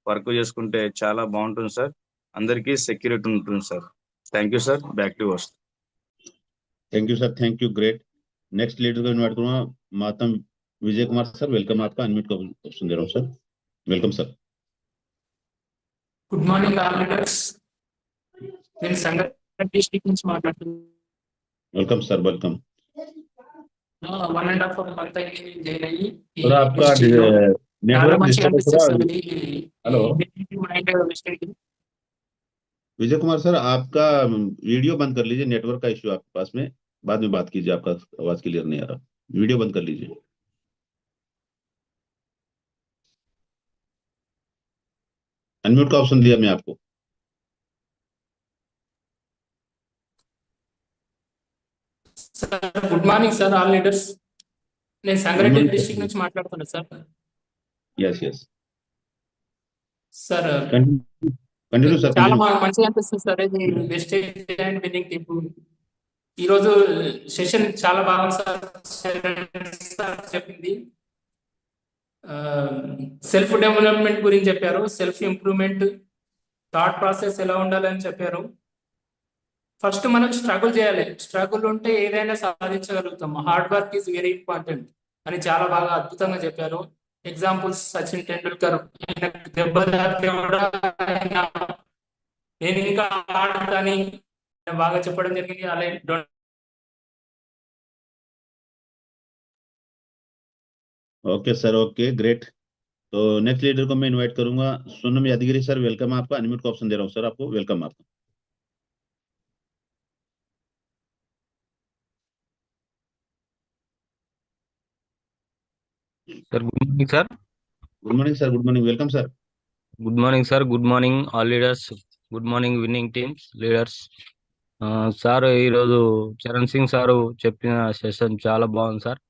వర్క్ చేసుకుంటే చాలా బాగుంటుంది సార్. అందరికీ సెక్యూరిటీ ఉంటుంది sir. Thank you sir. Back to host. Thank you sir, thank you, great. Next leader को इनवाइट करूंगा, मातम विजय कुमार सर, वेलकम, आपका अनम्यूट का ऑप्शन दे रहा हूँ sir. Welcome sir. Good morning all leaders. నేను సంగారెడ్డి డిస్ట్రిక్ట్ నుంచి మాట్లాడుతున్నాను. Welcome sir, welcome. 1.5 month అయ్యి జాయిన్ అయ్యి सर आपका చాలా नेटवर्क మంచిగా डिस्टर्ब हो అనిపిస్తుంది रहा సార్ है। ఇది hello mind wastage Vijay Kumar sir, आपका वीडियो बंद कर लीजिए, नेटवर्क का इश्यू आपके पास में, बाद में बात कीजिए, आपका आवाज क्लियर नहीं आ रहा, वीडियो बंद कर लीजिए। अनम्यूट का ऑप्शन दिया मैं आपको। Sir good morning sir all leaders నేను good Sangareddy morning district sir. నుంచి మాట్లాడుతున్నా sir yes yes, sir continue sir, చాలా कंटिन्यू। మంచిగా అనిపిస్తుంది సార్ ఇది వెస్టేజ్ అండ్ విన్నింగ్ టీమ్ ఈరోజు సెషన్ చాలా బాగా సార్ చెప్పింది సెల్ఫ్ డెవలప్మెంట్ గురించి చెప్పారు సెల్ఫ్ ఇంప్రూవ్మెంట్ థాట్ ప్రాసెస్ ఎలా ఉండాలని చెప్పారు ఫస్ట్ మనం స్ట్రగుల్ చేయాలి స్ట్రగుల్ ఉంటే ఏదైనా సాధించగలుగుతాం hard work is very important అని చాలా బాగా అద్భుతంగా చెప్పారు ఎగ్జాంపుల్స్ సచిన్ టెండూల్కర్ దెబ్బ తాకితే కూడా ఆయన నేను ఇంకా ఆడతాని బాగా చెప్పడం జరిగింది అలాగే ओके सर, ओके ग्रेट। तो नेक्स्ट लीडर को मैं इनवाइट करूंगा, सोनम यादगिरी सर, वेलकम आपका, अनम्यूट का ऑप्शन दे रहा हूँ सर आपको, वेलकम आपका। Sir, good morning, sir. Good morning sir, good morning, welcome sir. Good morning, sir. Good morning, all leaders. Good morning, winning teams, leaders. Sir ఈరోజు Charan Singh sir చెప్పిన session చాలా బాగుంది sir.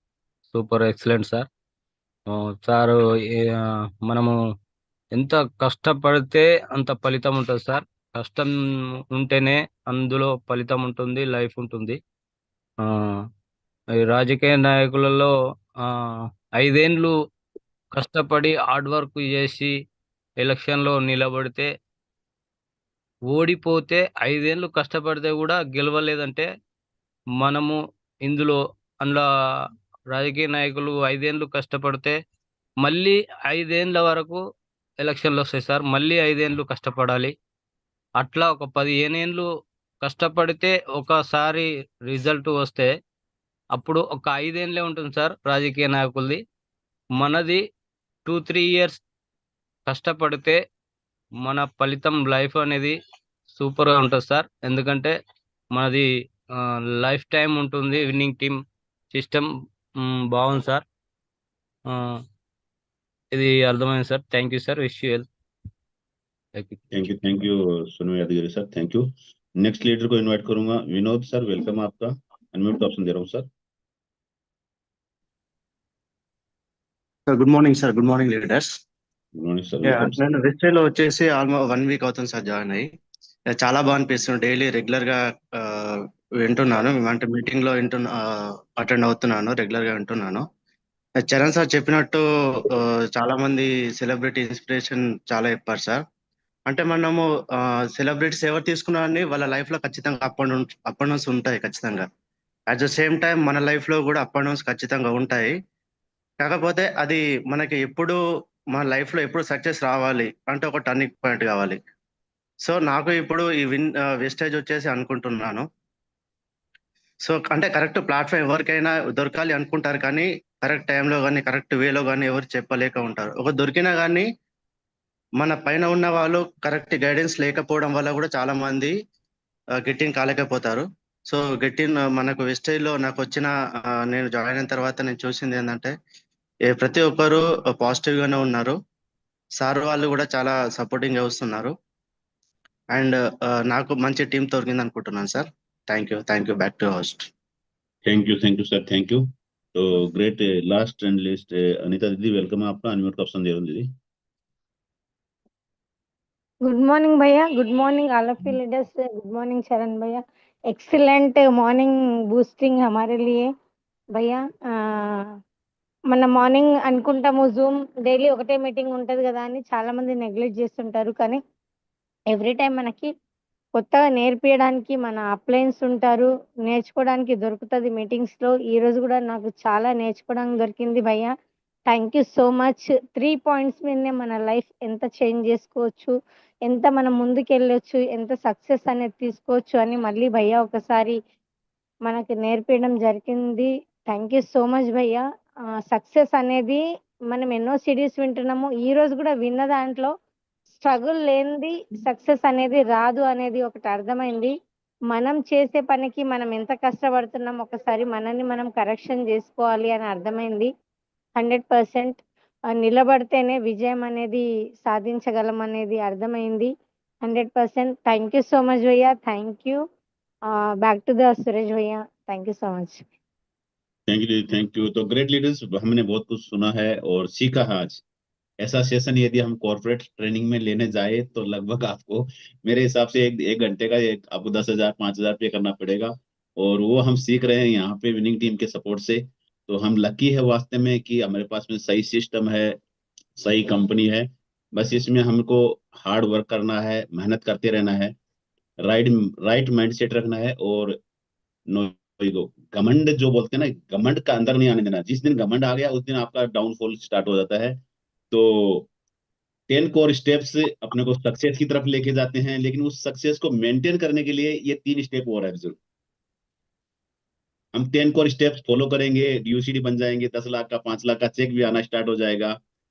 Super excellent sir. Sir మనము ఎంత కష్టపడితే అంత ఫలితం ఉంటుంది సార్. కష్టం ఉంటేనే అందులో ఫలితం ఉంటుంది, లైఫ్ ఉంటుంది. ఈ రాజకీయ నాయకులలో 5 ఏండ్లు కష్టపడి హార్డ్ వర్క్ చేసి ఎలక్షన్లో నిలబడితే ఓడిపోతే 5 ఏండ్లు కష్టపడితే కూడా గెలవలేదంటే మనము ఇందులో అందులో రాజకీయ నాయకులు 5 ఏండ్లు కష్టపడితే మళ్ళీ 5 ఏండ్ల వరకు ఎలక్షన్లు వస్తాయి సార్. మళ్ళీ 5 ఏండ్లు కష్టపడాలి. అట్లా ఒక 15 ఏండ్లు కష్టపడితే ఒకసారి రిజల్ట్ వస్తే అప్పుడు ఒక 5 ఏండ్లే ఉంటుంది సార్ రాజకీయ నాయకులది. మనది 2-3 ఇయర్స్ కష్టపడితే మన ఫలితం లైఫ్ అనేది సూపర్గా ఉంటుంది సార్. ఎందుకంటే మనది లైఫ్ టైం ఉంటుంది. విన్నింగ్ టీమ్ సిస్టమ్ బాగుంది సార్. ఇది అర్థమైంది sir. Thank you sir. Wish you well. Thank you Sonam Yadagiri sir, thank you. Next leader को इनवाइट करूंगा, विनोद सर, वेलकम आपका, अनम्यूट का ऑप्शन दे रहा हूँ sir. Sir good morning sir, good morning leaders. Good morning sir, welcome sir. నేను wastage లో వచ్చేసి ఆల్మోస్ట్ 1 వీక్ అవుతుంది సార్ జాయిన్ అయ్యి. చాలా బాగా అనిపిస్తుంది. డైలీ రెగ్యులర్ గా వింటున్నాను, అంటే మీటింగ్ లో అటెండ్ అవుతున్నాను, రెగ్యులర్ గా వింటున్నాను. చరణ్ సార్ చెప్పినట్టు చాలా మంది సెలబ్రిటీ ఇన్స్పిరేషన్ చాలా చెప్పారు సార్. అంటే మనము సెలబ్రిటీస్ ఎవరు తీసుకున్నా అని వాళ్ళ లైఫ్ లో ఖచ్చితంగా అప్ అండ్ డౌన్స్ ఉంటాయి ఖచ్చితంగా. అట్ ద సేమ్ టైం మన లైఫ్ లో కూడా అప్ అండ్ డౌన్స్ ఖచ్చితంగా ఉంటాయి. కాకపోతే అది మనకి మన లైఫ్ లో ఎప్పుడు సక్సెస్ రావాలి అంటే ఒక టర్నింగ్ పాయింట్ కావాలి. సో నాకు ఇప్పుడు ఈ వెస్టేజ్ వచ్చేసి అనుకుంటున్నాను. సో అంటే కరెక్ట్ ప్లాట్ఫామ్ ఎవరికైనా దొరకాలి అనుకుంటారు, కానీ కరెక్ట్ టైంలో కానీ కరెక్ట్ వేలో కానీ ఎవరు చెప్పలేక ఉంటారు. ఒక దొరికినా కానీ మన పైన ఉన్న వాళ్ళు కరెక్ట్ గైడెన్స్ లేకపోవడం వల్ల కూడా చాలా మంది గెట్టింగ్ కాలేకపోతారు. సో మనకు వెస్టేజ్ లో నాకు వచ్చిన నేను జాయిన్ అయిన తర్వాత నేను చూసింది ఏంటంటే ప్రతి ఒక్కరు పాజిటివ్ గానే ఉన్నారు. సార్ వాళ్ళు కూడా చాలా సపోర్టింగ్ గా వస్తున్నారు. అండ్ నాకు మంచి టీం దొరికింది అనుకుంటున్నాను sir. Thank you, back to host. Thank you sir, thank you. तो great, last and list Anita didi, welcome आपका, अनम्यूट का ऑप्शन दे रहा हूँ दीदी। गुड मॉर्निंग भैया, good morning all of you leaders, good morning चरण भैया। एक्सीलेंट मॉर्निंग बूस्टिंग हमारे लिए भैया। మన మార్నింగ్ అనుకుంటాము జూమ్ డైలీ ఒకటే మీటింగ్ ఉంటుంది కదా అని చాలా మంది నెగ్లెక్ట్ చేస్తుంటారు, కానీ ఎవ్రీ టైం మనకి కొత్తగా నేర్పించడానికి మన అప్లయన్స్ ఉంటారు, నేర్చుకోవడానికి దొరుకుతుంది మీటింగ్స్లో. ఈ రోజు కూడా నాకు చాలా నేర్చుకోవడానికి దొరికింది భయ్యా. Thank you so much. 3 points మీదనే మన లైఫ్ ఎంత చేంజ్ చేసుకోవచ్చు, ఎంత మనం ముందుకు వెళ్ళొచ్చు, ఎంత సక్సెస్ అనేది తీసుకోవచ్చు అని మళ్ళీ భయ్యా ఒకసారి మనకి నేర్పించడం జరిగింది. థ్యాంక్ యూ సో మచ్ భయ్యా. సక్సెస్ అనేది మనం ఎన్నో సిరీస్ వింటున్నాము. ఈ రోజు కూడా విన్న దాంట్లో స్ట్రగుల్ లేనిది సక్సెస్ అనేది రాదు అనేది ఒకటి అర్థమైంది. మనం చేసే పనికి మనం ఎంత కష్టపడుతున్నాం ఒకసారి మనల్ని మనం కరెక్షన్ చేసుకోవాలి అని అర్థమైంది. 100% నిలబడితేనే విజయం అనేది సాధించగలం అనేది అర్థమైంది. 100%. Thank you so much bhaiya. Thank you. Back to the Suresh bhaiya. Thank you so much. Thank you. तो ग्रेट लीडर्स, हमने बहुत कुछ सुना है और सीखा है आज। ऐसा सेशन यदि हम कॉर्पोरेट ट्रेनिंग में लेने जाए तो लगभग आपको मेरे हिसाब से एक घंटे का आपको 10,000 5,000 पे करना पड़ेगा, और वो हम सीख रहे हैं यहाँ पे विनिंग टीम के सपोर्ट से। तो हम लकी है वास्तव में कि हमारे पास में सही सिस्टम है, सही कंपनी है। बस इसमें हमको हार्ड वर्क करना है, मेहनत करते रहना है, राइट माइंडसेट रखना है, और नो ईगो। घमंड जो बोलते हैं ना, घमंड का अंदर नहीं आने देना। जिस दिन घमंड आ गया उस दिन आपका डाउनफॉल स्टार्ट हो जाता है। तो 10 कोर स्टेप्स अपने को सक्सेस की तरफ लेके जाते हैं, लेकिन उस सक्सेस को मेंटेन करने के लिए ये 3 स्टेप और है जरूर। हम 10 कोर स्टेप्स फॉलो करेंगे, यूसीडी बन जाएंगे, 10 लाख का 5 लाख का चेक भी आना स्टार्ट हो जाएगा।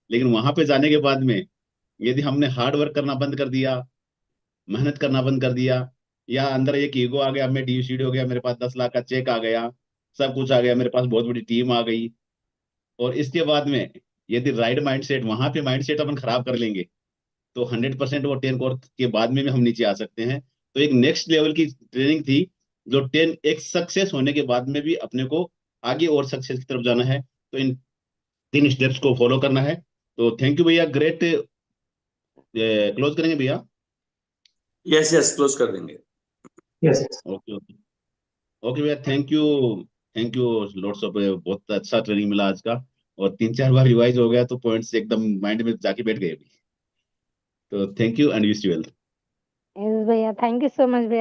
लेकिन वहां पे जाने के बाद में यदि हमने हार्ड वर्क करना बंद कर दिया, मेहनत करना बंद कर दिया, या अंदर एक ईगो आ गया, मैं यूसीडी हो गया, मेरे पास 10 लाख का चेक आ गया, सब कुछ आ गया, मेरे पास बहुत बड़ी टीम आ गई, और इसके बाद में यदि राइट माइंडसेट, वहां पे माइंडसेट अपन खराब कर लेंगे तो 100% वो 10 कोर के बाद में भी हम नीचे आ सकते हैं। तो एक नेक्स्ट लेवल की ट्रेनिंग थी, जो 10 एक सक्सेस होने के बाद में भी अपने को आगे और सक्सेस की तरफ जाना है, तो इन 3 स्टेप्स को फॉलो करना है। तो थैंक यू भैया, ग्रेट। क्लोज करेंगे भैया? यस यस, क्लोज कर देंगे। ओके ओके ओके भैया, थैंक यू लॉट्स ऑफ। बहुत अच्छा ट्रेनिंग मिला आज का, और 3-4 बार रिवाइज हो गया तो पॉइंट्स एकदम माइंड में जाके बैठ गए अभी। तो thank you and wish you well. Yes भैया. थैंक यू सो मच भैया.